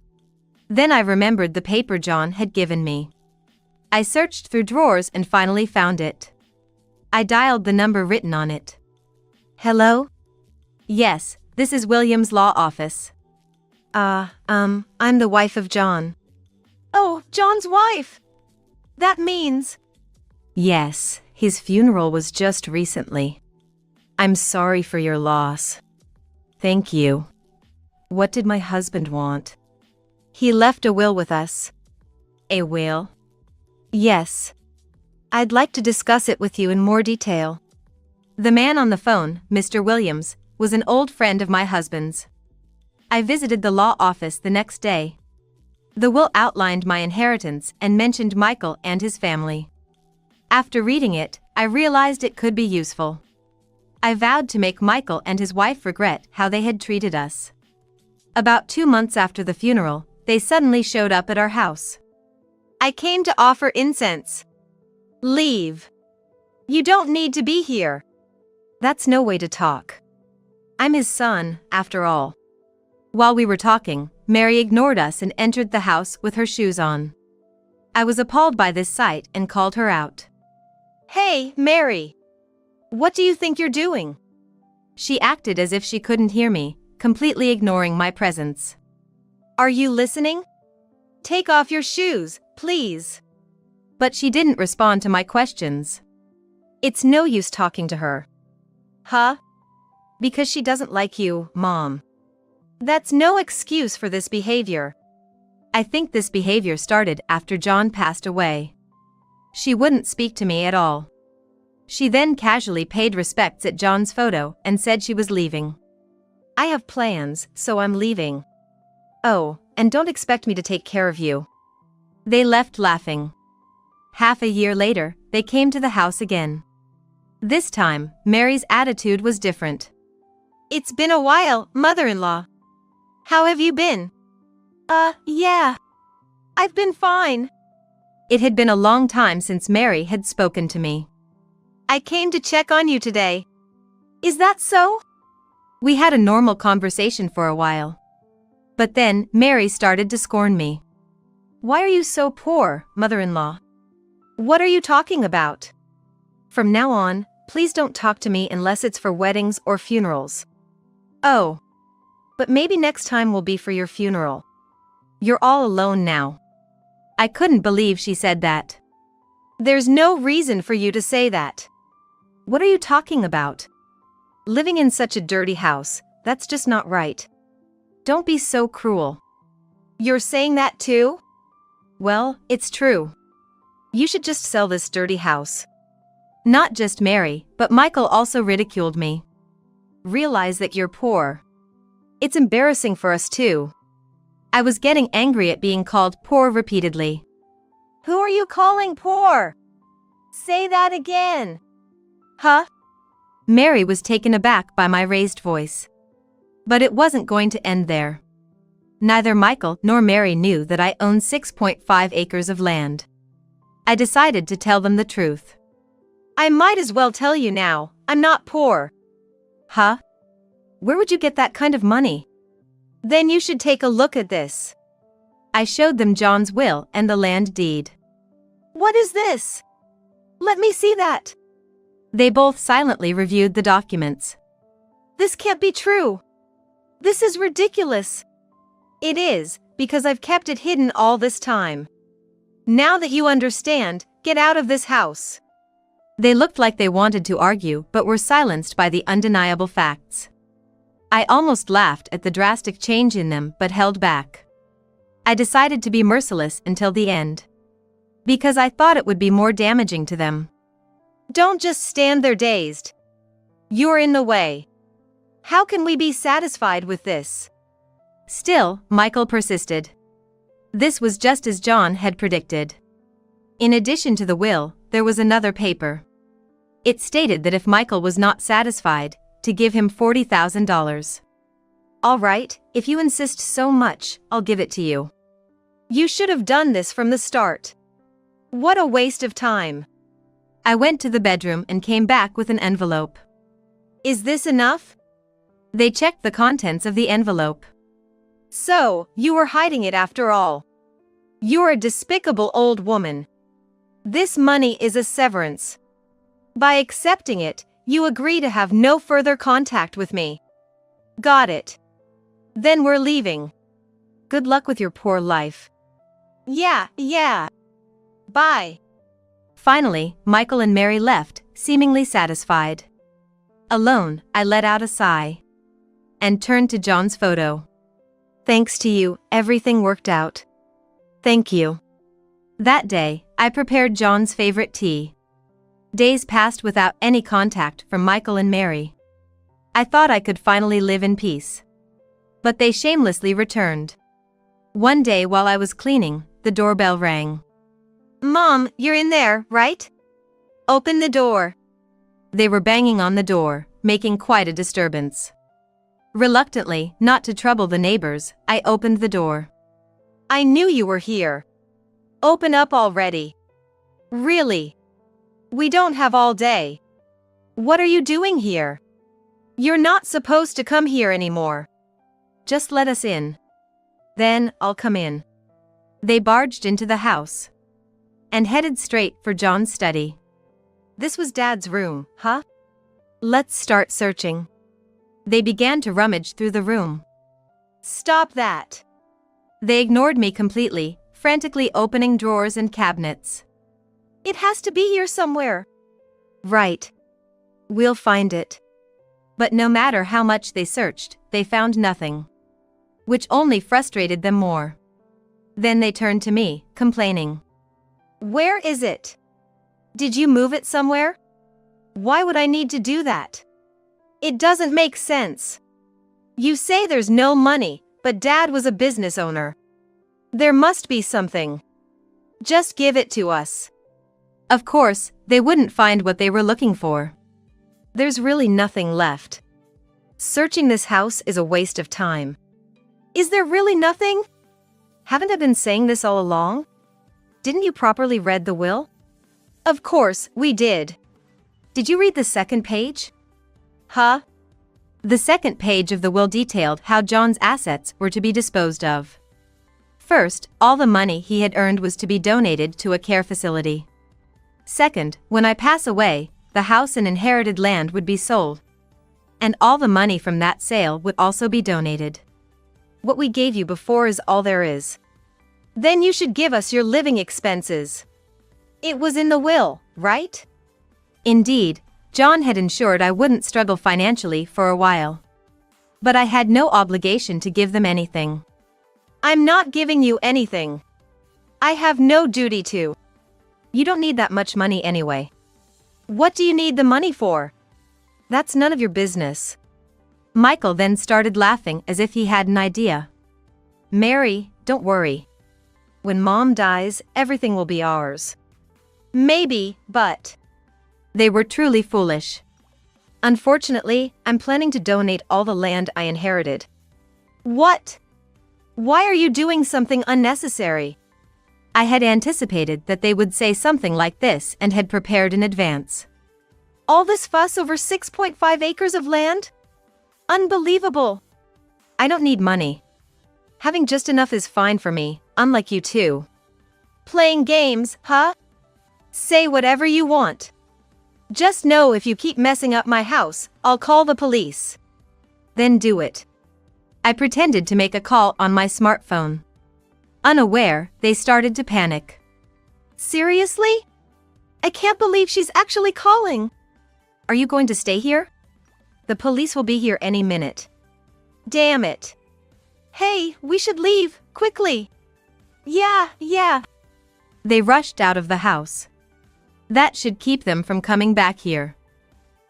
Then I remembered the paper John had given me. I searched through drawers and finally found it. I dialed the number written on it. Hello? Yes, this is William's law office. I'm the wife of John. Oh, John's wife! That means… Yes, his funeral was just recently. I'm sorry for your loss. Thank you. What did my husband want? He left a will with us. A will? Yes. I'd like to discuss it with you in more detail. The man on the phone, Mr. Williams, was an old friend of my husband's. I visited the law office the next day. The will outlined my inheritance and mentioned Michael and his family. After reading it, I realized it could be useful. I vowed to make Michael and his wife regret how they had treated us. About 2 months after the funeral, they suddenly showed up at our house. I came to offer incense. Leave. You don't need to be here. That's no way to talk. I'm his son, after all. While we were talking, Mary ignored us and entered the house with her shoes on. I was appalled by this sight and called her out. Hey, Mary. What do you think you're doing? She acted as if she couldn't hear me, completely ignoring my presence. Are you listening? Take off your shoes, please. But she didn't respond to my questions. It's no use talking to her. Huh? Because she doesn't like you, Mom. That's no excuse for this behavior. I think this behavior started after John passed away. She wouldn't speak to me at all. She then casually paid respects at John's photo and said she was leaving. I have plans, so I'm leaving. Oh, and don't expect me to take care of you. They left laughing. Half a year later, they came to the house again. This time, Mary's attitude was different. It's been a while, mother-in-law. How have you been? Yeah. I've been fine. It had been a long time since Mary had spoken to me. I came to check on you today. Is that so? We had a normal conversation for a while. But then, Mary started to scorn me. Why are you so poor, mother-in-law? What are you talking about? From now on, please don't talk to me unless it's for weddings or funerals. Oh. But maybe next time will be for your funeral. You're all alone now. I couldn't believe she said that. There's no reason for you to say that. What are you talking about? Living in such a dirty house, that's just not right. Don't be so cruel. You're saying that too? Well, it's true. You should just sell this dirty house. Not just Mary, but Michael also ridiculed me. Realize that you're poor. It's embarrassing for us too. I was getting angry at being called poor repeatedly. Who are you calling poor? Say that again. Huh? Mary was taken aback by my raised voice. But it wasn't going to end there. Neither Michael nor Mary knew that I owned 6.5 acres of land. I decided to tell them the truth. I might as well tell you now, I'm not poor. Huh? Where would you get that kind of money? Then you should take a look at this. I showed them John's will and the land deed. What is this? Let me see that. They both silently reviewed the documents. This can't be true. This is ridiculous. It is, because I've kept it hidden all this time. Now that you understand, get out of this house. They looked like they wanted to argue but were silenced by the undeniable facts. I almost laughed at the drastic change in them but held back. I decided to be merciless until the end. Because I thought it would be more damaging to them. Don't just stand there dazed. You're in the way. How can we be satisfied with this? Still, Michael persisted. This was just as John had predicted. In addition to the will, there was another paper. It stated that if Michael was not satisfied, to give him $40,000. All right, if you insist so much, I'll give it to you. You should have done this from the start. What a waste of time. I went to the bedroom and came back with an envelope. Is this enough? They checked the contents of the envelope. So, you were hiding it after all. You're a despicable old woman. This money is a severance. By accepting it, you agree to have no further contact with me. Got it. Then we're leaving. Good luck with your poor life. Yeah. Bye. Finally, Michael and Mary left, seemingly satisfied. Alone, I let out a sigh. And turned to John's photo. Thanks to you, everything worked out. Thank you. That day, I prepared John's favorite tea. Days passed without any contact from Michael and Mary. I thought I could finally live in peace. But they shamelessly returned. One day while I was cleaning, the doorbell rang. Mom, you're in there, right? Open the door. They were banging on the door, making quite a disturbance. Reluctantly, not to trouble the neighbors, I opened the door. I knew you were here. Open up already. Really? We don't have all day. What are you doing here? You're not supposed to come here anymore. Just let us in. Then, I'll come in. They barged into the house. And headed straight for John's study. This was Dad's room, huh? Let's start searching. They began to rummage through the room. Stop that. They ignored me completely, frantically opening drawers and cabinets. It has to be here somewhere. Right. We'll find it. But no matter how much they searched, they found nothing. Which only frustrated them more. Then they turned to me, complaining. Where is it? Did you move it somewhere? Why would I need to do that? It doesn't make sense. You say there's no money, but Dad was a business owner. There must be something. Just give it to us. Of course, they wouldn't find what they were looking for. There's really nothing left. Searching this house is a waste of time. Is there really nothing? Haven't I been saying this all along? Didn't you properly read the will? Of course, we did. Did you read the second page? Huh? The second page of the will detailed how John's assets were to be disposed of. First, all the money he had earned was to be donated to a care facility. Second, when I pass away, the house and inherited land would be sold. And all the money from that sale would also be donated. What we gave you before is all there is. Then you should give us your living expenses. It was in the will, right? Indeed, John had ensured I wouldn't struggle financially for a while. But I had no obligation to give them anything. I'm not giving you anything. I have no duty to. You don't need that much money anyway. What do you need the money for? That's none of your business. Michael then started laughing as if he had an idea. Mary, don't worry. When Mom dies, everything will be ours. Maybe, but... They were truly foolish. Unfortunately, I'm planning to donate all the land I inherited. What? Why are you doing something unnecessary? I had anticipated that they would say something like this and had prepared in advance. All this fuss over 6.5 acres of land? Unbelievable. I don't need money. Having just enough is fine for me, unlike you two. Playing games, huh? Say whatever you want. Just know if you keep messing up my house, I'll call the police. Then do it. I pretended to make a call on my smartphone. Unaware, they started to panic. Seriously? I can't believe she's actually calling. Are you going to stay here? The police will be here any minute. Damn it. Hey, we should leave, quickly. Yeah. They rushed out of the house. That should keep them from coming back here.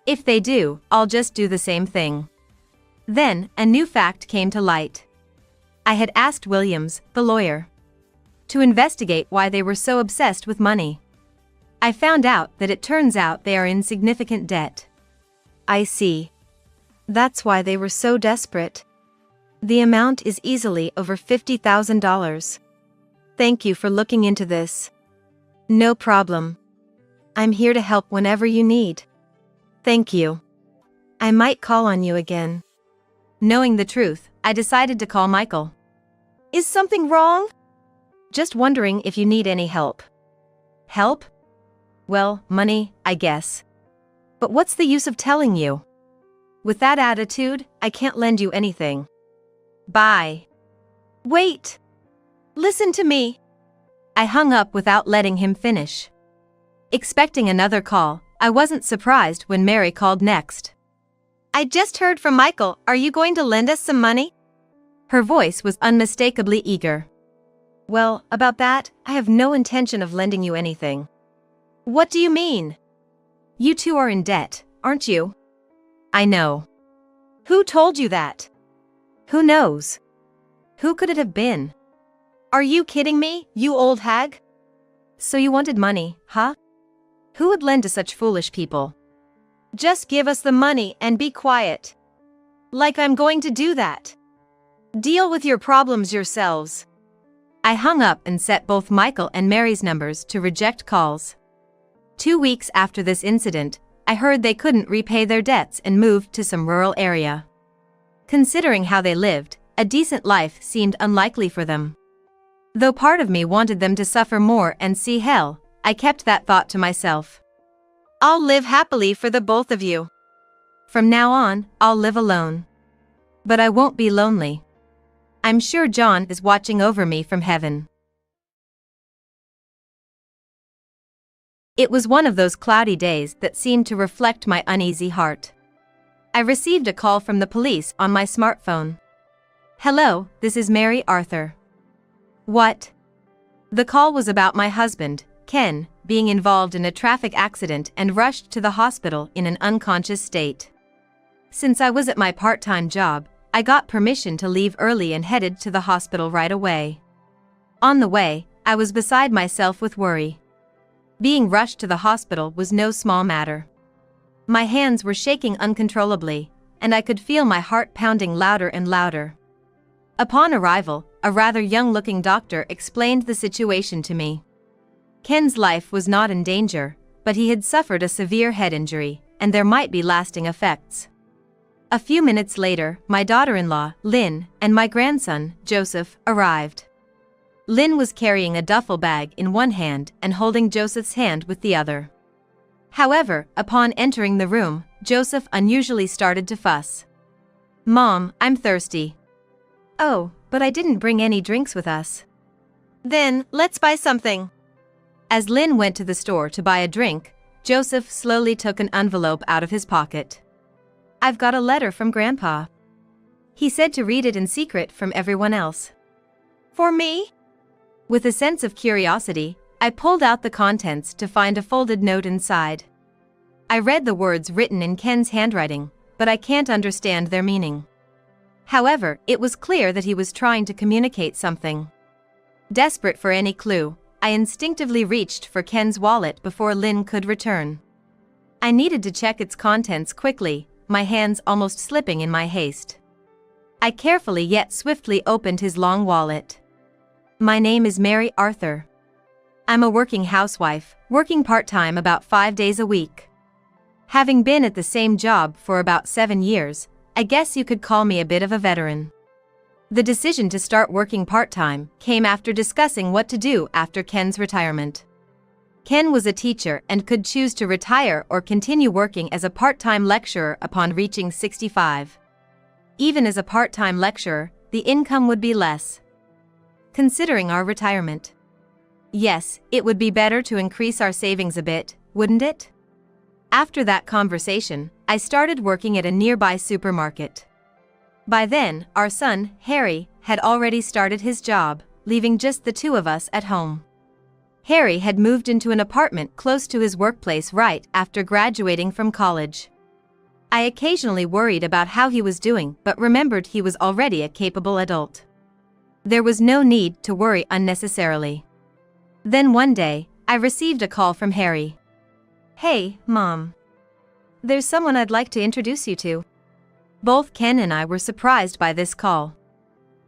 If they do, I'll just do the same thing. Then, a new fact came to light. I had asked Williams, the lawyer, to investigate why they were so obsessed with money. I found out that it turns out they are in significant debt. I see. That's why they were so desperate. The amount is easily over $50,000. Thank you for looking into this. No problem. I'm here to help whenever you need. Thank you. I might call on you again. Knowing the truth, I decided to call Michael. Is something wrong? Just wondering if you need any help. Help? Well, money, I guess. But what's the use of telling you? With that attitude, I can't lend you anything. Bye. Wait. Listen to me. I hung up without letting him finish. Expecting another call, I wasn't surprised when Mary called next. I just heard from Michael. Are you going to lend us some money? Her voice was unmistakably eager. Well, about that, I have no intention of lending you anything. What do you mean? You two are in debt, aren't you? I know. Who told you that? Who knows? Who could it have been? Are you kidding me, you old hag? So you wanted money, huh? Who would lend to such foolish people? Just give us the money and be quiet. Like I'm going to do that. Deal with your problems yourselves. I hung up and set both Michael and Mary's numbers to reject calls. 2 weeks after this incident, I heard they couldn't repay their debts and moved to some rural area. Considering how they lived, a decent life seemed unlikely for them. Though part of me wanted them to suffer more and see hell, I kept that thought to myself. I'll live happily for the both of you. From now on, I'll live alone. But I won't be lonely. I'm sure John is watching over me from heaven. It was one of those cloudy days that seemed to reflect my uneasy heart. I received a call from the police on my smartphone. Hello, this is Mary Arthur. What? The call was about my husband, Ken, being involved in a traffic accident and rushed to the hospital in an unconscious state. Since I was at my part-time job, I got permission to leave early and headed to the hospital right away. On the way, I was beside myself with worry. Being rushed to the hospital was no small matter. My hands were shaking uncontrollably, and I could feel my heart pounding louder and louder. Upon arrival, a rather young-looking doctor explained the situation to me. Ken's life was not in danger, but he had suffered a severe head injury, and there might be lasting effects. A few minutes later, my daughter-in-law, Lynn, and my grandson, Joseph, arrived. Lynn was carrying a duffel bag in one hand and holding Joseph's hand with the other. However, upon entering the room, Joseph unusually started to fuss. "Mom, I'm thirsty." "Oh, but I didn't bring any drinks with us." "Then, let's buy something." As Lynn went to the store to buy a drink, Joseph slowly took an envelope out of his pocket. "I've got a letter from Grandpa. He said to read it in secret from everyone else." "For me?" With a sense of curiosity, I pulled out the contents to find a folded note inside. I read the words written in Ken's handwriting, but I can't understand their meaning. However, it was clear that he was trying to communicate something. Desperate for any clue, I instinctively reached for Ken's wallet before Lynn could return. I needed to check its contents quickly, my hands almost slipping in my haste. I carefully yet swiftly opened his long wallet. "My name is Mary Arthur. I'm a working housewife, working part-time about 5 days a week. Having been at the same job for about 7 years, I guess you could call me a bit of a veteran." The decision to start working part-time came after discussing what to do after Ken's retirement. Ken was a teacher and could choose to retire or continue working as a part-time lecturer upon reaching 65. Even as a part-time lecturer, the income would be less. Considering our retirement, yes, it would be better to increase our savings a bit, wouldn't it? After that conversation, I started working at a nearby supermarket. By then, our son, Harry, had already started his job, leaving just the two of us at home. Harry had moved into an apartment close to his workplace right after graduating from college. I occasionally worried about how he was doing but remembered he was already a capable adult. There was no need to worry unnecessarily. Then one day, I received a call from Harry. "Hey, Mom. There's someone I'd like to introduce you to." Both Ken and I were surprised by this call.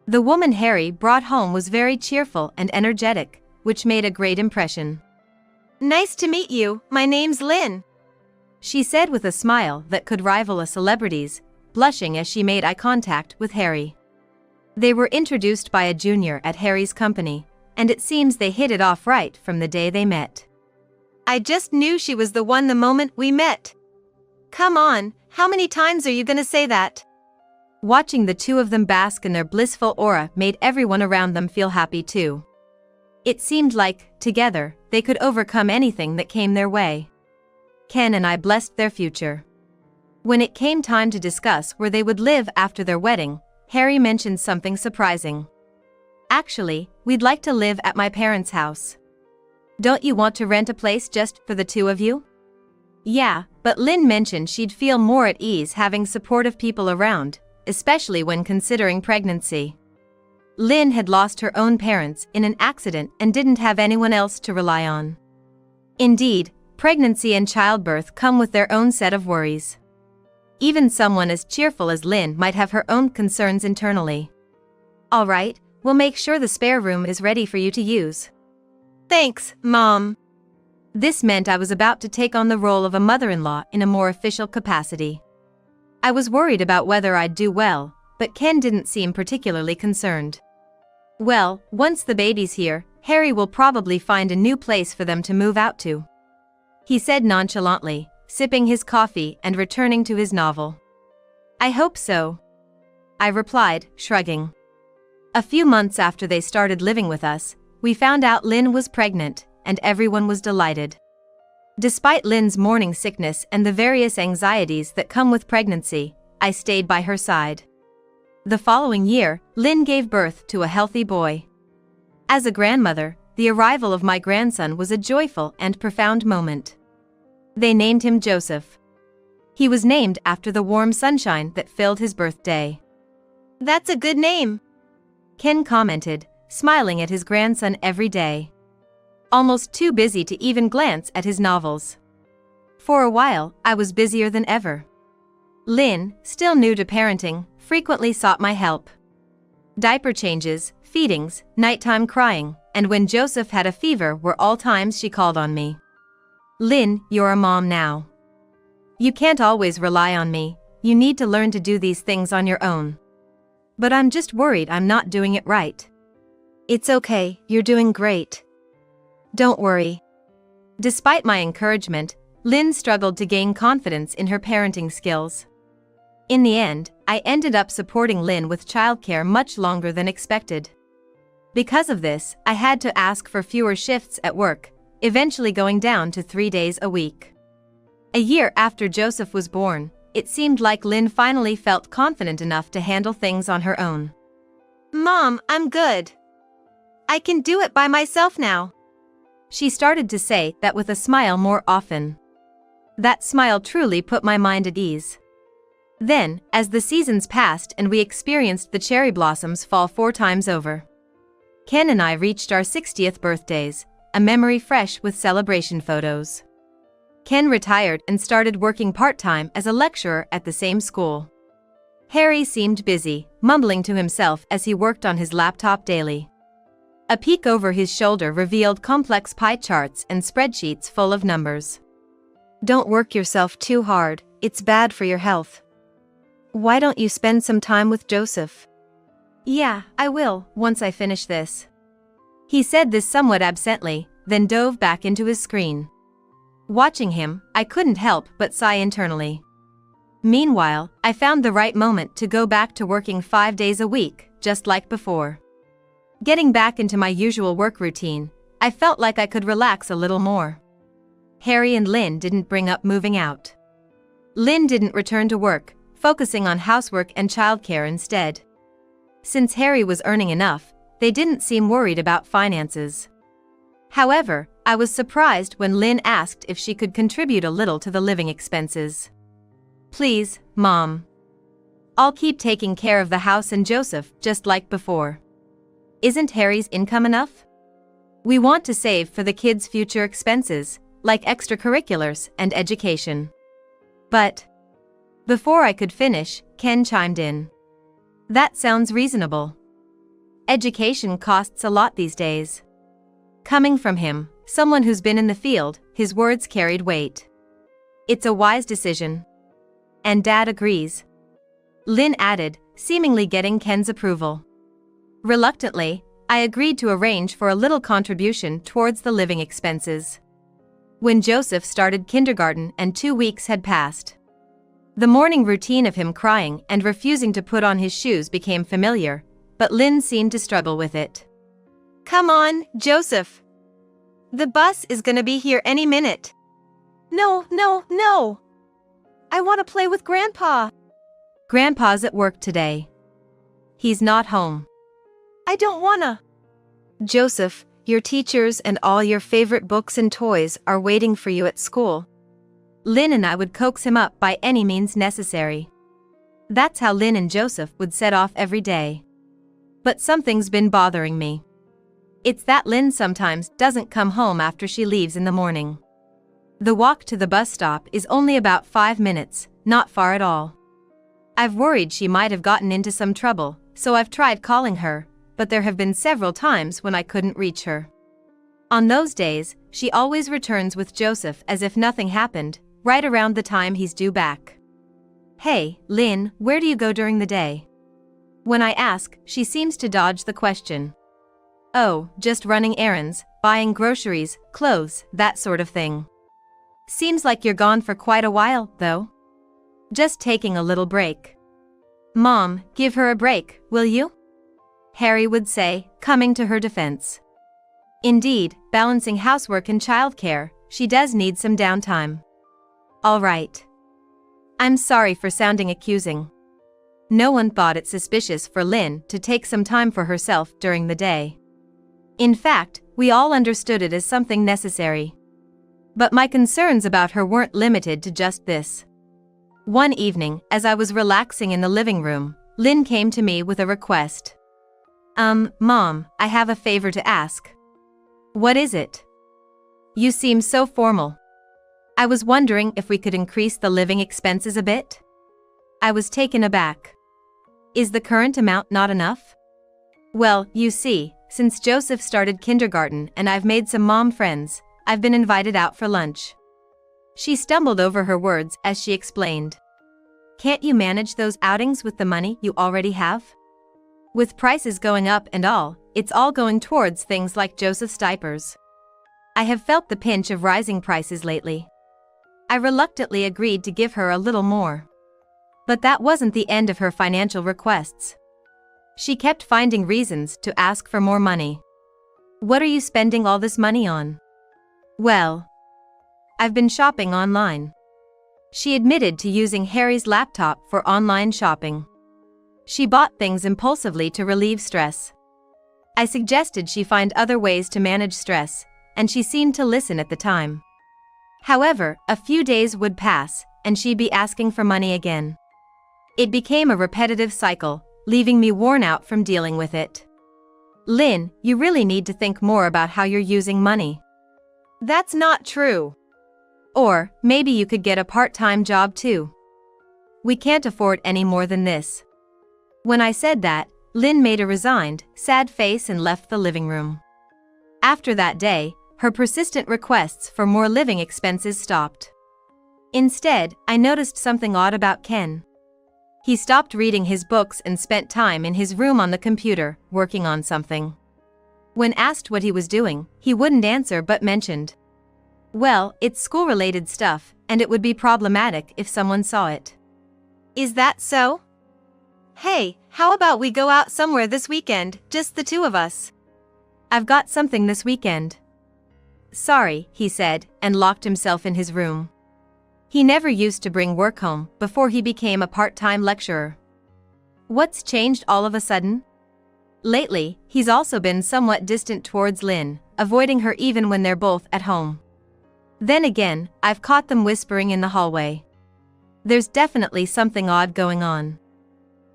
The woman Harry brought home was very cheerful and energetic, which made a great impression. "Nice to meet you, my name's Lynn," she said with a smile that could rival a celebrity's, blushing as she made eye contact with Harry. They were introduced by a junior at Harry's company, and it seems they hit it off right from the day they met. "I just knew she was the one the moment we met." "Come on, how many times are you gonna say that?" Watching the two of them bask in their blissful aura made everyone around them feel happy too. It seemed like, together, they could overcome anything that came their way. Ken and I blessed their future. When it came time to discuss where they would live after their wedding, Harry mentioned something surprising. "Actually, we'd like to live at my parents' house. Don't you want to rent a place just for the two of you?" "Yeah, but Lynn mentioned she'd feel more at ease having supportive people around, especially when considering pregnancy." Lynn had lost her own parents in an accident and didn't have anyone else to rely on. Indeed, pregnancy and childbirth come with their own set of worries. Even someone as cheerful as Lynn might have her own concerns internally. "All right, we'll make sure the spare room is ready for you to use." "Thanks, Mom." This meant I was about to take on the role of a mother-in-law in a more official capacity. I was worried about whether I'd do well, but Ken didn't seem particularly concerned. "Well, once the baby's here, Harry will probably find a new place for them to move out to," he said nonchalantly, sipping his coffee and returning to his novel. "I hope so," I replied, shrugging. A few months after they started living with us, we found out Lynn was pregnant, and everyone was delighted. Despite Lynn's morning sickness and the various anxieties that come with pregnancy, I stayed by her side. The following year, Lynn gave birth to a healthy boy. As a grandmother, the arrival of my grandson was a joyful and profound moment. They named him Joseph. He was named after the warm sunshine that filled his birthday. "That's a good name," Ken commented, smiling at his grandson every day. almost too busy to even glance at his novels. For a while, I was busier than ever. Lynn, still new to parenting, frequently sought my help. Diaper changes, feedings, nighttime crying, and when Joseph had a fever were all times she called on me. Lynn, you're a mom now. You can't always rely on me, you need to learn to do these things on your own. But I'm just worried I'm not doing it right. It's okay, you're doing great. Don't worry. Despite my encouragement, Lynn struggled to gain confidence in her parenting skills. In the end, I ended up supporting Lynn with childcare much longer than expected. Because of this, I had to ask for fewer shifts at work, eventually going down to 3 days a week. A year after Joseph was born, it seemed like Lynn finally felt confident enough to handle things on her own. Mom, I'm good. I can do it by myself now. She started to say that with a smile more often. That smile truly put my mind at ease. Then, as the seasons passed and we experienced the cherry blossoms fall 4 times over, Ken and I reached our 60th birthdays, a memory fresh with celebration photos. Ken retired and started working part-time as a lecturer at the same school. Harry seemed busy, mumbling to himself as he worked on his laptop daily. A peek over his shoulder revealed complex pie charts and spreadsheets full of numbers. Don't work yourself too hard, it's bad for your health. Why don't you spend some time with Joseph? Yeah, I will, once I finish this. He said this somewhat absently, then dove back into his screen. Watching him, I couldn't help but sigh internally. Meanwhile, I found the right moment to go back to working 5 days a week, just like before. Getting back into my usual work routine, I felt like I could relax a little more. Harry and Lynn didn't bring up moving out. Lynn didn't return to work, focusing on housework and childcare instead. Since Harry was earning enough, they didn't seem worried about finances. However, I was surprised when Lynn asked if she could contribute a little to the living expenses. Please, Mom. I'll keep taking care of the house and Joseph just like before. Isn't Harry's income enough? We want to save for the kids' future expenses, like extracurriculars and education. But before I could finish, Ken chimed in. That sounds reasonable. Education costs a lot these days. Coming from him, someone who's been in the field, his words carried weight. It's a wise decision. And Dad agrees. Lynn added, seemingly getting Ken's approval. Reluctantly, I agreed to arrange for a little contribution towards the living expenses. When Joseph started kindergarten and 2 weeks had passed, the morning routine of him crying and refusing to put on his shoes became familiar, but Lynn seemed to struggle with it. Come on, Joseph. The bus is gonna be here any minute. No, no, no. I want to play with Grandpa. Grandpa's at work today. He's not home. I don't wanna. Joseph, your teachers and all your favorite books and toys are waiting for you at school. Lynn and I would coax him up by any means necessary. That's how Lynn and Joseph would set off every day. But something's been bothering me. It's that Lynn sometimes doesn't come home after she leaves in the morning. The walk to the bus stop is only about 5 minutes, not far at all. I've worried she might have gotten into some trouble, so I've tried calling her, but there have been several times when I couldn't reach her. On those days, she always returns with Joseph as if nothing happened, right around the time he's due back. Hey, Lynn, where do you go during the day? When I ask, she seems to dodge the question. Oh, just running errands, buying groceries, clothes, that sort of thing. Seems like you're gone for quite a while, though. Just taking a little break. Mom, give her a break, will you? Harry would say, coming to her defense. Indeed, balancing housework and childcare, she does need some downtime. All right. I'm sorry for sounding accusing. No one thought it suspicious for Lynn to take some time for herself during the day. In fact, we all understood it as something necessary. But my concerns about her weren't limited to just this. One evening, as I was relaxing in the living room, Lynn came to me with a request. Mom, I have a favor to ask. What is it? You seem so formal. I was wondering if we could increase the living expenses a bit? I was taken aback. Is the current amount not enough? Well, you see, since Joseph started kindergarten and I've made some mom friends, I've been invited out for lunch. She stumbled over her words as she explained. Can't you manage those outings with the money you already have? With prices going up and all, it's all going towards things like Joseph's diapers. I have felt the pinch of rising prices lately. I reluctantly agreed to give her a little more. But that wasn't the end of her financial requests. She kept finding reasons to ask for more money. What are you spending all this money on? Well, I've been shopping online. She admitted to using Harry's laptop for online shopping. She bought things impulsively to relieve stress. I suggested she find other ways to manage stress, and she seemed to listen at the time. However, a few days would pass, and she'd be asking for money again. It became a repetitive cycle, leaving me worn out from dealing with it. Lynn, you really need to think more about how you're using money. That's not true. Or, maybe you could get a part-time job too. We can't afford any more than this. When I said that, Lynn made a resigned, sad face and left the living room. After that day, her persistent requests for more living expenses stopped. Instead, I noticed something odd about Ken. He stopped reading his books and spent time in his room on the computer, working on something. When asked what he was doing, he wouldn't answer but mentioned, well, it's school-related stuff, and it would be problematic if someone saw it. Is that so? Hey, how about we go out somewhere this weekend, just the two of us? I've got something this weekend. Sorry, he said, and locked himself in his room. He never used to bring work home before he became a part-time lecturer. What's changed all of a sudden? Lately, he's also been somewhat distant towards Lynn, avoiding her even when they're both at home. Then again, I've caught them whispering in the hallway. There's definitely something odd going on.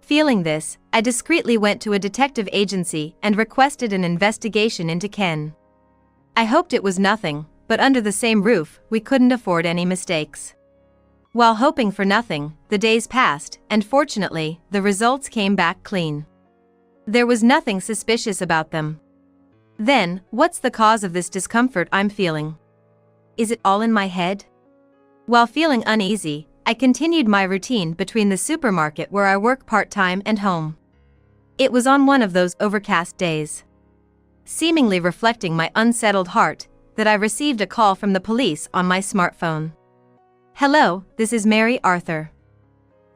Feeling this, I discreetly went to a detective agency and requested an investigation into Ken. I hoped it was nothing, but under the same roof, we couldn't afford any mistakes. While hoping for nothing, the days passed, and fortunately, the results came back clean. There was nothing suspicious about them. Then, what's the cause of this discomfort I'm feeling? Is it all in my head? While feeling uneasy, I continued my routine between the supermarket where I work part-time and home. It was on one of those overcast days, seemingly reflecting my unsettled heart, that I received a call from the police on my smartphone. Hello, this is Mary Arthur.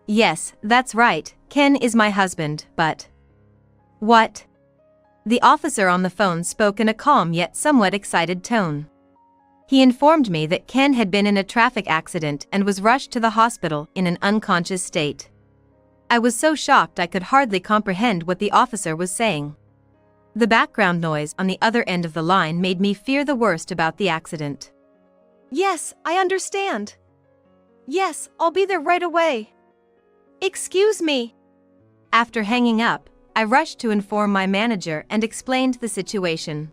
Yes, that's right, Ken is my husband, but... What? The officer on the phone spoke in a calm yet somewhat excited tone. He informed me that Ken had been in a traffic accident and was rushed to the hospital in an unconscious state. I was so shocked I could hardly comprehend what the officer was saying. The background noise on the other end of the line made me fear the worst about the accident. Yes, I understand. Yes, I'll be there right away. Excuse me. After hanging up, I rushed to inform my manager and explained the situation.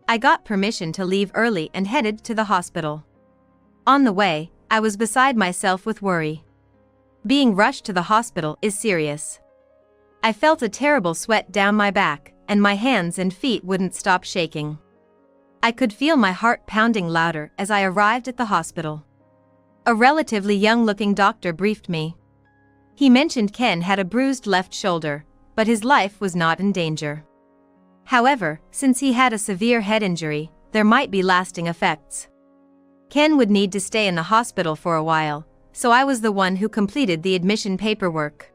I got permission to leave early and headed to the hospital. On the way, I was beside myself with worry. Being rushed to the hospital is serious. I felt a terrible sweat down my back, and my hands and feet wouldn't stop shaking. I could feel my heart pounding louder as I arrived at the hospital. A relatively young-looking doctor briefed me. He mentioned Ken had a bruised left shoulder, but his life was not in danger. However, since he had a severe head injury, there might be lasting effects. Ken would need to stay in the hospital for a while, so I was the one who completed the admission paperwork.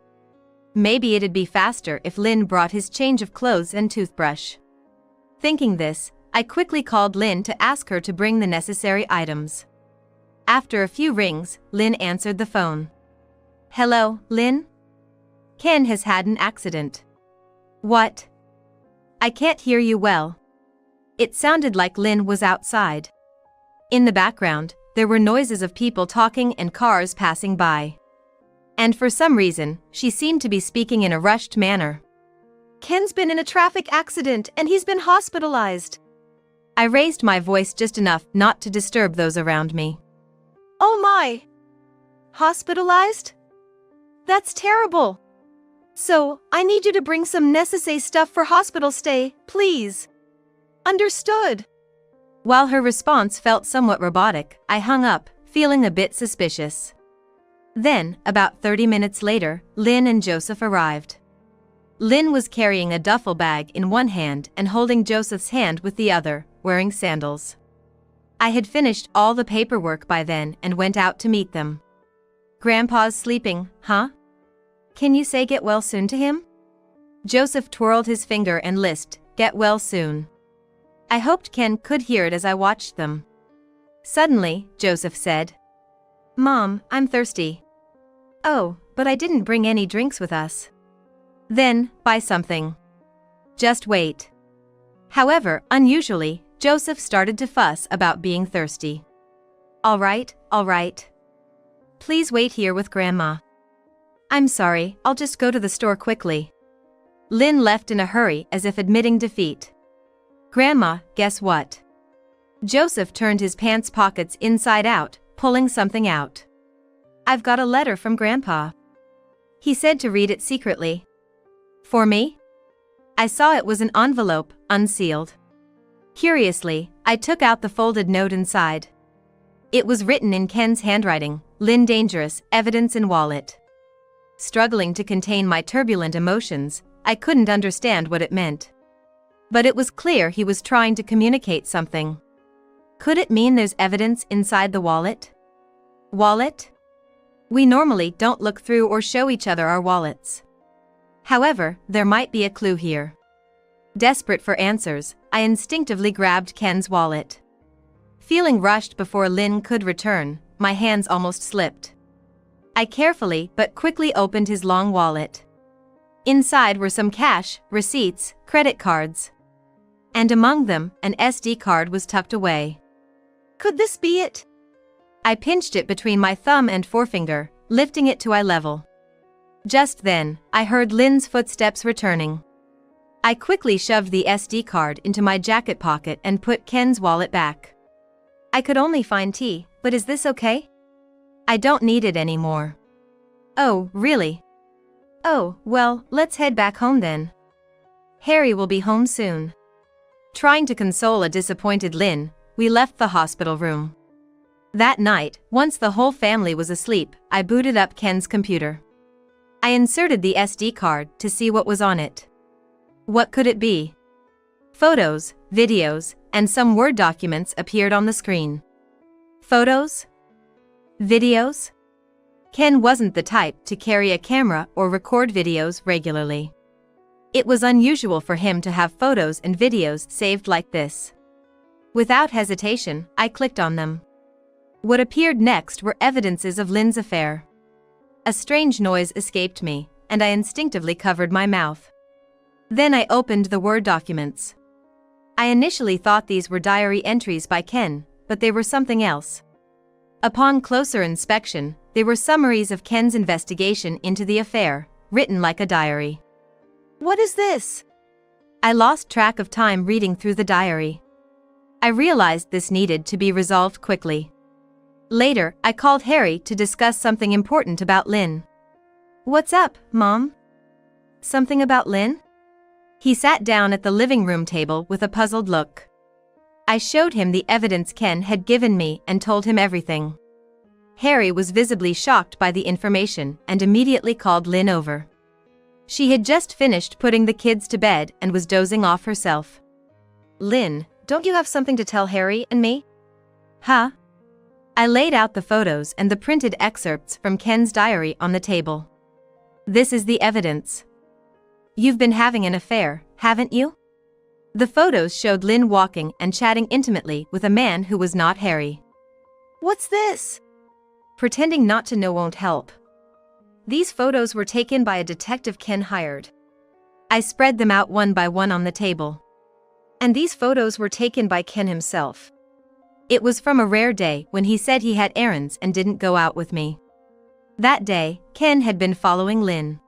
Maybe it'd be faster if Lynn brought his change of clothes and toothbrush. Thinking this, I quickly called Lynn to ask her to bring the necessary items. After a few rings, Lynn answered the phone. Hello, Lynn? Ken has had an accident. What? I can't hear you well. It sounded like Lynn was outside. In the background, there were noises of people talking and cars passing by. And for some reason, she seemed to be speaking in a rushed manner. Ken's been in a traffic accident and he's been hospitalized. I raised my voice just enough not to disturb those around me. Oh my! Hospitalized? That's terrible. So, I need you to bring some necessary stuff for hospital stay, please. Understood. While her response felt somewhat robotic, I hung up, feeling a bit suspicious. Then, about 30 minutes later, Lynn and Joseph arrived. Lynn was carrying a duffel bag in one hand and holding Joseph's hand with the other, wearing sandals. I had finished all the paperwork by then and went out to meet them. "Grandpa's sleeping, huh? Can you say get well soon to him?" Joseph twirled his finger and lisped, "Get well soon." I hoped Ken could hear it as I watched them. Suddenly, Joseph said, "Mom, I'm thirsty." "Oh, but I didn't bring any drinks with us." "Then, buy something." "Just wait." However, unusually, Joseph started to fuss about being thirsty. All right. Please wait here with Grandma." "I'm sorry, I'll just go to the store quickly." Lynn left in a hurry as if admitting defeat. "Grandma, guess what?" Joseph turned his pants pockets inside out, pulling something out. "I've got a letter from Grandpa. He said to read it secretly." "For me?" I saw it was an envelope, unsealed. Curiously, I took out the folded note inside. It was written in Ken's handwriting, "Lynn dangerous, evidence in wallet." Struggling to contain my turbulent emotions, I couldn't understand what it meant. But it was clear he was trying to communicate something. Could it mean there's evidence inside the wallet? Wallet? We normally don't look through or show each other our wallets. However, there might be a clue here. Desperate for answers, I instinctively grabbed Ken's wallet. Feeling rushed before Lynn could return, my hands almost slipped. I carefully but quickly opened his long wallet. Inside were some cash, receipts, credit cards. And among them, an SD card was tucked away. Could this be it? I pinched it between my thumb and forefinger, lifting it to eye level. Just then, I heard Lynn's footsteps returning. I quickly shoved the SD card into my jacket pocket and put Ken's wallet back. "I could only find tea, but is this okay?" "I don't need it anymore." "Oh, really?" "Oh, well, let's head back home then. Harry will be home soon." Trying to console a disappointed Lynn, we left the hospital room. That night, once the whole family was asleep, I booted up Ken's computer. I inserted the SD card to see what was on it. What could it be? Photos, videos, and some Word documents appeared on the screen. Photos? Videos? Ken wasn't the type to carry a camera or record videos regularly. It was unusual for him to have photos and videos saved like this. Without hesitation, I clicked on them. What appeared next were evidences of Lynn's affair. A strange noise escaped me, and I instinctively covered my mouth. Then I opened the Word documents. I initially thought these were diary entries by Ken, but they were something else. Upon closer inspection, they were summaries of Ken's investigation into the affair, written like a diary. What is this? I lost track of time reading through the diary. I realized this needed to be resolved quickly. Later, I called Harry to discuss something important about Lynn. "What's up, Mom?" "Something about Lynn?" He sat down at the living room table with a puzzled look. I showed him the evidence Ken had given me and told him everything. Harry was visibly shocked by the information and immediately called Lynn over. She had just finished putting the kids to bed and was dozing off herself. "Lynn, don't you have something to tell Harry and me?" "Huh?" I laid out the photos and the printed excerpts from Ken's diary on the table. "This is the evidence. You've been having an affair, haven't you?" The photos showed Lynn walking and chatting intimately with a man who was not Harry. "What's this?" Pretending not to know won't help. These photos were taken by a detective Ken hired. I spread them out one by one on the table. And these photos were taken by Ken himself. It was from a rare day when he said he had errands and didn't go out with me. That day, Ken had been following Lynn.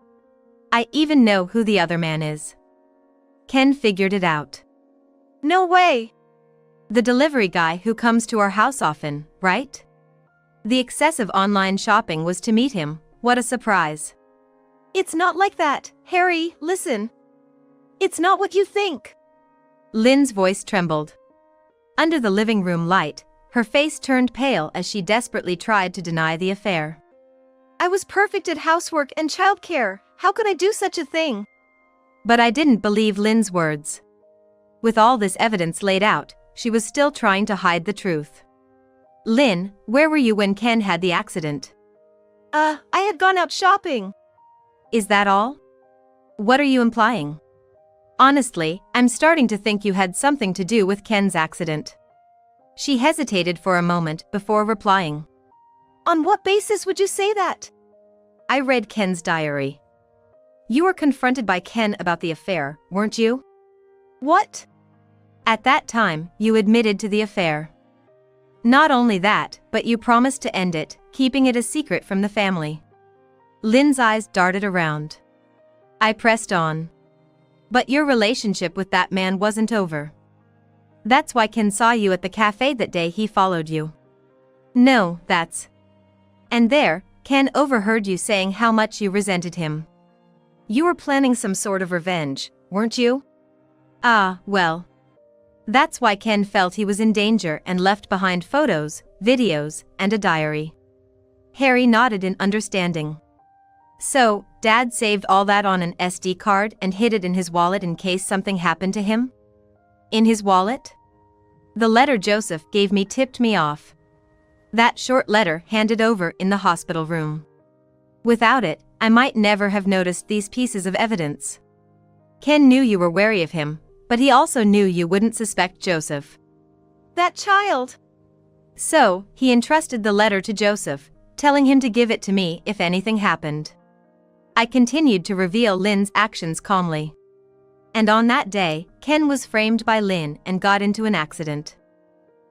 I even know who the other man is. Ken figured it out. No way! The delivery guy who comes to our house often, right? The excessive online shopping was to meet him. What a surprise. It's not like that, Harry, listen. It's not what you think. Lynn's voice trembled. Under the living room light, her face turned pale as she desperately tried to deny the affair. I was perfect at housework and childcare. How could I do such a thing? But I didn't believe Lynn's words. With all this evidence laid out, she was still trying to hide the truth. Lynn, where were you when Ken had the accident? I had gone out shopping. Is that all? What are you implying? Honestly, I'm starting to think you had something to do with Ken's accident. She hesitated for a moment before replying. On what basis would you say that? I read Ken's diary. You were confronted by Ken about the affair, weren't you? What? At that time, you admitted to the affair. Not only that, but you promised to end it, keeping it a secret from the family. Lynn's eyes darted around. I pressed on. But your relationship with that man wasn't over. That's why Ken saw you at the cafe that day he followed you. No, that's... And there, Ken overheard you saying how much you resented him. You were planning some sort of revenge, weren't you? Ah, well. That's why Ken felt he was in danger and left behind photos, videos, and a diary. Harry nodded in understanding. So, Dad saved all that on an SD card and hid it in his wallet in case something happened to him? In his wallet? The letter Joseph gave me tipped me off. That short letter handed over in the hospital room. Without it, I might never have noticed these pieces of evidence. Ken knew you were wary of him, but he also knew you wouldn't suspect Joseph. That child. So, he entrusted the letter to Joseph, telling him to give it to me if anything happened. I continued to reveal Lynn's actions calmly. And on that day, Ken was framed by Lynn and got into an accident.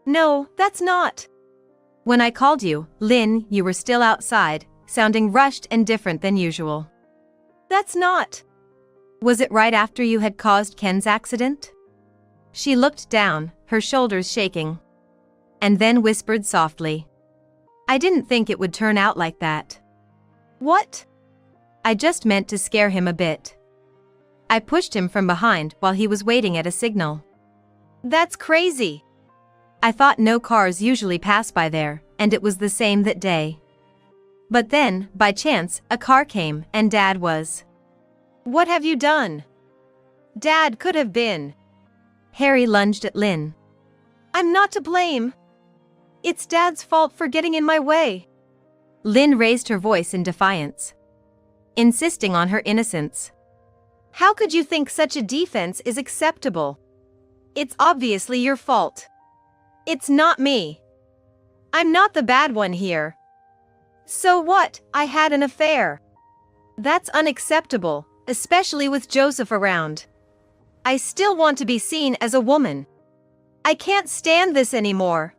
No, that's not. When I called you, Lynn, you were still outside, sounding rushed and different than usual. That's not. Was it right after you had caused Ken's accident? She looked down, her shoulders shaking. And then whispered softly. I didn't think it would turn out like that. What? I just meant to scare him a bit. I pushed him from behind while he was waiting at a signal. That's crazy. I thought no cars usually pass by there, and it was the same that day. But then, by chance, a car came and Dad was. What have you done? Dad could have been. Harry lunged at Lynn. I'm not to blame. It's Dad's fault for getting in my way. Lynn raised her voice in defiance, insisting on her innocence. How could you think such a defense is acceptable? It's obviously your fault. It's not me. I'm not the bad one here. So what? I had an affair. That's unacceptable, especially with Joseph around. I still want to be seen as a woman. I can't stand this anymore.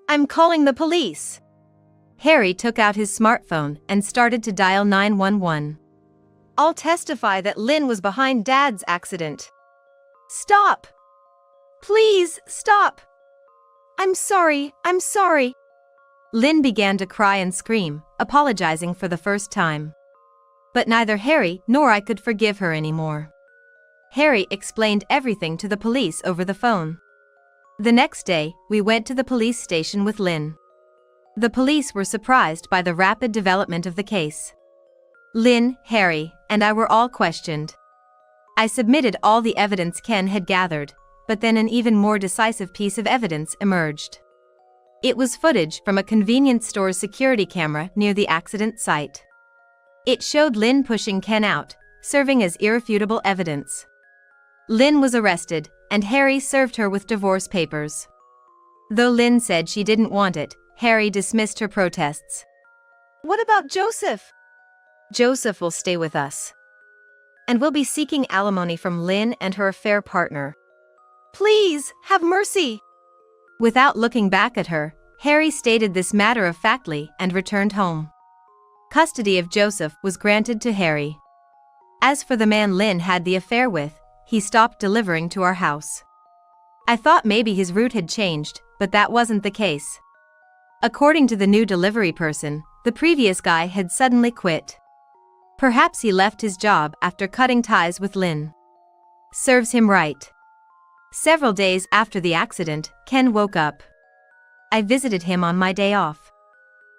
I'm calling the police. Harry took out his smartphone and started to dial 911. I'll testify that Lynn was behind Dad's accident. Stop! Please, stop! I'm sorry. Lynn began to cry and scream, apologizing for the first time. But neither Harry nor I could forgive her anymore. Harry explained everything to the police over the phone. The next day, we went to the police station with Lynn. The police were surprised by the rapid development of the case. Lynn, Harry, and I were all questioned. I submitted all the evidence Ken had gathered, but then an even more decisive piece of evidence emerged. It was footage from a convenience store's security camera near the accident site. It showed Lynn pushing Ken out, serving as irrefutable evidence. Lynn was arrested, and Harry served her with divorce papers. Though Lynn said she didn't want it, Harry dismissed her protests. What about Joseph? Joseph will stay with us. And we'll be seeking alimony from Lynn and her affair partner. Please, have mercy. Without looking back at her, Harry stated this matter-of-factly and returned home. Custody of Joseph was granted to Harry. As for the man Lynn had the affair with, he stopped delivering to our house. I thought maybe his route had changed, but that wasn't the case. According to the new delivery person, the previous guy had suddenly quit. Perhaps he left his job after cutting ties with Lynn. Serves him right. Several days after the accident, Ken woke up. I visited him on my day off.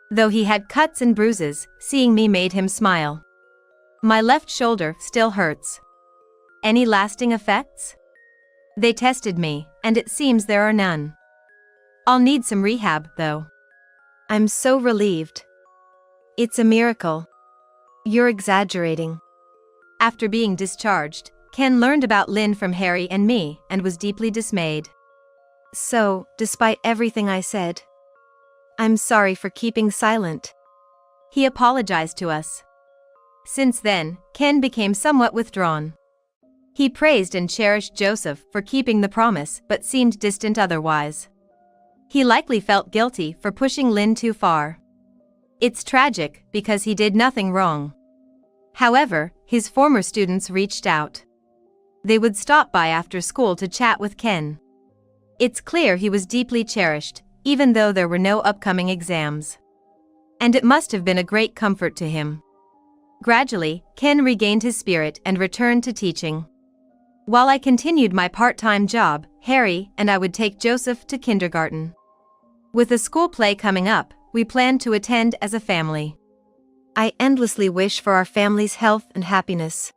Though he had cuts and bruises, seeing me made him smile. My left shoulder still hurts. Any lasting effects? They tested me, and it seems there are none. I'll need some rehab, though. I'm so relieved. It's a miracle. You're exaggerating. After being discharged, Ken learned about Lynn from Harry and me and was deeply dismayed. So, despite everything I said, I'm sorry for keeping silent. He apologized to us. Since then, Ken became somewhat withdrawn. He praised and cherished Joseph for keeping the promise but seemed distant otherwise. He likely felt guilty for pushing Lynn too far. It's tragic because he did nothing wrong. However, his former students reached out. They would stop by after school to chat with Ken. It's clear he was deeply cherished, even though there were no upcoming exams. And it must have been a great comfort to him. Gradually, Ken regained his spirit and returned to teaching. While I continued my part-time job, Harry and I would take Joseph to kindergarten. With a school play coming up, we planned to attend as a family. I endlessly wish for our family's health and happiness.